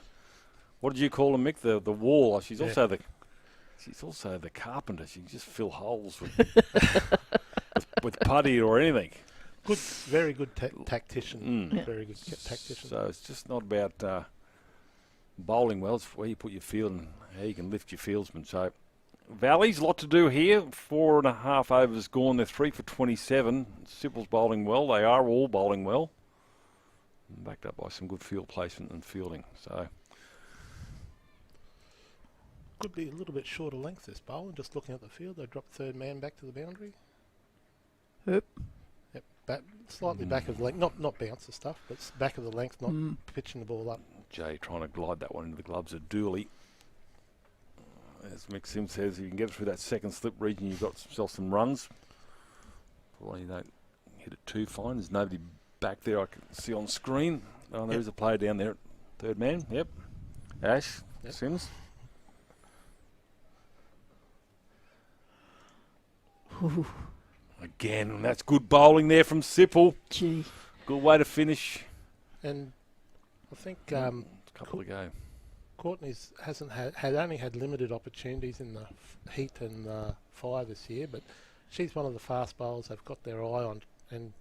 what did you call her, Mick? The wall. She's also the carpenter. She can just fill holes with putty or anything. Good, very good tactician. Very good tactician. So it's just not about bowling well. It's where you put your field and how you can lift your fieldsman. So Valley's a lot to do here. 4.5 overs gone. They're 3 for 27. Sipple's bowling well. They are all bowling well. Backed up by some good field placement and fielding. So could be a little bit shorter length this bowling. Just looking at the field, they dropped third man back to the boundary. Yep. Slightly back of the length, not bouncer stuff, but back of the length, not pitching the ball up. Jay trying to glide that one into the gloves of Dooley. As Mick Sim says, if you can get it through that second slip region, you've got yourself some runs. Probably you don't hit it too fine. There's nobody back there I can see on screen. Oh, there is a player down there. Third man, yep. Ash, Sims. Ooh. Again, that's good bowling there from Sipple. Gee. Good way to finish. And I think couple to go. Courtney's had only had limited opportunities in the heat and fire this year, but she's one of the fast bowlers they've got their eye on, and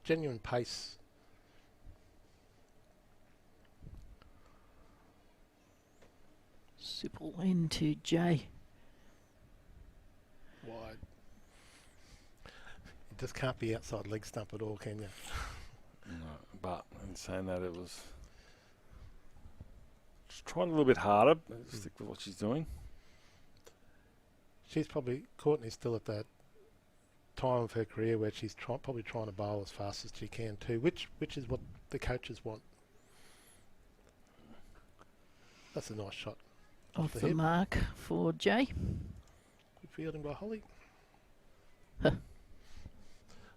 genuine pace. Sipple into J. Wide. It just can't be outside leg stump at all, can you? No, but in saying that, it was just trying a little bit harder. Stick with what she's doing. She's probably, Courtney's still at that time of her career where she's probably trying to bowl as fast as she can too, which is what the coaches want. That's a nice shot. Off the mark for Jay. Good fielding by Holly.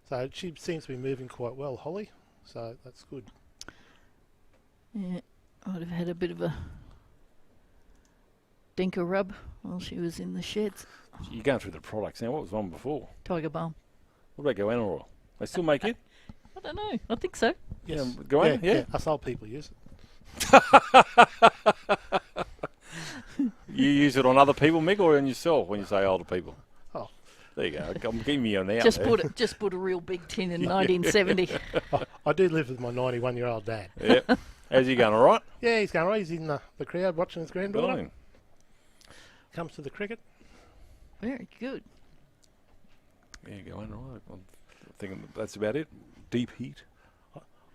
So she seems to be moving quite well, Holly. So that's good. Yeah, I'd have had a bit of a dinker rub while she was in the sheds. You're going through the products now. What was one before? Tiger Balm. What about Goanna oil? They still make it? I don't know. I think so. Yes. Goanna? Yeah. Us old people use it. You use it on other people, Mick, or on yourself when you say older people? Oh. There you go. I'm giving you an out Just put a real big tin in 1970. I do live with my 91-year-old dad. Yep. How's he going, all right? Yeah, he's going all right. He's in the crowd watching his granddaughter. Brilliant. Comes to the cricket. Very good. Yeah, going all right. I'm thinking that's about it. Deep heat.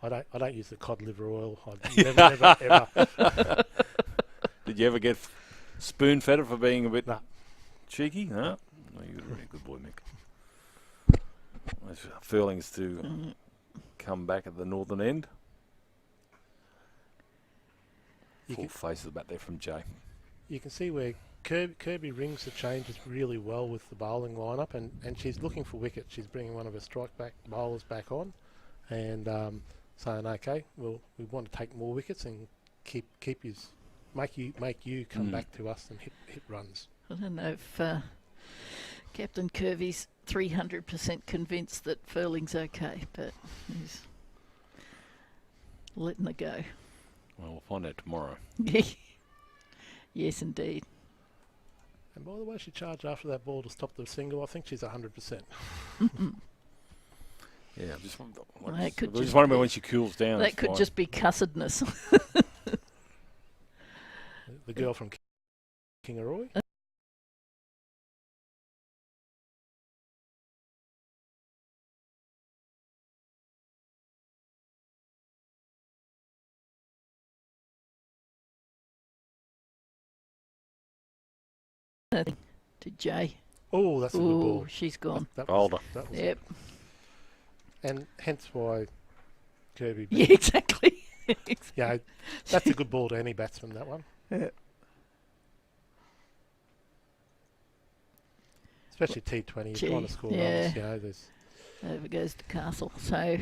I don't use the cod liver oil. I never. Did you ever get spoon-fed for being a bit cheeky? No? No, you're a really good boy, Mick. Those furlings to come back at the northern end. Full face of the bat there from Jay. You can see where Kirby rings the changes really well with the bowling lineup, and she's looking for wickets. She's bringing one of her strike back bowlers back on, and saying, okay, well, we want to take more wickets and keep you, make you come back to us and hit runs. I don't know if Captain Kirby's 300% convinced that furling's okay, but he's letting it go. Well, we'll find out tomorrow. Yes, indeed. And by the way, she charged after that ball to stop the single. I think she's 100%. Yeah, I'm just just wondering when she cools down. That could just be cussedness. The girl from Kingaroy. To Jay. Oh, that's a good ball. She's gone. Older. Yep. And hence why Kirby. Yeah, exactly. Yeah, that's a good ball to any batsman, that one. Yeah. Especially T20, you're trying to score runs. You know, there's over goes to Castle. So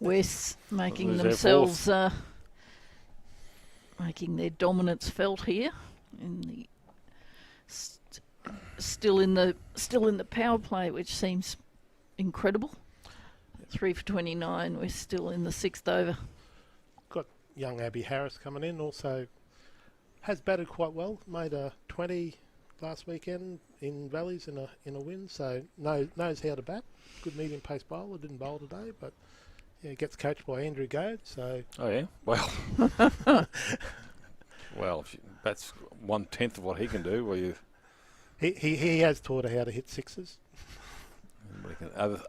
West's making themselves making their dominance felt here in the still in the power play, which seems incredible. 3 for 29. We're still in the 6th over. Got young Abby Harris coming in. Also has batted quite well. Made a 20 last weekend in Valleys in a win. So knows how to bat. Good medium pace bowler. Didn't bowl today, but yeah, gets coached by Andrew Goad. So oh yeah, well, well, that's 1/10 of what he can do. Well, he has taught her how to hit sixes.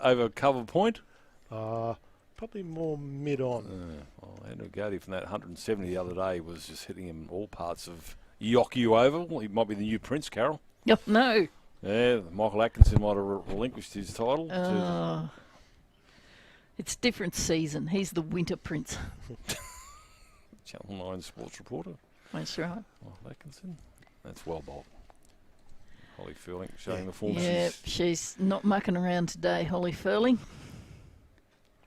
Over cover point. Probably more mid-on. Well, Andrew Goad from that 170 the other day was just hitting him all parts of Yockyu over. Well, he might be the new Prince, Carol. Yep, no. Yeah, Michael Atkinson might have relinquished his title. It's different season. He's the Winter Prince. Channel 9 sports reporter. That's right. Michael Atkinson. That's well bowled. Holly Furling showing the form. Yeah, she's not mucking around today, Holly Furling.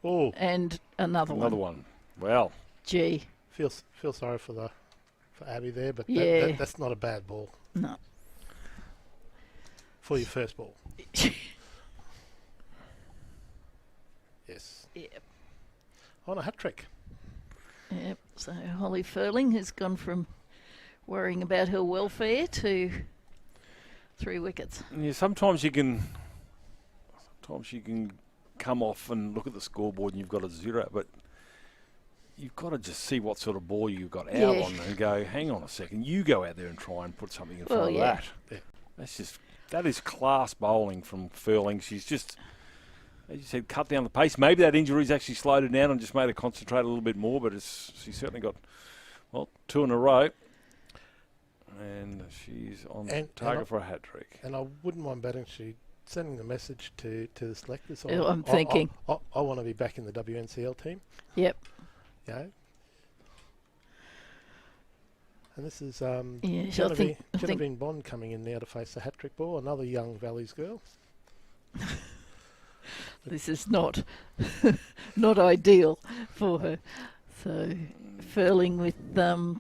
Oh, and another one. Well, gee, feel sorry for Abby there, but that's not a bad ball. No. For your first ball. Yes. Yep. On a hat trick. Yep. So Holly Furling has gone from worrying about her welfare to 3 wickets. Yeah, sometimes you can come off and look at the scoreboard and you've got a 0, but you've got to just see what sort of ball you've got out on and go, hang on a second, you go out there and try and put something in front of that. Yeah. That is class bowling from Furling. She's just, as you said, cut down the pace. Maybe that injury's actually slowed her down and just made her concentrate a little bit more, but she's certainly got, 2 in a row. And she's on target for a hat trick. And I wouldn't mind betting sending the message to the selectors. I'm thinking. I want to be back in the WNCL team. Yep. Yeah. And this is Genevieve Bond coming in now to face the hat trick ball, another young Valleys girl. This is not ideal for her. So Furling with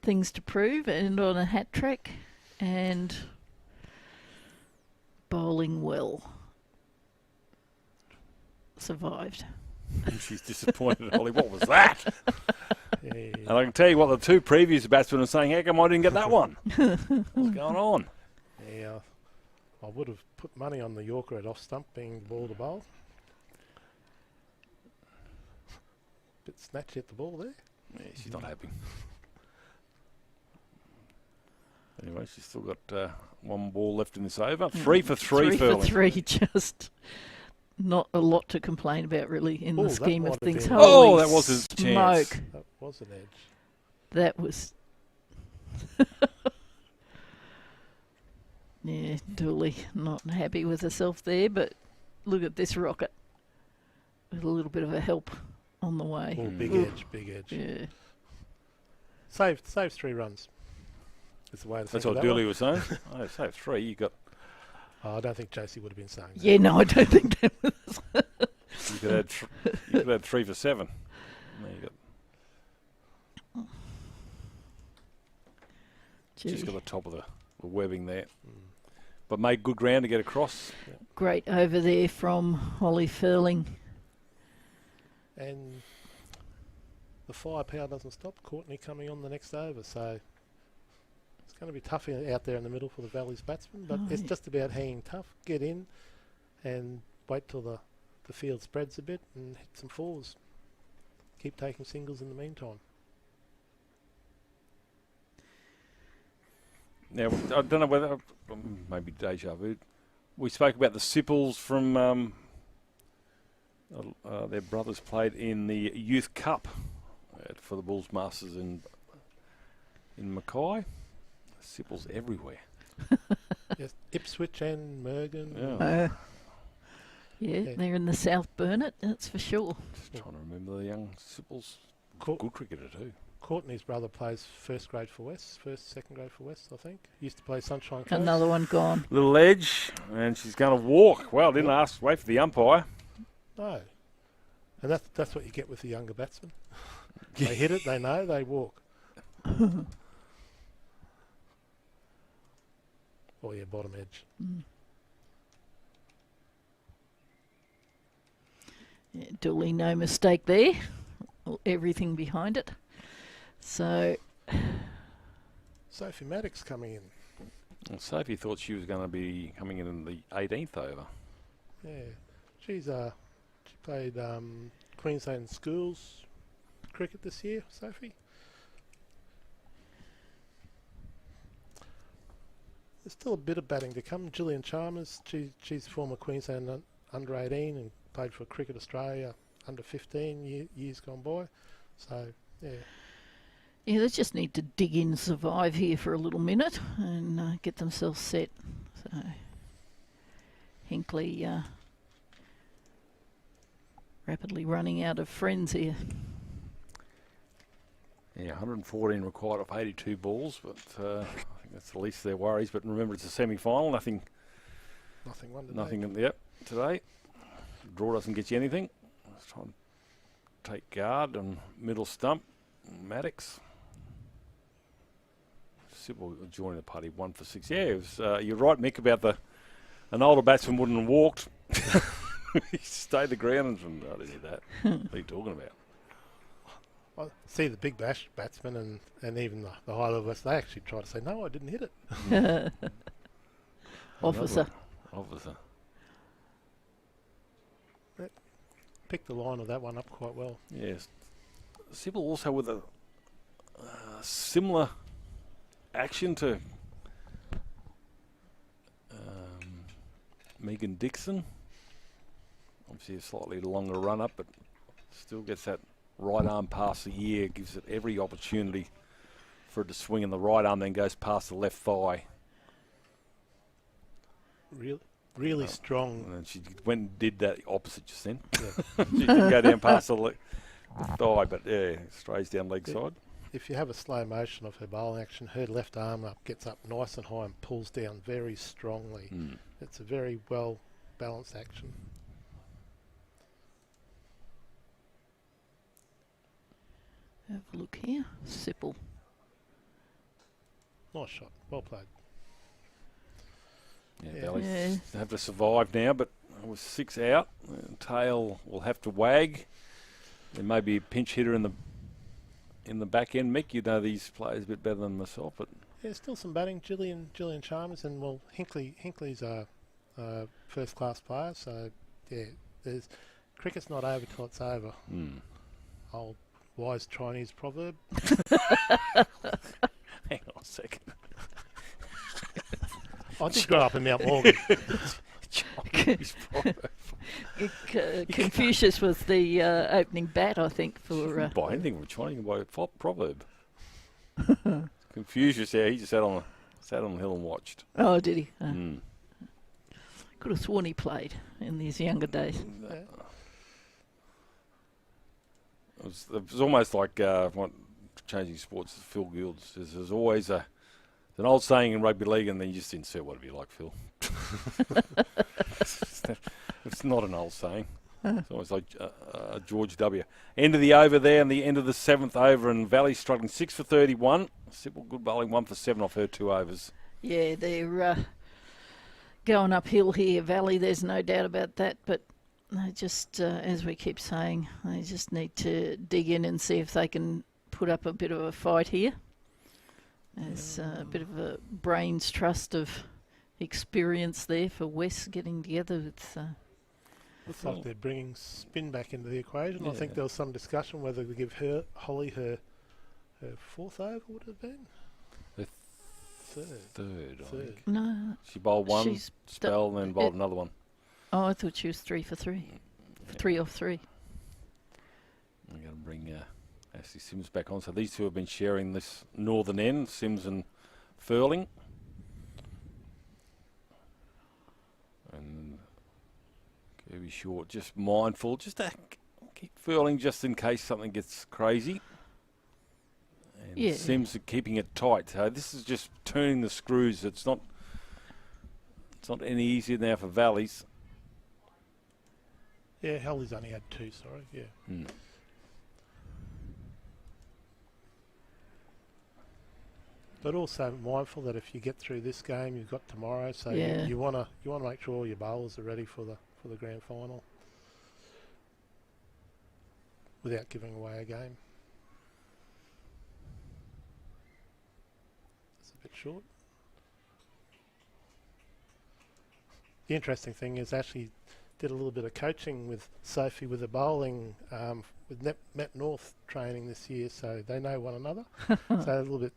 things to prove and on a hat trick and bowling well. Survived. And she's disappointed, Holly. What was that? Yeah. And I can tell you what the 2 previous batsmen are saying. How come I didn't get that one? What's going on? Yeah, I would have put money on the Yorker at off stump being the ball to bowl. Bit snatchy at the ball there. Yeah, she's not happy. Anyway, she's still got 1 ball left in this over. 3 for 3 Furling. 3 for 3, just not a lot to complain about really in the scheme of things. Holy that was his smoke. chance. That was an edge. That was... yeah, Dooley not happy with herself there, but look at this rocket. With a little bit of a help on the way. Oh, big edge. Yeah. Saved 3 runs. Is the way to That's think what of that Dooley one. was saying. Oh, saved 3. You got... Oh, I don't think JC would have been saying that. Yeah, no, I don't think that was... You could add 3 for 7. There you go. Just got the top of the webbing there. But made good ground to get across. Great over there from Holly Furling. And the firepower doesn't stop. Courtney coming on the next over, so it's going to be tough out there in the middle for the Valley's batsmen, but it's just about hanging tough, get in and wait till the field spreads a bit and hit some fours. Keep taking singles in the meantime. Now, I don't know whether, maybe deja vu. We spoke about the Sipples from their brothers played in the Youth Cup for the Bulls Masters in Mackay. Sipples everywhere. Yes, Ipswich and Mergen. Yeah. Yeah, they're in the South Burnett, that's for sure. Just trying to remember the young Sipples. Good cricketer too. Courtney's brother plays first, second grade for West, I think. Used to play Sunshine Coast. Another one gone. Little edge, and she's going to walk. Well, didn't wait for the umpire. No. And that's what you get with the younger batsmen. They hit it, they know, they walk. Oh yeah, bottom edge. Yeah, Dooley, no mistake there. Everything behind it. So, Sophie Maddox coming in. Well, Sophie thought she was going to be coming in the 18th over. Yeah, she played Queensland Schools cricket this year, Sophie. There's still a bit of batting to come. Gillian Chalmers, she's former Queensland under 18 and played for Cricket Australia under 15 years gone by. So, yeah. yeah, they just need to dig in, survive here for a little minute and get themselves set. So, Hinkley rapidly running out of friends here. Yeah, 114 required off 82 balls, but I think that's the least of their worries. But remember, it's a semi-final. Nothing today. Draw doesn't get you anything. Let's try and take guard on middle stump. Maddox. Sybil joining the party 1 for 6. Yeah, it was, you're right, Mick, about an older batsman wouldn't have walked. He stayed the ground and I didn't hear that. What are you talking about? I see the big bash batsmen and even the high level they actually try to say, no, I didn't hit it. Officer. Picked the line of that one up quite well. Yes. Sybil also with a similar action to Megan Dixon. Obviously a slightly longer run up, but still gets that right arm past the ear, gives it every opportunity for it to swing in the right arm, then goes past the left thigh. Really strong. And she went and did that opposite just then. Yeah. She didn't go down past the thigh, but yeah, strays down leg side. If you have a slow motion of her bowling action, her left arm gets up nice and high and pulls down very strongly. It's a very well balanced action. Have a look here. Sipple. Nice shot. Well played. Yeah, Valley have to survive now, but with 6 out, tail will have to wag. There may be a pinch hitter in the back end. Mick, you know these players a bit better than myself, but yeah, still some batting. Gillian Chalmers and Hinkley's a first class player. So yeah, cricket's not over till it's over. Old wise Chinese proverb. Hang on a second. I did grow up in Mount Morgan. Confucius was the opening bat, I think, for... By anything from Chinese, by a proverb. Confucius, yeah, he just sat on the hill and watched. Oh, did he? Could have sworn he played in these younger days. It was almost like changing sports. Phil Gilds. There's always an old saying in rugby league, and then you just insert whatever you like, Phil. It's not an old saying. It's almost like George W. End of the over there, and the end of the 7th over, and Valley struggling 6 for 31. Simple, good bowling, 1 for 7 off her 2 overs. Yeah, they're going uphill here, Valley. There's no doubt about that. But they just, as we keep saying, they just need to dig in and see if they can put up a bit of a fight here. There's a bit of a brains trust of experience there for West getting together with. Looks like they're bringing spin back into the equation. Yeah. I think there was some discussion whether to give Holly her 4th over, would it have been? The third. I think. No. She bowled one spell and then bowled another one. Oh, I thought she was 3 for 3. 3 off 3. I'm going to bring Ashley Sims back on. So these two have been sharing this northern end, Sims and Furling. And Kirby Short just mindful, just to keep Furling just in case something gets crazy. And Sims are keeping it tight. So this is just turning the screws. It's not any easier now for Valleys. Yeah, Holly's only had 2, sorry, yeah. But also mindful that if you get through this game, you've got tomorrow. So you want to make sure all your bowlers are ready for the grand final without giving away a game. It's a bit short. The interesting thing is Ashley did a little bit of coaching with Sophie with the bowling with Met North training this year, so they know one another. So a little bit.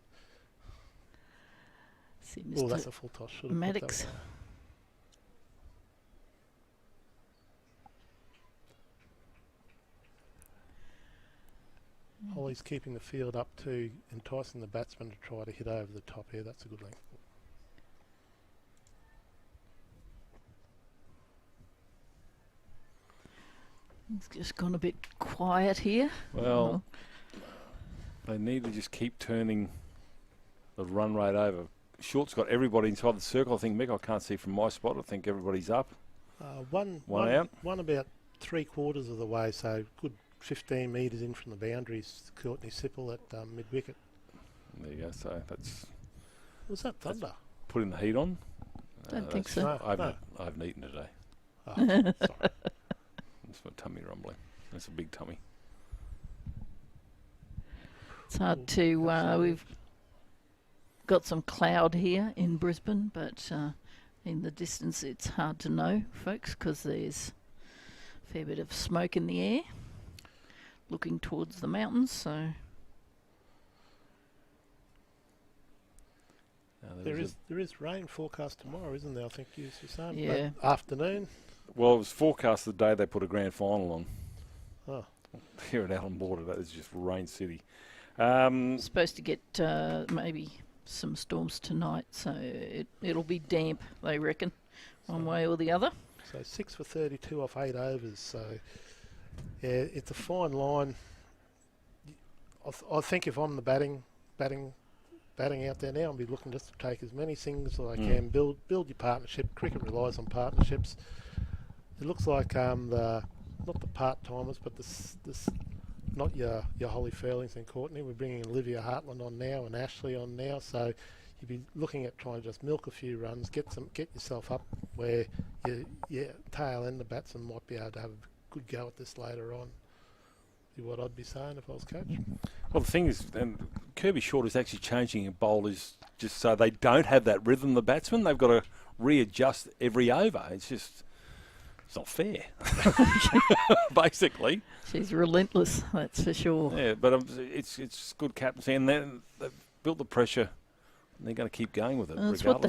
Oh, that's a full toss. Should have Maddox. put that one. Holly's keeping the field up to enticing the batsman to try to hit over the top here. That's a good length. It's just gone a bit quiet here. Well, they need to just keep turning the run rate over. Short's got everybody inside the circle. I think, Mick, I can't see from my spot. I think everybody's up. One out. One about 3/4 of the way, so good 15 metres in from the boundaries. Courtney Sipple at mid-wicket. There you go. So that's... Was that thunder? Putting the heat on? Don't think so. I haven't eaten today. Oh, sorry. That's my tummy rumbling. That's a big tummy. It's hard to... we've got some cloud here in Brisbane, but in the distance it's hard to know, folks, because there's a fair bit of smoke in the air looking towards the mountains. So there is rain forecast tomorrow, isn't there? I think you were saying. Yeah. Afternoon. Well, it was forecast the day they put a grand final on. Oh. Here at Allan Border, that is just rain city. Supposed to get maybe some storms tonight, so it'll be damp, they reckon, one way or the other. So 6 for 32 off 8 overs. So yeah, it's a fine line. I think if I'm the batting out there now, I'll be looking just to take as many things as I can. Build your partnership. Cricket relies on partnerships. It looks like not the part timers, but this not your Holly Furlings and Courtney. We're bringing Olivia Hartland on now and Ashley on now, so you'd be looking at trying to just milk a few runs, get yourself up where your tail end the batsman might be able to have a good go at this later on. Be what I'd be saying if I was coach. Well, the thing is, Kirby Short is actually changing bowlers just so they don't have that rhythm. The batsmen, they've got to readjust every over. It's not fair, basically. She's relentless, that's for sure. Yeah, but it's good captaincy, and then they've built the pressure, and they're going to keep going with it. It's what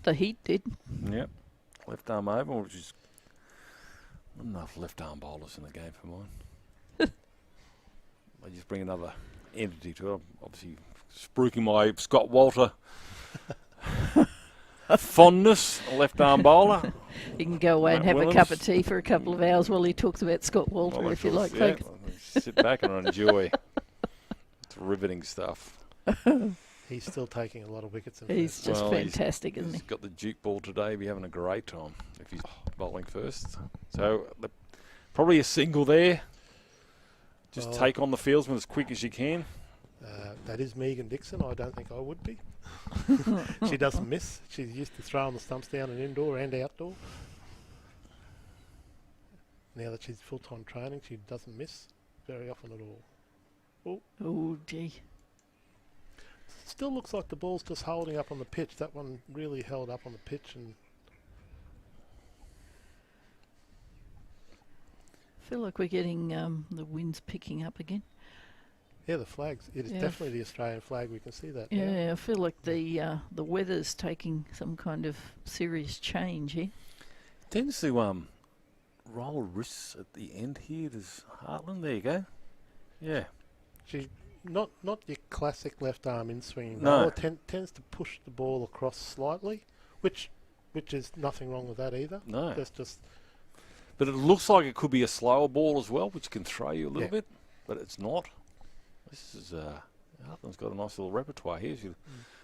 the Heat did. Yep, left arm over, which is not enough left arm bowlers in the game for mine. They just bring another entity to it. Obviously, spruiking my Scott Walter fondness, a left arm bowler. You can go away and have a cup of tea for a couple of hours while he talks about Scott Walter, if you like. Yeah, sit back and enjoy. It's riveting stuff. He's still taking a lot of wickets. He's just fantastic, isn't he? He's got the Duke ball today. He'll be having a great time if he's bowling first. So probably a single there. Just take on the fieldsman as quick as you can. That is Megan Dixon. I don't think I would be. She doesn't miss. She's used to throwing the stumps down in indoor and outdoor. Now that she's full-time training, she doesn't miss very often at all. Oh, gee. Still looks like the ball's just holding up on the pitch. That one really held up on the pitch. And I feel like we're getting the winds picking up again. yeah, the flags. It is definitely the Australian flag. We can see that Yeah, now. I feel like the weather's taking some kind of serious change here. Tends to roll wrists at the end here. There's Heartland. There you go. Yeah. She not your classic left arm in swinging No. bowler. Tends to push the ball across slightly, which is nothing wring with that either. No. That's just. But it looks like it could be a slower ball as well, which can throw you a little bit, but it's not. This is Heartland's got a nice little repertoire here. She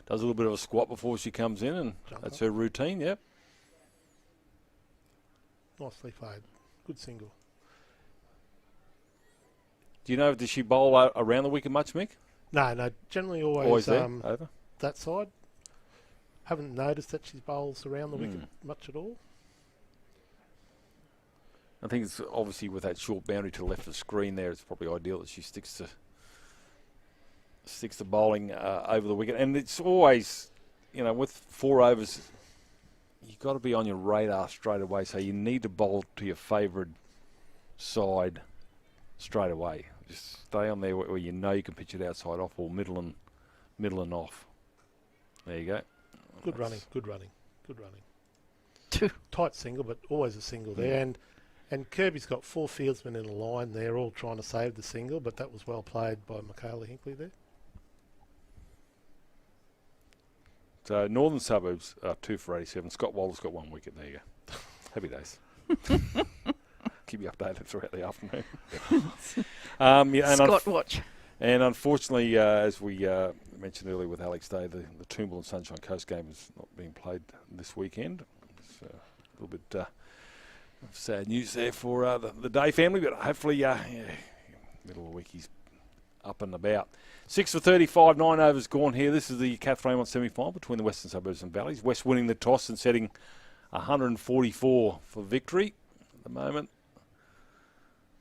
does a little bit of a squat before she comes in, and that's her routine. Yep. Nicely played. Good single. Do you know, does she bowl around the wicket much, Mick? No. Generally always there, over? that side. Haven't noticed that she bowls around the wicket much at all. I think it's obviously with that short boundary to the left of the screen there, it's probably ideal that she sticks to bowling over the wicket. And it's always, with 4 overs, you've got to be on your radar straight away. So you need to bowl to your favoured side straight away. Just stay on there where you know you can pitch it outside off or middle and off. There you go. Good running. Tight single, but always a single there. And Kirby's got 4 fieldsmen in a line. They're all trying to save the single, but that was well played by Michaela Hinkley there. So Northern Suburbs are 2 for 87. Scott Walter's got 1 wicket. There you go. Happy days. Keep you updated throughout the afternoon. Scott watch. And unfortunately, as we mentioned earlier with Alex Day, the Toombul and Sunshine Coast game is not being played this weekend. It's a little bit of sad news there for the Day family, but hopefully, middle of the week he's up and about. 6 for 35, 9 overs gone here. This is the Katherine Raymont semi-final between the Western Suburbs and Valleys. West winning the toss and setting 144 for victory at the moment.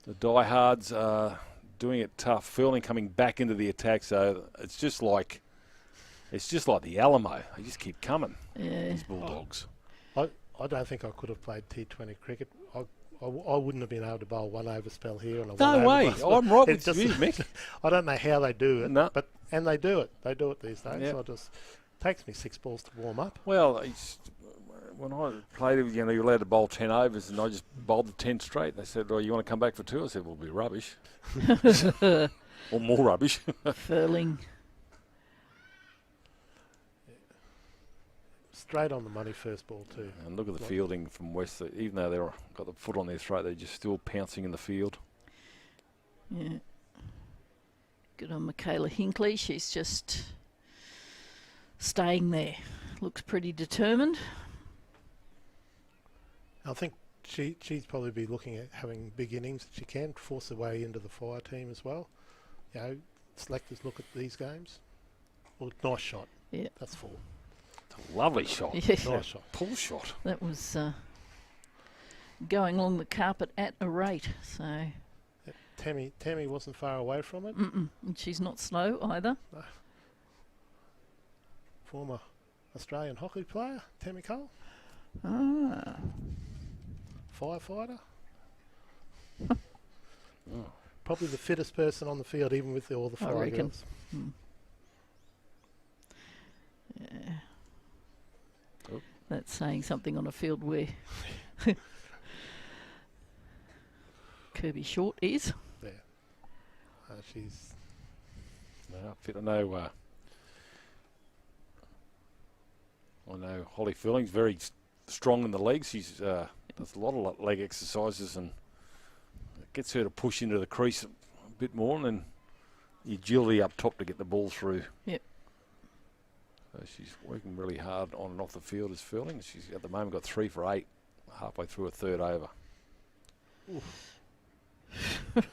The diehards are doing it tough. Furling coming back into the attack, so it's just like the Alamo. They just keep coming. Yeah. These Bulldogs. I don't think I could have played T20 cricket. I wouldn't have been able to bowl 1 over spell here and a 1 over No way. spell. I'm right with you, Mick. I don't know how they do it, No. and they do it. They do it these days. Yep. So takes me 6 balls to warm up. Well, when I played, you're allowed to bowl 10 overs, and I just bowled the 10 straight. They said, "Oh, you want to come back for 2?" I said, "Well, it'll be rubbish." Or more rubbish. Furling. Straight on the money first ball too. And look at the fielding from West. Even though they've got the foot on their throat, they're just still pouncing in the field. Yeah. Good on Michaela Hinkley. She's just staying there. Looks pretty determined. I think she's probably be looking at having big innings. She can force her way into the fire team as well. Selectors look at these games. Well, nice shot. Yeah. That's 4. Lovely shot. Yeah. Nice shot. Pull shot. That was going along the carpet at a rate. So Tammy wasn't far away from it. and she's not slow either. Former Australian hockey player, Tammy Cole. Firefighter. Probably the fittest person on the field, even with all the I fire reckon. girls. Yeah. That's saying something on a field where Kirby Short is. Yeah. She's... Fit. I know I know Holly Furling's very strong in the legs. She's does a lot of leg exercises, and it gets her to push into the crease a bit more, and then the agility up top to get the ball through. Yep. So she's working really hard on and off the field as Furling. She's at the moment got 3 for 8, halfway through a third over.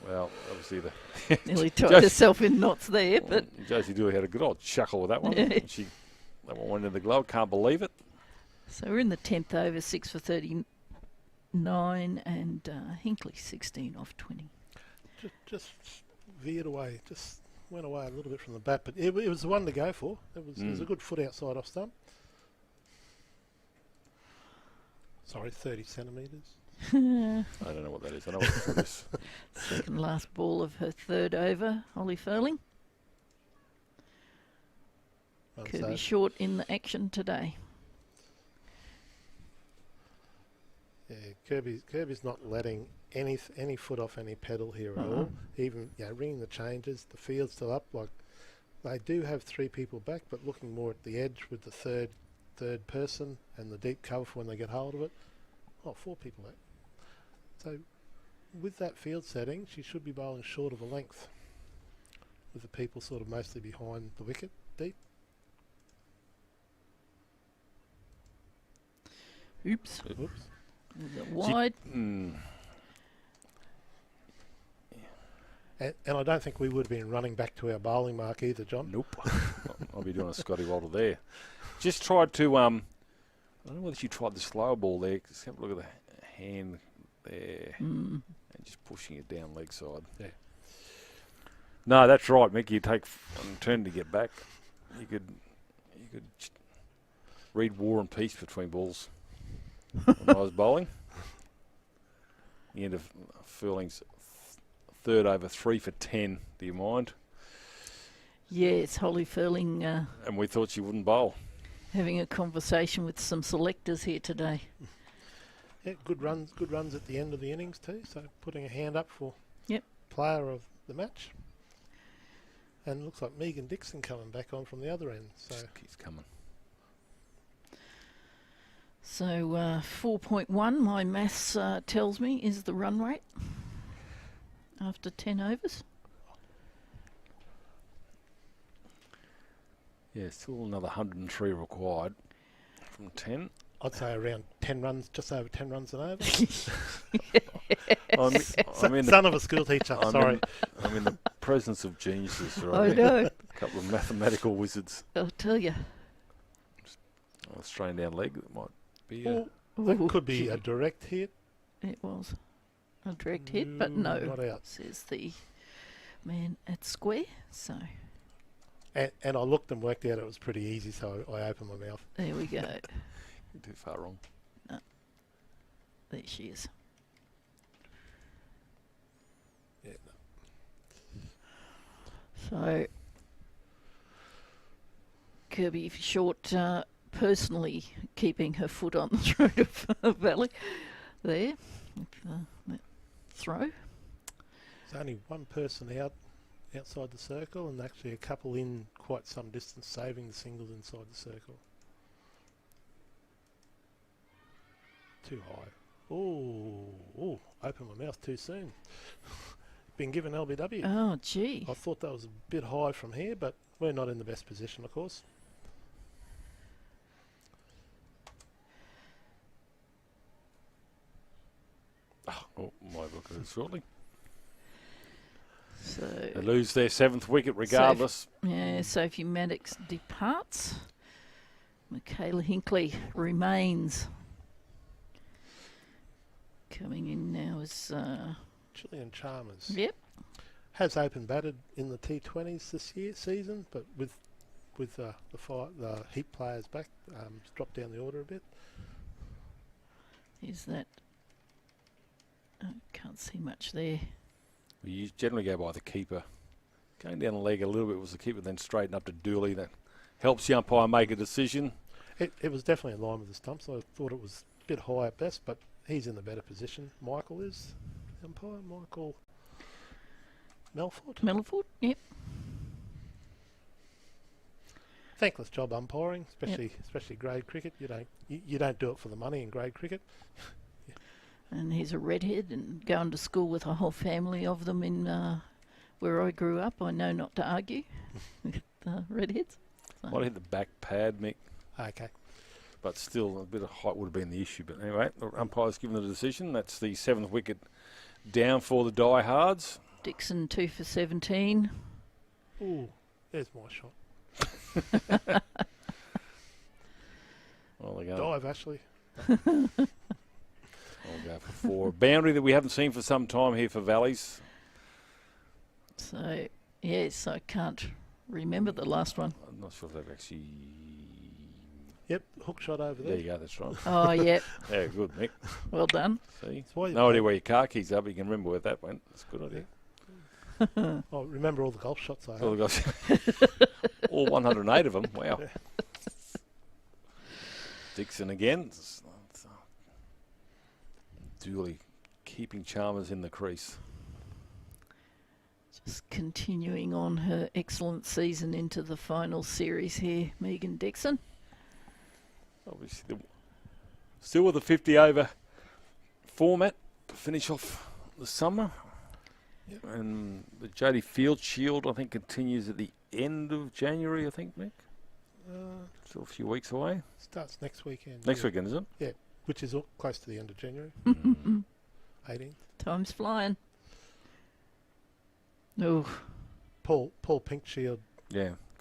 Well, obviously nearly tied herself in knots there, but Josie Dooley had a good old chuckle with that one. Yeah. That one went in the glove. Can't believe it. So we're in the 10th over, 6 for 39, and Hinkley 16 off 20. Just veered away, just went away a little bit from the bat, but it was the one to go for. It was a good foot outside off stump. Sorry, 30 centimetres. I don't know what that is. I know what foot is. Second last ball of her third over, Holly Furling. Kirby Short in the action today. Yeah, Kirby's not letting any foot off any pedal here at all. Even ringing the changes, the field's still up. Like they do have 3 people back, but looking more at the edge with the third person and the deep cover for when they get hold of it. 4 people back. So with that field setting, she should be bowling short of a length, with the people sort of mostly behind the wicket deep. Oops. Wide. And I don't think we would have been running back to our bowling mark either, John. Nope. I'll be doing a Scotty Walter there. Just tried to, I don't know whether she tried the slower ball there. Just have a look at the hand there. And just pushing it down leg side. Yeah. No, that's right, Mick. You take a turn to get back. You could read War and Peace between balls when I was bowling. The end of Furling's third over, 3 for 10. Do you mind? Yes, Holly Furling. And we thought she wouldn't bowl. Having a conversation with some selectors here today. Yeah, good runs at the end of the innings too. So putting a hand up for Yep. player of the match. And it looks like Megan Dixon coming back on from the other end. So Just keeps coming. So 4.1, my maths tells me, is the run rate after 10 overs. Yeah, still another 103 required from 10. I'd say around 10 runs, just over 10 runs an over. Son of a school teacher, sorry. I'm in the presence of geniuses, right? I know. A couple of mathematical wizards. I'll tell you. A strain down leg that might be that could be a direct hit. It was a direct hit, but no, not out. Says the man at square. So. And I looked and worked out it was pretty easy, so I opened my mouth. There we go. Too far wrong. No. There she is. Yeah. No. So, Kirby Short personally keeping her foot on the throat of Valley there with that throw. There's only one person outside the circle, and actually a couple in quite some distance, saving the singles inside the circle. Too high. Oh, open my mouth too soon. Been given LBW. Oh, gee. I thought that was a bit high from here, but we're not in the best position, of course. Oh, might look at it shortly. So they lose their 7th wicket regardless. Sophie Maddox departs. Michaela Hinkley remains. Coming in now is Gillian Chalmers. Yep. Has open batted in the T20s this season, but with the heat players back, it's dropped down the order a bit. Is that? Can't see much there. You generally go by the keeper. Going down the leg a little bit was the keeper, then straighten up to Dooley. That helps the umpire make a decision. It was definitely in line with the stumps. I thought it was a bit high at best, but he's in the better position. Michael is the umpire. Michael Melford. Melford, yep. thankless job umpiring, especially grade cricket. You don't do it for the money in grade cricket. And he's a redhead and going to school with a whole family of them in where I grew up. I know not to argue with redheads. So. Might hit the back pad, Mick. Okay. But still, a bit of height would have been the issue. But anyway, the umpire's given the decision. That's the 7th wicket down for the diehards. Dixon 2 for 17. Ooh, there's my shot. Well, they go. Dive, Ashley. I'll go for 4. Boundary that we haven't seen for some time here for Valleys. So, yes, I can't remember the last one. I'm not sure if they've actually... Yep, hook shot over there. There you go, that's right. Oh, yep. Yeah, good, Mick. Well done. See? No idea where your car keys are, but you can remember where that went. That's a good idea. Oh, remember all the golf shots I had. All the golf all 108 of them. Wow. Yeah. Dixon again. Duly keeping Chalmers in the crease. Just continuing on her excellent season into the final series here, Megan Dixon. Obviously, still with the 50 over format to finish off the summer. Yep. And the Jodie Field Shield, I think, continues at the end of January, I think, Mick? Still a few weeks away. Starts next weekend. Next weekend, is it? Yeah, which is close to the end of January. 18th. Time's flying. Oh. Paul Pink Shield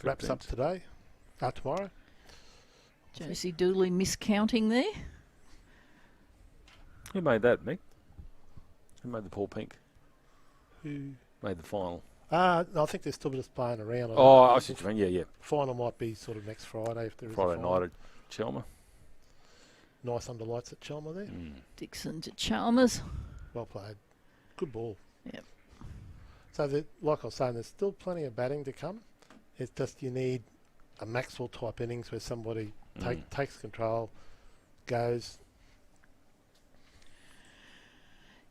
wraps 15th. up today. Tomorrow. Josie Dooley miscounting there. Who made that, Mick? Who made the Paul Pink? Who made the final? No, I think they're still just playing around. I see what you mean. Yeah. Final might be sort of next Friday if there is Friday night at Chelmer. Nice under lights at Chelmer there. Dixon to Chalmers. Well played. Good ball. Yep. So, like I was saying, there's still plenty of batting to come. It's just you need a Maxwell type innings where somebody takes control, goes.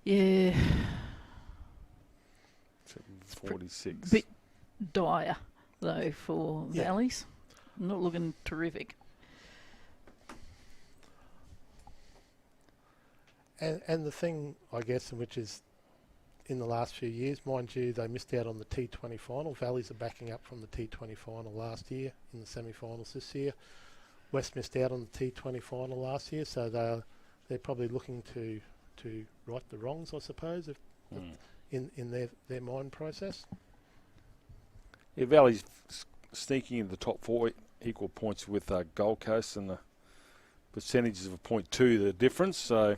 Yeah. 46. Bit dire though for Valleys. Not looking terrific. And the thing, I guess, which is in the last few years, mind you, they missed out on the T20 final. Valleys are backing up from the T20 final last year in the semi-finals this year. West missed out on the T20 final last year, so they're probably looking to right the wrongs, I suppose, in their mind process. Yeah, Valley's sneaking into the top 4 equal points with Gold Coast, and the percentages of 0.2 the difference. So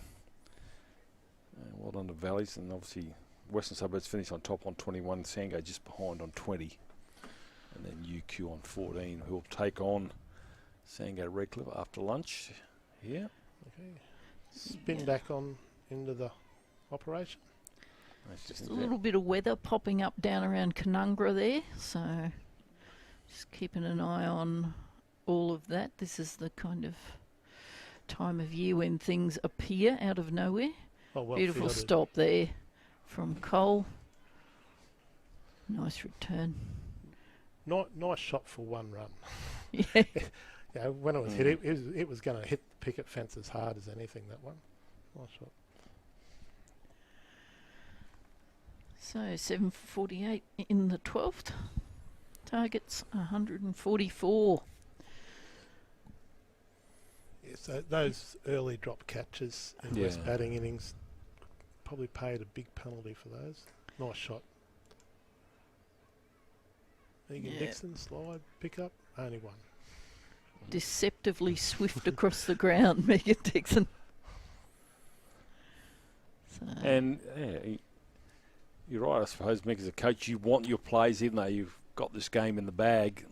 well done to Valleys, and obviously Western Suburbs finished on top on 21, Sangay just behind on 20, and then UQ on 14, who will take on Sangay Redcliffe after lunch here. Okay. Spin back on into the operation. Just a little bit of weather popping up down around Canungra there, so just keeping an eye on all of that. This is the kind of time of year when things appear out of nowhere. Well beautiful fielded. Stop there from Cole. Nice return. Nice shot for one run. Yeah. Yeah, when it was hit, it was going to hit the picket fence as hard as anything, that one. Nice shot. So 7:48 in the 12th. Targets 144. Yeah, so those early drop catches in West batting innings probably paid a big penalty for those. Nice shot. Megan Dixon, slide, pick up, only one. Deceptively swift across the ground, Megan Dixon. So. And you're right, I suppose, Mick, as a coach, you want your plays, even though you've got this game in the bag,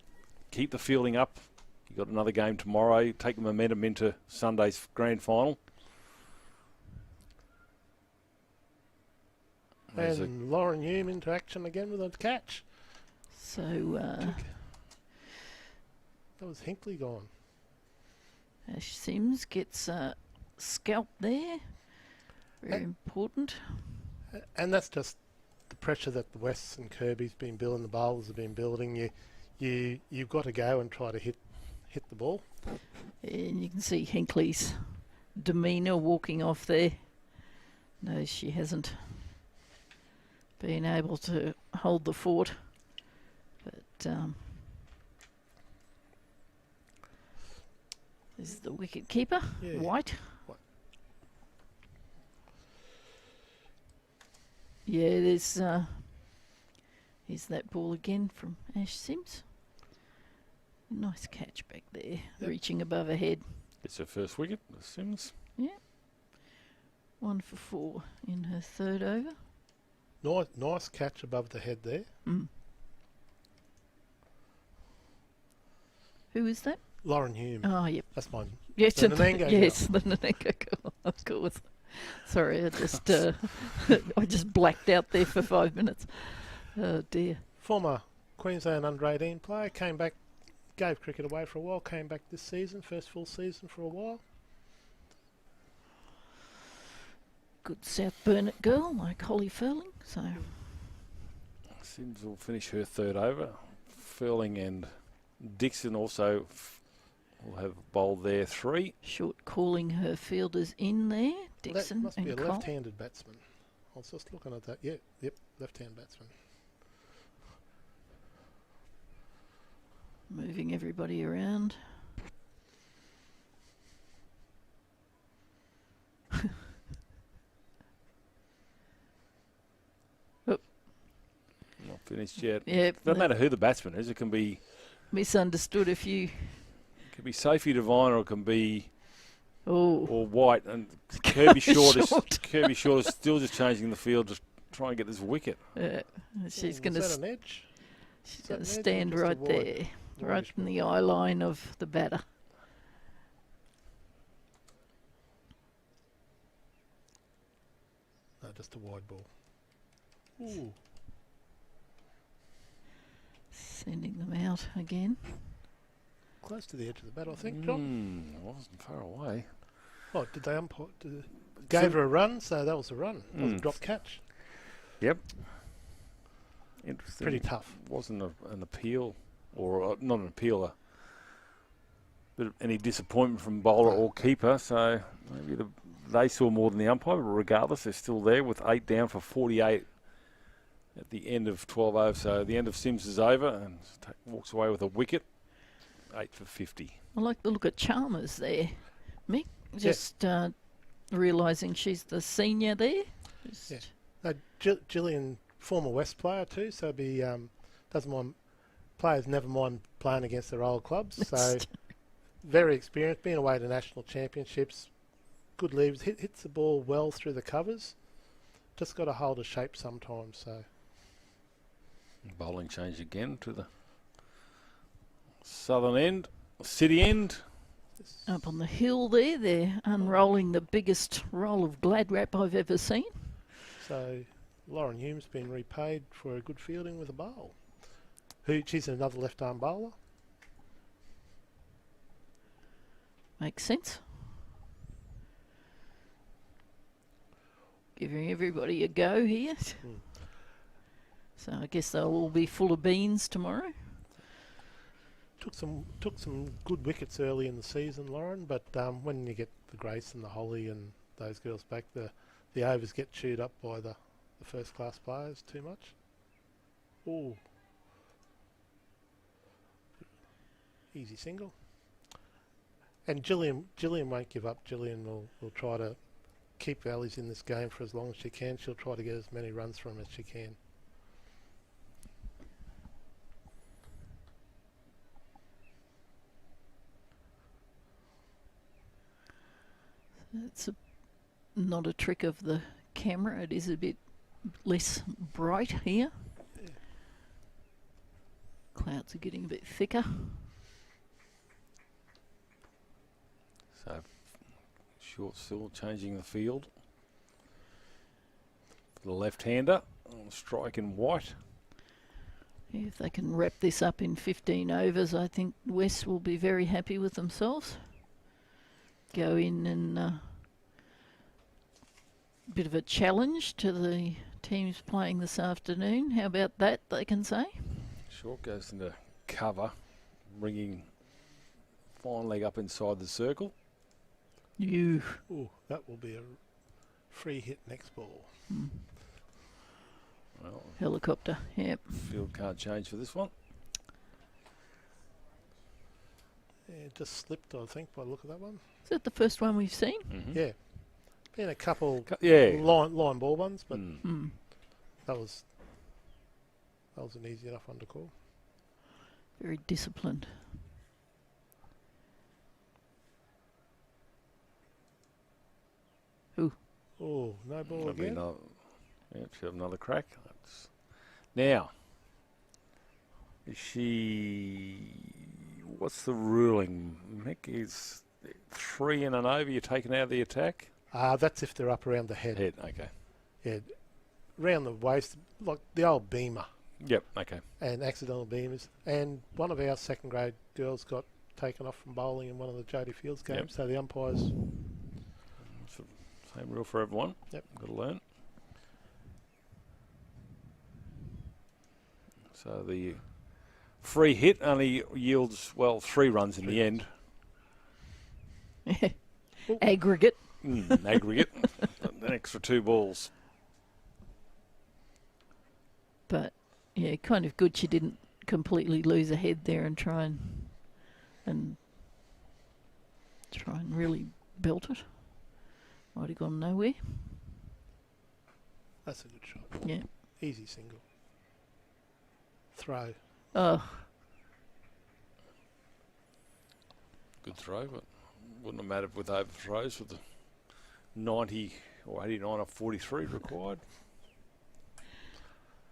keep the fielding up. You've got another game tomorrow. Take the momentum into Sunday's grand final. And Lauren Hume into action again with a catch. So that was Hinkley gone. Ash Sims gets scalped there. Very important. And that's just the pressure that the Wests and Kirby's been building, the bowlers have been building. You've got to go and try to hit hit the ball. And you can see Hinkley's demeanour walking off there. No, she hasn't been able to hold the fort. But this is the wicket keeper, White. Yeah, there's here's that ball again from Ash Sims. Nice catch back there, reaching above her head. It's her first wicket, Sims. Yeah. 1 for 4 in her third over. Nice catch above the head there. Mm. Who is that? Lauren Hume. Oh, yep. That's mine. Yes, the Nanango yes, girl. the Nanango girl, of course. Sorry, I just I just blacked out there for 5 minutes. Oh dear. Former Queensland under-18 player, came back, gave cricket away for a while, came back this season, first full season for a while. Good South Burnett girl like Holly Furling. So Sims will finish her third over. Furling and Dixon also will have bowled their 3. Short calling her fielders in there. Dixon That must and be a Cole. left-handed batsman. I was just looking at that. Yep, left-hand batsman. Moving everybody around. Not finished yet. Yep. Doesn't matter who the batsman is. It can be Misunderstood a few. It can be Sophie Devine or it can be or White. And Kirby Short is still just changing the field to try and get this wicket. She's going to. Is that an edge? She's going to stand right there, right in the eye line of the batter. No, just a wide ball. Ooh. Sending them out again. Close to the edge of the bat, I think, John. It wasn't far away. Oh, did they umpire? Gave her a run, so that was a run. It was a drop catch. Yep. Interesting. Pretty tough. Wasn't an appeal, or not an appeal, a bit of any disappointment from bowler or keeper, so maybe they saw more than the umpire, but regardless, they're still there with 8 down for 48 at the end of 12 overs. So the end of Sims is over and walks away with a wicket, 8 for 50. I like the look at Chalmers there, Mick. Just realising she's the senior there. Gillian, former West player too, so doesn't mind. Players never mind playing against their old clubs. So very experienced, been away to national championships. Good leaves, hits the ball well through the covers. Just got to hold a shape sometimes. So bowling change again to the southern end, city end. Up on the hill there, they're unrolling the biggest roll of glad wrap I've ever seen. So Lauren Hume's been repaid for a good fielding with a bowl. She's another left-arm bowler. Makes sense. Giving everybody a go here. So I guess they'll all be full of beans tomorrow. Took some good wickets early in the season, Lauren, but when you get the Grace and the Holly and those girls back, the overs get chewed up by the first-class players too much. Ooh. Easy single. And Gillian won't give up. Gillian will try to keep Valleys in this game for as long as she can. She'll try to get as many runs from as she can. It's not a trick of the camera. It is a bit less bright here. Yeah. Clouds are getting a bit thicker. So Short still changing the field. For the left-hander on strike in White. If they can wrap this up in 15 overs, I think West will be very happy with themselves. Go in and bit of a challenge to the teams playing this afternoon. How about that, they can say? Short goes into cover, bringing Fine leg up inside the circle. You. Ooh, that will be a free hit next ball. Well, Helicopter, yep. Field can't change for this one. Yeah, it just slipped, I think, by the look of that one. Is that the first one we've seen? Yeah. Been a couple Yeah. line ball ones, but that was an easy enough one to call. Very disciplined. Ooh. Oh, no ball Maybe again. She'll have another crack. Now, is she... What's the ruling, Mick? Is 3 and over, you're taken out of the attack? That's if they're up around the head. Head, okay. Yeah, round the waist, like the old beamer. Yep, okay. And accidental beamers. And one of our second grade girls got taken off from bowling in one of the Jody Fields games. Yep. So the umpires... Same rule for everyone. Yep. Got to learn. So the free hit only yields, well, 3 runs in the end. Aggregate. Aggregate. An extra 2 balls. But, yeah, kind of good she didn't completely lose her head there and try and really belt it. Might have gone nowhere. That's a good shot. Yeah. Easy single. Throw. Oh. Good throw, but wouldn't have mattered with overthrows with the 90 or 89 or 43 required.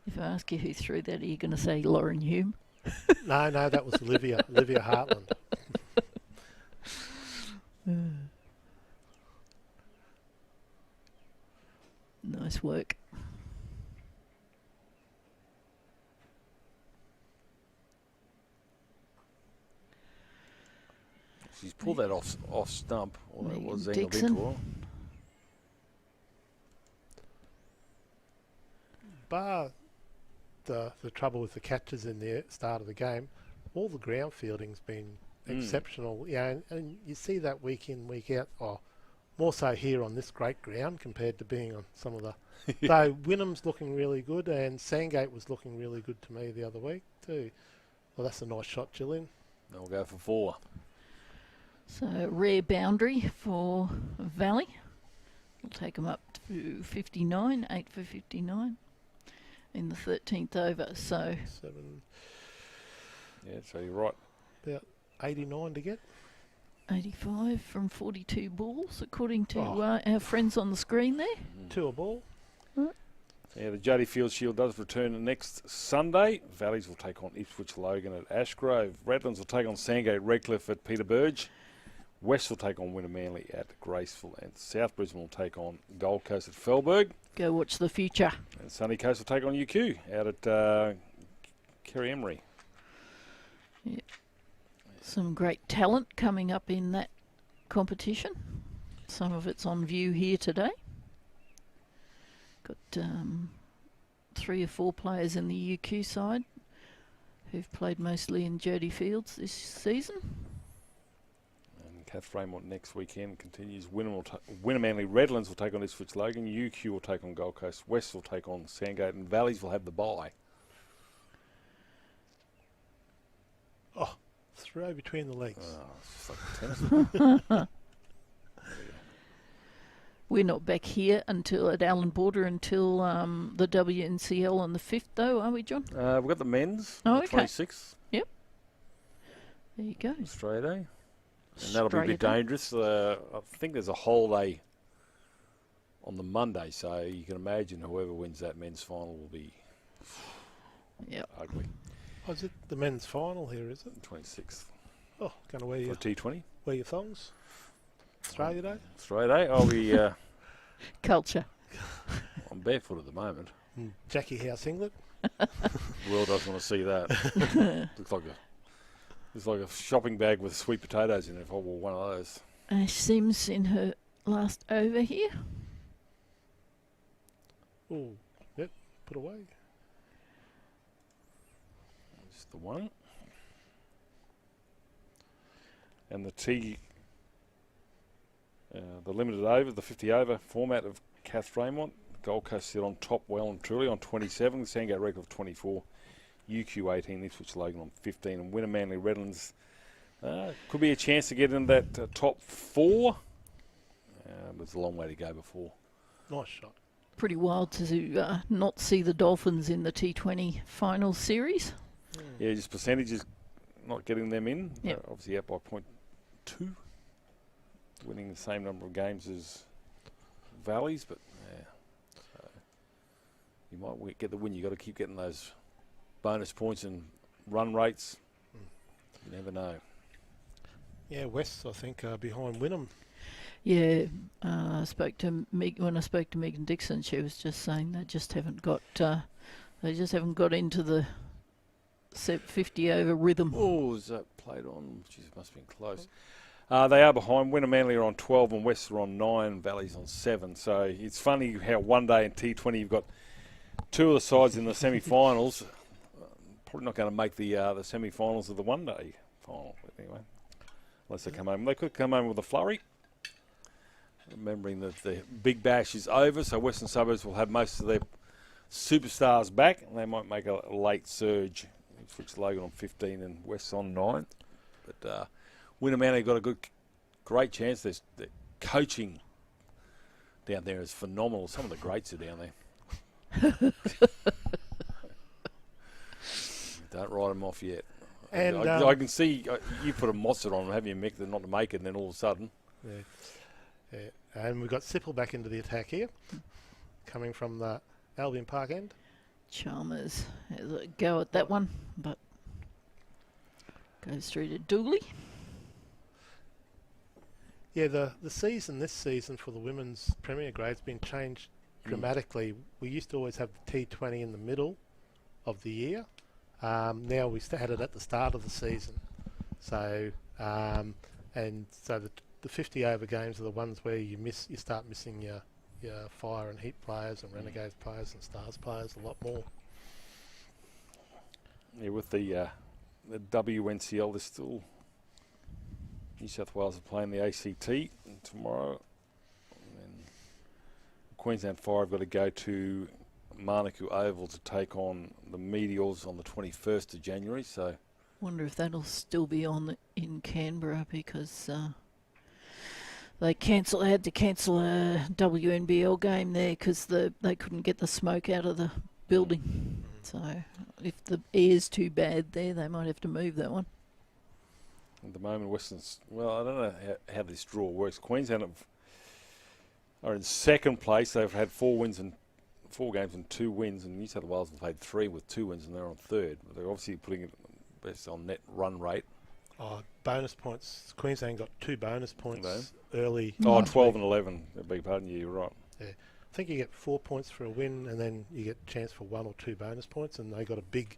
If I ask you who threw that, are you going to say Lauren Hume? No, that was Olivia Hartland. Nice work. She's pulled that off stump, or that was angled Dixon. into her. Bar the trouble with the catches in the start of the game, all the ground fielding's been exceptional. Yeah, and you see that week in, week out. Oh, more so here on this great ground compared to being on some of the... Though Wynnum's looking really good and Sandgate was looking really good to me the other week too. Well, that's a nice shot, Gillian. They'll go for 4. So rare boundary for Valley. We'll take them up to 59, 8 for 59 in the 13th over. So 7. Yeah, so you're right. About 89 to get. 85 from 42 balls, according to our friends on the screen there. 2 a ball. Yeah, the Jody Fields Shield does return next Sunday. Valleys will take on Ipswich Logan at Ashgrove. Redlands will take on Sandgate Redcliffe at Peter Burge. West will take on Winner Manly at Graceville. And South Brisbane will take on Gold Coast at Fellberg. Go watch the future. And Sunny Coast will take on UQ out at Kerry Emery. Yep. Some great talent coming up in that competition. Some of it's on view here today. Got 3 or 4 players in the UQ side who've played mostly in Jody Fields this season. And Kath Raymont next weekend continues. Winner Manly Redlands will take on Ipswich Logan. UQ will take on Gold Coast. West will take on Sandgate. And Valleys will have the bye. Oh, throw between the legs. Oh, it's just like tennis. We're not back here at Allan Border until the WNCL on the 5th, though, are we, John? We've got the men's, Oh, the okay. 26th. Yep. There you go. Australia Day. And that'll be a bit Australia Day. dangerous. I think there's a holiday on the Monday, so you can imagine whoever wins that men's final will be ugly. Oh, is it the men's final here, is it? 26th. Oh, going to wear For T20. wear your thongs? Australia Day? Australia Day. I'll be... Culture. I'm barefoot at the moment. Jackie House singlet? The world doesn't want to see that. Looks like a shopping bag with sweet potatoes in it if I wore one of those. Ash Sims in her last over here. Oh, yep, put away. Just the one. And the limited over, the 50 over format of Raymont. Gold Coast sit on top well and truly on 27. Sandgate record of 24. UQ 18, Ipswich Logan on 15. And Winner Manly Redlands could be a chance to get in that top 4. But it's a long way to go before. Nice shot. Pretty wild to not see the Dolphins in the T20 final series. Yeah, just percentages not getting them in. Yep. Obviously out by 0.2. Winning the same number of games as Valleys, but yeah. So you might get the win. You've got to keep getting those bonus points and run rates. You never know. Yeah, West, I think, behind Wynnum. Yeah, when I spoke to Megan Dixon, she was just saying they just haven't got into the 50 over rhythm. Oh, is that played on? Jeez, it must have been close. They are behind. Winner Manly are on 12 and West are on 9. Valleys on 7. So it's funny how one day in T20 you've got 2 of the sides in the semi-finals. Probably not going to make the semi-finals of the one-day final. But anyway, unless they come home. They could come home with a flurry. Remembering that the Big Bash is over, so Western Suburbs will have most of their superstars back, and they might make a late surge. Switch Logan on 15 and West on 9. But Winner Manly got a great chance. Their coaching down there is phenomenal. Some of the greats are down there. Don't write them off yet. And I can see you put a Mossad on, have you, Mick, not to make it, and then all of a sudden. Yeah. And we've got Sipple back into the attack here, coming from the Albion Park end. Chalmers has a go at that one, but goes through to Dooley. Yeah, this season for the women's Premier Grade's been changed dramatically. We used to always have the T20 in the middle of the year. Now we had it at the start of the season. So the 50 over games are the ones where you start missing your Fire and Heat players and Renegades players and Stars players a lot more. Yeah, with the WNCL, there's still New South Wales are playing the ACT tomorrow. And then Queensland Fire have got to go to Marniku Oval to take on the Meteors on the 21st of January. So, wonder if that'll still be on in Canberra because. They had to cancel a WNBL game there because they couldn't get the smoke out of the building. So if the air's too bad there, they might have to move that one. At the moment, Western's, well, I don't know how this draw works. Queensland are in second place. They've had 4 games and 2 wins, and New South Wales have played 3 with 2 wins, and they're on third. But they're obviously putting it best on net run rate. Oh, bonus points. Queensland got 2 bonus points early. 12 and 11. I beg your pardon. Yeah, you're right. Yeah. I think you get 4 points for a win, and then you get a chance for 1 or 2 bonus points, and they got a big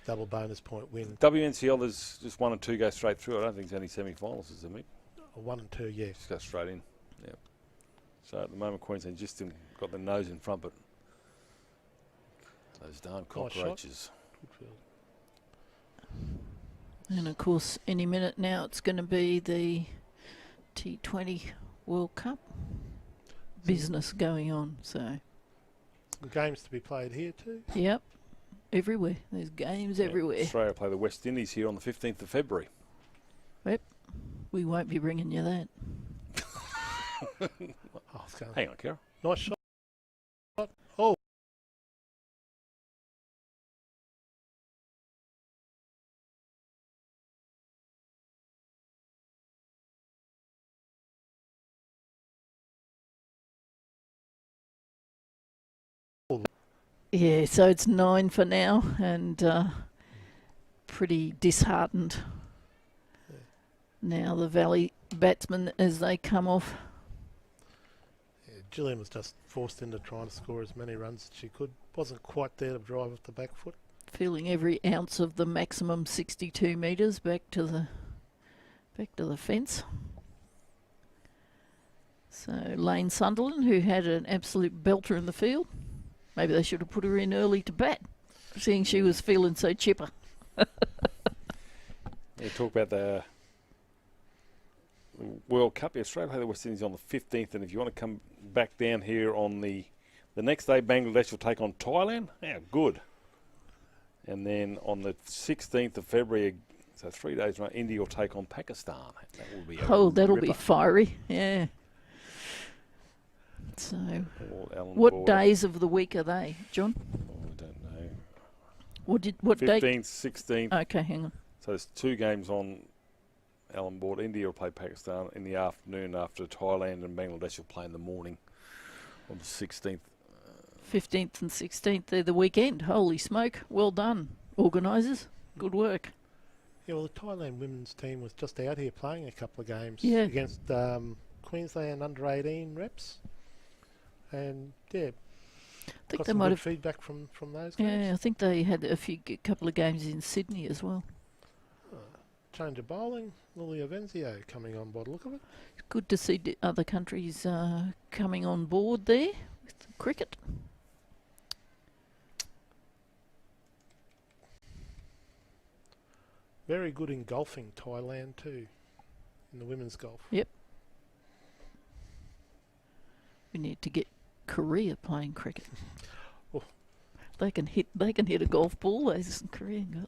double bonus point win. WNCL, there's just 1 and 2 go straight through. I don't think there's any semi-finals, is there, Mick? 1 and 2, yeah. Just go straight in. Yeah. So at the moment, Queensland just got their nose in front, but those darn cockroaches. And of course, any minute now, it's going to be the T20 World Cup business going on. So games to be played here too. Yep, everywhere. There's games everywhere. Australia play the West Indies here on the 15th of February. Yep, we won't be bringing you that. Hang on, Carol. Nice shot. Oh. Yeah, so it's 9 for now, and pretty disheartened now the Valley batsmen as they come off. Yeah, Gillian was just forced into trying to score as many runs as she could. Wasn't quite there to drive off the back foot. Feeling every ounce of the maximum 62 metres back to the fence. So Lane Sunderland, who had an absolute belter in the field. Maybe they should have put her in early to bat, seeing she was feeling so chipper. Yeah, talk about the World Cup. Australia play the West Indies on the 15th, and if you want to come back down here on the next day, Bangladesh will take on Thailand. Yeah, good. And then on the 16th of February, so 3 days, right, India will take on Pakistan. That will be that'll be fiery. Yeah. So, what days of the week are they, John? I don't know. What 15th, date? 16th. Okay, hang on. So there's 2 games on Allan board. India will play Pakistan in the afternoon after Thailand, and Bangladesh will play in the morning on the 16th. 15th and 16th, they're the weekend. Holy smoke. Well done, organisers. Good work. Yeah, well, the Thailand women's team was just out here playing a couple of games against Queensland under-18 reps. And, yeah, I think got they some might good have feedback from those games. Yeah, I think they had a couple of games in Sydney as well. Change of bowling, Lily Avenzio coming on board. Look at it. It's good to see other countries coming on board there with the cricket. Very good in golfing, Thailand too, in the women's golf. Yep. We need to get Korea playing cricket. Oh. They can hit a golf ball. Those Korean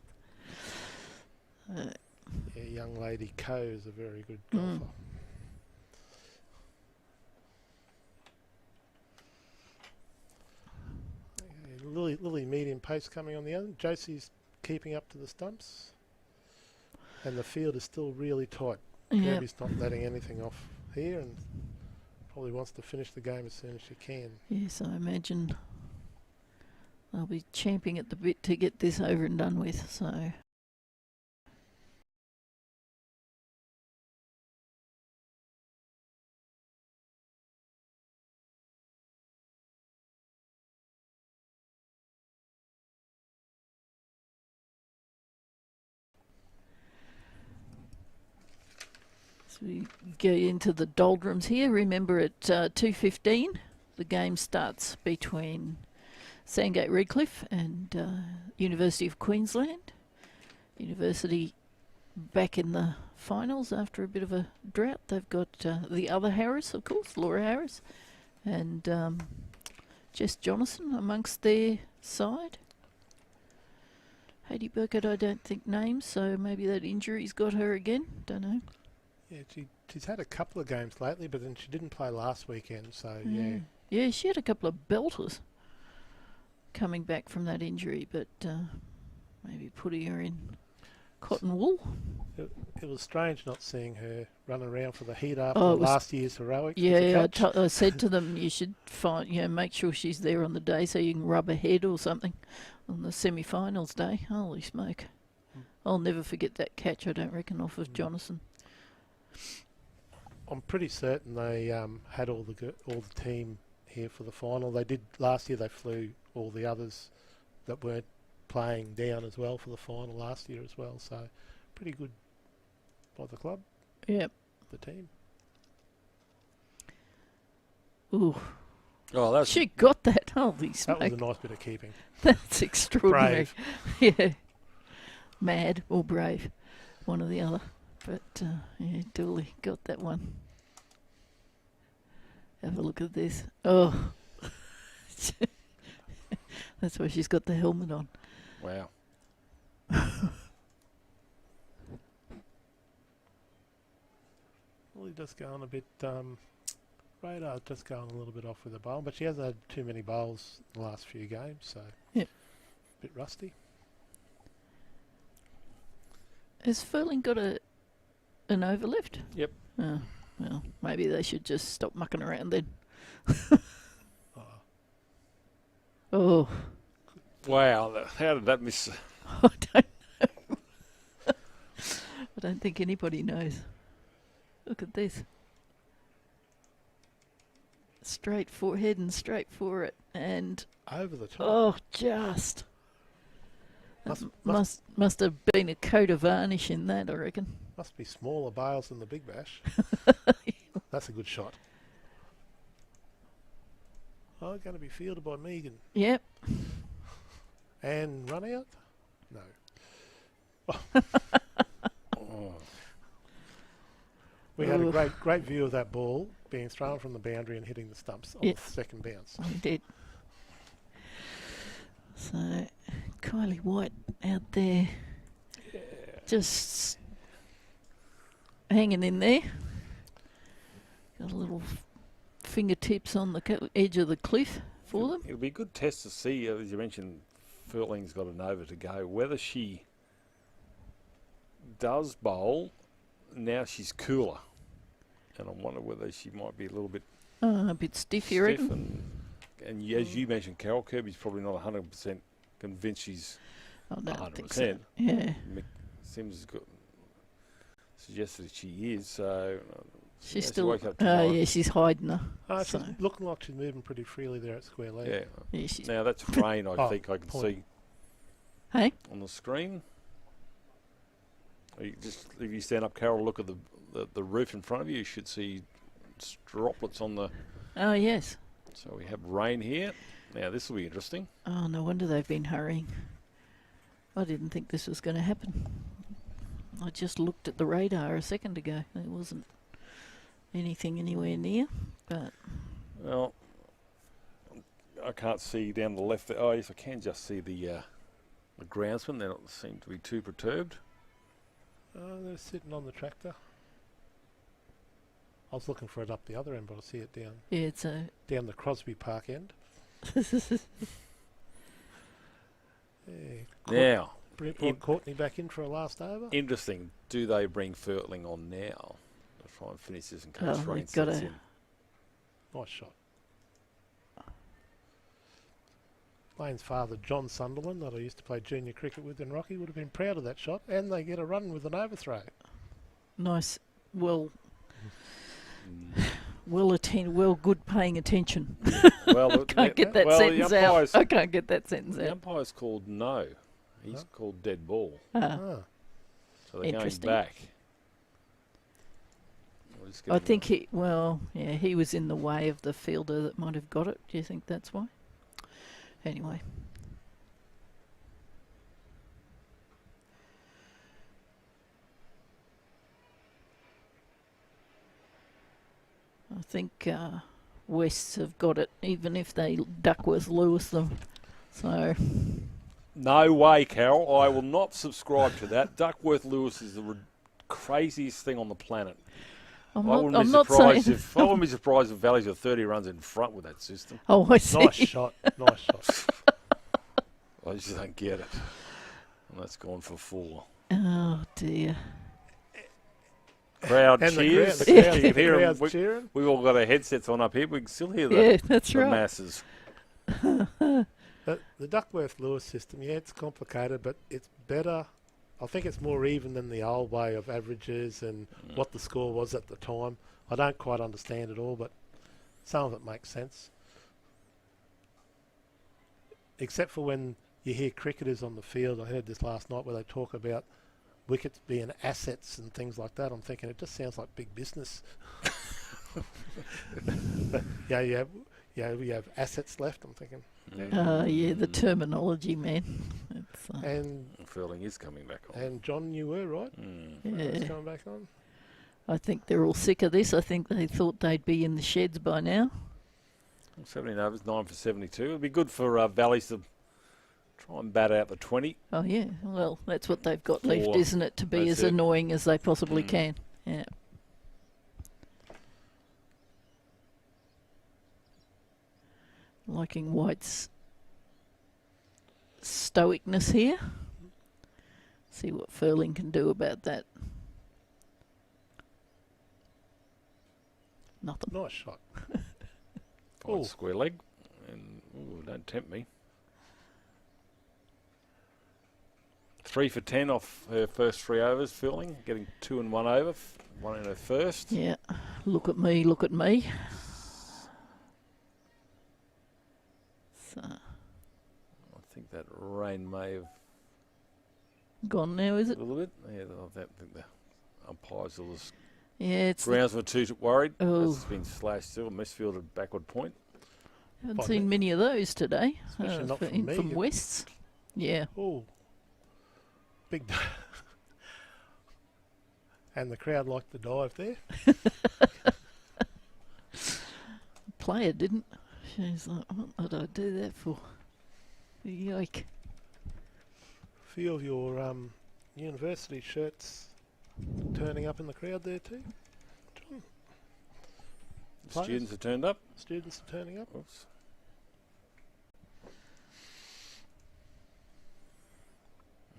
girls. Yeah, young lady Ko is a very good golfer. Lily medium pace coming on the other. Josie's keeping up to the stumps. And the field is still really tight. Kirby's not letting anything off here and probably wants to finish the game as soon as she can. Yes, I imagine they'll be champing at the bit to get this over and done with, so... So we go into the doldrums here. Remember at 2:15 the game starts between Sandgate Redcliffe and University of Queensland. University back in the finals after a bit of a drought. They've got the other Harris, of course, Laura Harris, and Jess Jonathan amongst their side. Hayley Burkett I don't think names, so maybe that injury's got her again. Don't know. Yeah, she's had a couple of games lately, but then she didn't play last weekend, so yeah. Yeah, she had a couple of belters coming back from that injury, but maybe putting her in cotton wool. It was strange not seeing her run around for the heat after last year's heroics. Yeah, I said to them, you should make sure she's there on the day so you can rub her head or something on the semi-finals day. Holy smoke. I'll never forget that catch, I don't reckon, off of Jonathan. I'm pretty certain they had all the team here for the final. They did last year. They flew all the others that weren't playing down as well for the final last year as well. So pretty good by the club. Yep. The team. Ooh. Oh, she got that. Holy smoke. That was a nice bit of keeping. That's extraordinary. Brave. Yeah. Mad or brave. One or the other. But, yeah, Dooley got that one. Have a look at this. Oh. That's why she's got the helmet on. Wow. Well, he does go on a bit, Radar just going a little bit off with the bowl, but she hasn't had too many bowls the last few games, so yep. A bit rusty. Has Furling got an overlift? Yep. Oh, well, maybe they should just stop mucking around then. Oh. Wow, how did that miss? I don't know. I don't think anybody knows. Look at this. Straight for head and straight for it, and over the top. Oh, just must have been a coat of varnish in that, I reckon. Must be smaller bales than the Big Bash. That's a good shot. Oh, going to be fielded by Megan. Yep. And run out? No. Oh. We had a great view of that ball being thrown from the boundary and hitting the stumps on the second bounce. We did. So, Kylie White out there, just hanging in there. Got a little fingertips on the edge of the cliff for them. It'll be a good test to see, as you mentioned, Furling's got an over to go, whether she does bowl. Now she's cooler, and I wonder whether she might be a little bit stiff, you reckon? And as you mentioned, Carol, Kirby's probably not 100% convinced she's 100%. So. Yeah. Mick Sims has got suggested that she is, so she's still. She's hiding her. She's looking like she's moving pretty freely there at square leg. Yeah. Now that's rain. I think I can see. Hey. On the screen. Just if you stand up, Carol, look at the roof in front of you. You should see droplets on the. Oh yes. So we have rain here. Now this will be interesting. Oh, no wonder they've been hurrying. I didn't think this was going to happen. I just looked at the radar a second ago. There wasn't anything anywhere near, but... Well, I can't see down the left there. Oh, yes, I can just see the groundsman. They don't seem to be too perturbed. They're sitting on the tractor. I was looking for it up the other end, but I see it down. Yeah, it's down the Crosby Park end. Now, brought Courtney back in for a last over. Interesting. Do they bring Furling on now to try and finish this in case rain sets in? Nice shot. Lane's father, John Sunderland, that I used to play junior cricket with in Rocky, would have been proud of that shot, and they get a run with an overthrow. Nice. Well good paying attention. Well, can't get that sentence out. I can't get that sentence out. The umpire's called no. He's called dead ball. So they're going back. I think he was in the way of the fielder that might have got it. Do you think that's why? Anyway. I think Wests have got it, even if they Duckworth-Lewis them. So. No way, Carol. I will not subscribe to that. Duckworth-Lewis is the craziest thing on the planet. I wouldn't be surprised if Valleys are 30 runs in front with that system. Oh, I see. Nice shot. Nice shot. I just don't get it. And that's gone for 4. Oh, dear. Crowd cheers. The crowd's cheering. We've all got our headsets on up here. We can still hear that's right. masses. The Duckworth-Lewis system, it's complicated, but it's better. I think it's more even than the old way of averages and what the score was at the time. I don't quite understand it all, but some of it makes sense. Except for when you hear cricketers on the field. I heard this last night where they talk about wickets being assets and things like that. I'm thinking it just sounds like big business. We have assets left, I'm thinking. The terminology, man. And Furling is coming back on. And John, you were right. It's coming back on. I think they're all sick of this. I think they thought they'd be in the sheds by now. 17 overs, 9 for 72. It'll be good for Valleys to try and bat out the 20. Oh, yeah. Well, that's what they've got left, isn't it? To be as annoying as they possibly can. Yeah. Liking White's stoicness here. See what Furling can do about that. Nothing. Nice shot. Fine square leg. And don't tempt me. 3 for 10 off her first 3 overs, Furling. Getting 2 and 1 over. 1 in her first. Yeah. Look at me, look at me. I think that rain may have gone now, is it? A little bit. Yeah, I think the umpires are just it's grounds were too worried. Oh. It's been slashed still. Misfielded backward point. Haven't seen many of those today. Not from Wests. Yeah. Oh, big. And the crowd liked the dive there. Player didn't. She's like, what did I do that for? Yoke. A few of your university shirts turning up in the crowd there too. John. Students have turned up. Students are turning up. Oops.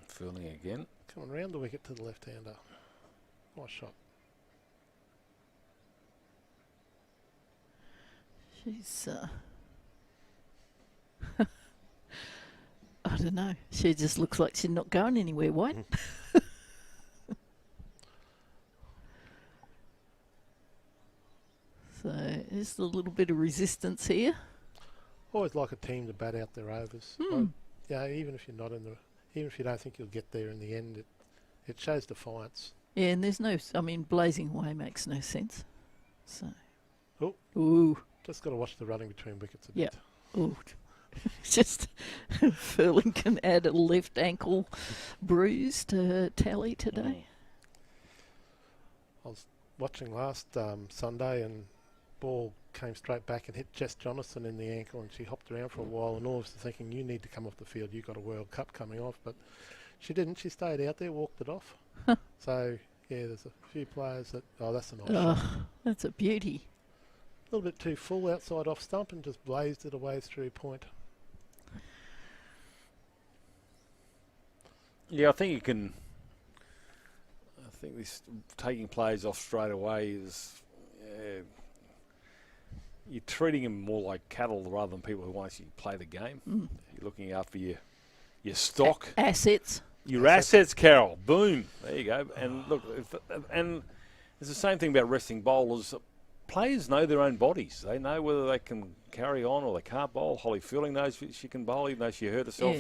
Fielding again. Coming round the wicket to the left-hander. Nice shot. She's, I don't know. She just looks like she's not going anywhere, White. So, just a little bit of resistance here. Always like a team to bat out their overs. Yeah, even if you're not in the, even if you don't think you'll get there in the end, it shows defiance. Yeah, and there's no, I mean, blazing away makes no sense. So, ooh, just got to watch the running between wickets a bit. Yeah, ooh, just Furling can add a left ankle bruise to her tally today. I was watching last Sunday and ball came straight back and hit Jess Jonathan in the ankle, and she hopped around for a while, and all of us are thinking, you need to come off the field, you've got a World Cup coming off, but she didn't. She stayed out there, walked it off. So yeah, there's a few players that, that's a nice shot. That's a beauty. A little bit too full outside off stump and just blazed it away through point. Yeah, I think you can. I think this taking players off straight away is. You're treating them more like cattle rather than people who want to actually play the game. You're looking after your stock. Assets. Your assets, Carol. Boom. There you go. And look, and it's the same thing about resting bowlers. Players know their own bodies. They know whether they can carry on or they can't bowl. Holly Fielding knows she can bowl, even though she hurt herself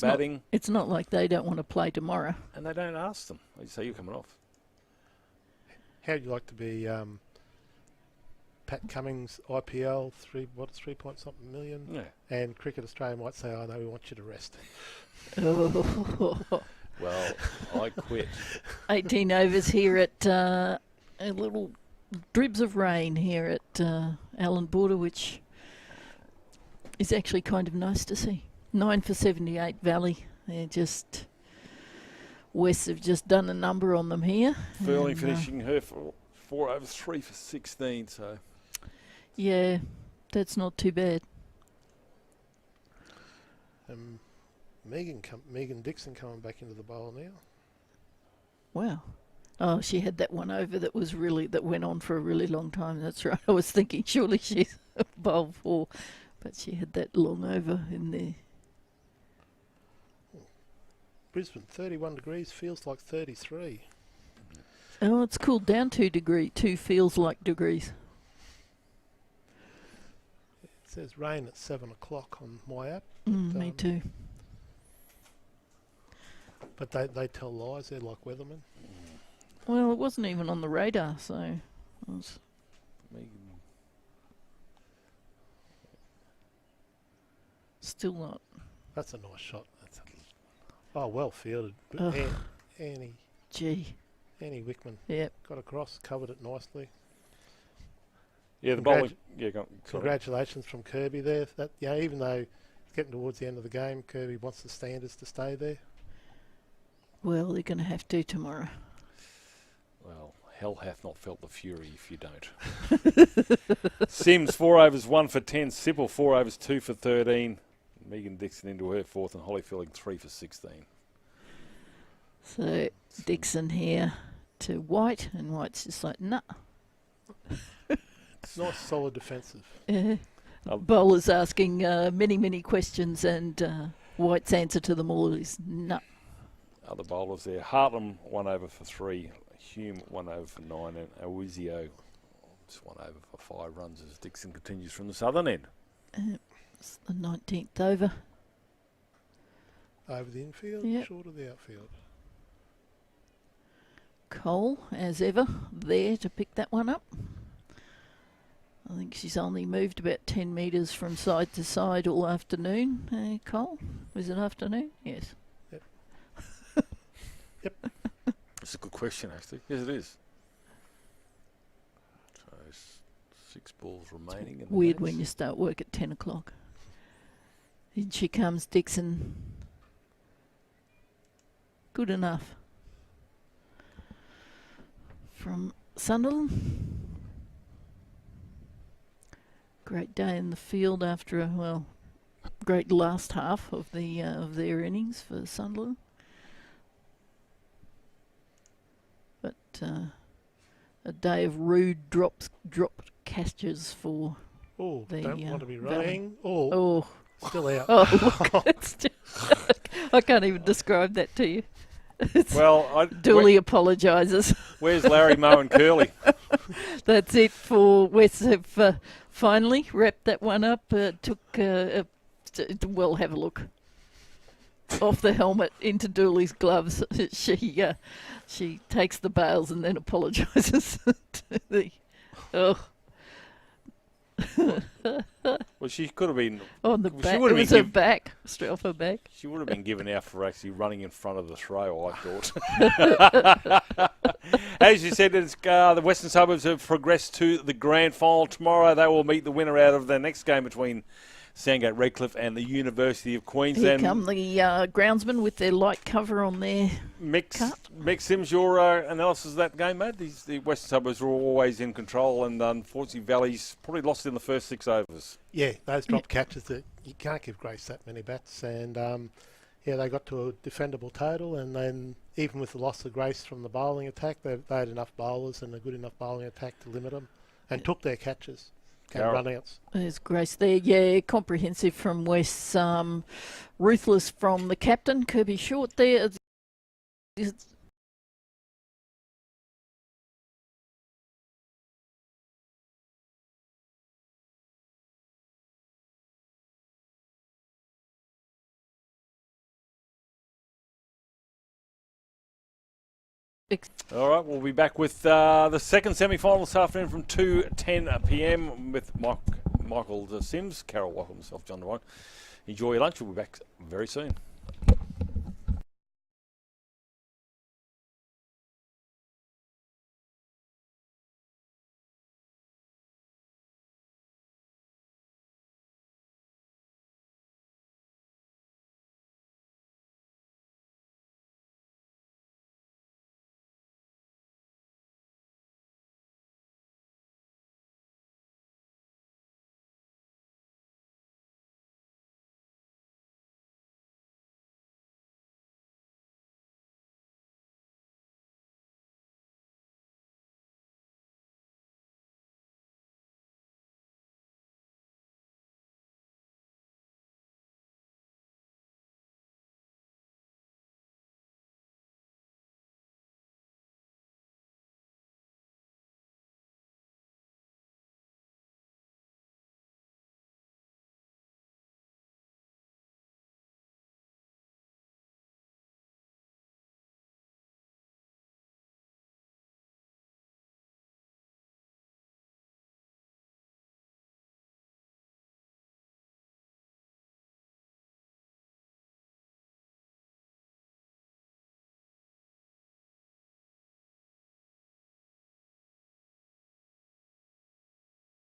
batting. It's not like they don't want to play tomorrow. And they don't ask them. They just say, you're coming off. How'd you like to be Pat Cummings, IPL, 3 point something million? Yeah. And Cricket Australia might say, oh no, we want you to rest. Well, I quit. 18 overs here at a little dribs of rain here at Allan Border, which is actually kind of nice to see. 9 for 78 Valley. They're just, West have just done a number on them here. Furling finishing her for 4 overs, 3 for 16, so. Yeah, that's not too bad. Megan Dixon coming back into the bowl now. Wow. Oh, she had that one over that went on for a really long time. That's right. I was thinking surely she's bowl 4, but she had that long over in there. Brisbane, 31 degrees, feels like 33. Oh, it's cooled down 2 feels like degrees. It says rain at 7 o'clock on my app. Me too. But they tell lies, they're like weathermen. Well, it wasn't even on the radar, so it was still not. That's a nice shot. Well fielded. Annie Wickman. Yep. Got across, covered it nicely. Yeah, the bowling. Congratulations from Kirby there. That even though it's getting towards the end of the game, Kirby wants the standards to stay there. Well, they're going to have to tomorrow. Well, hell hath not felt the fury if you don't. Sims 4 overs 1 for 10. Sipple 4 overs 2 for 13. Megan Dixon into her 4th, and Holly Fielding 3 for 16. So Dixon here to White, and White's just like, nah. Nice, solid defensive. Bowler's asking many questions, and White's answer to them all is no. Other bowlers there. Hartlam 1 over for 3. Hume 1 over for 9. And Awizio just 1 over for 5 runs as Dixon continues from the southern end. It's the 19th over. Over the infield, short of the outfield. Cole, as ever, there to pick that one up. I think she's only moved about 10 metres from side to side all afternoon. Cole, was it afternoon? Yes. Yep. That's a good question, actually. Yes, it is. So 6 balls remaining. In Weird the when you start work at 10 o'clock. In she comes, Dixon. Good enough. From Sunderland. Great day in the field after a, great last half of their innings for Sunderland. But a day of rude dropped catches for don't want to be running. Still out. Oh, look, I can't even describe that to you. Dooley apologises. Where's Larry, Moe and Curly? That's it for West. Have finally wrapped that one up. Took well, have a look. Off the helmet into Dooley's gloves. She takes the bails and then apologises to the. Well, she could have been on the back. It was her back, straight off her back. She would have been given out for actually running in front of the throw, I thought. As you said, the Western Suburbs have progressed to the grand final tomorrow. They will meet the winner out of the next game between Sandgate Redcliffe and the University of Queensland. Here come the groundsmen with their light cover on their Mick Sims, your analysis of that game, mate? The Western Suburbs were always in control, and unfortunately Valley's probably lost in the first 6 overs. Yeah, those drop catches that you can't give Grace that many bats, and they got to a defendable total, and then even with the loss of Grace from the bowling attack, they had enough bowlers and a good enough bowling attack to limit them, and took their catches. Run-outs. There's Grace there, yeah, comprehensive from West, ruthless from the captain, Kirby Short there. All right, we'll be back with the second semi-final this afternoon from 2:10 p.m. with Michael Sims, Carol Walker, myself, John Devine. Enjoy your lunch. We'll be back very soon.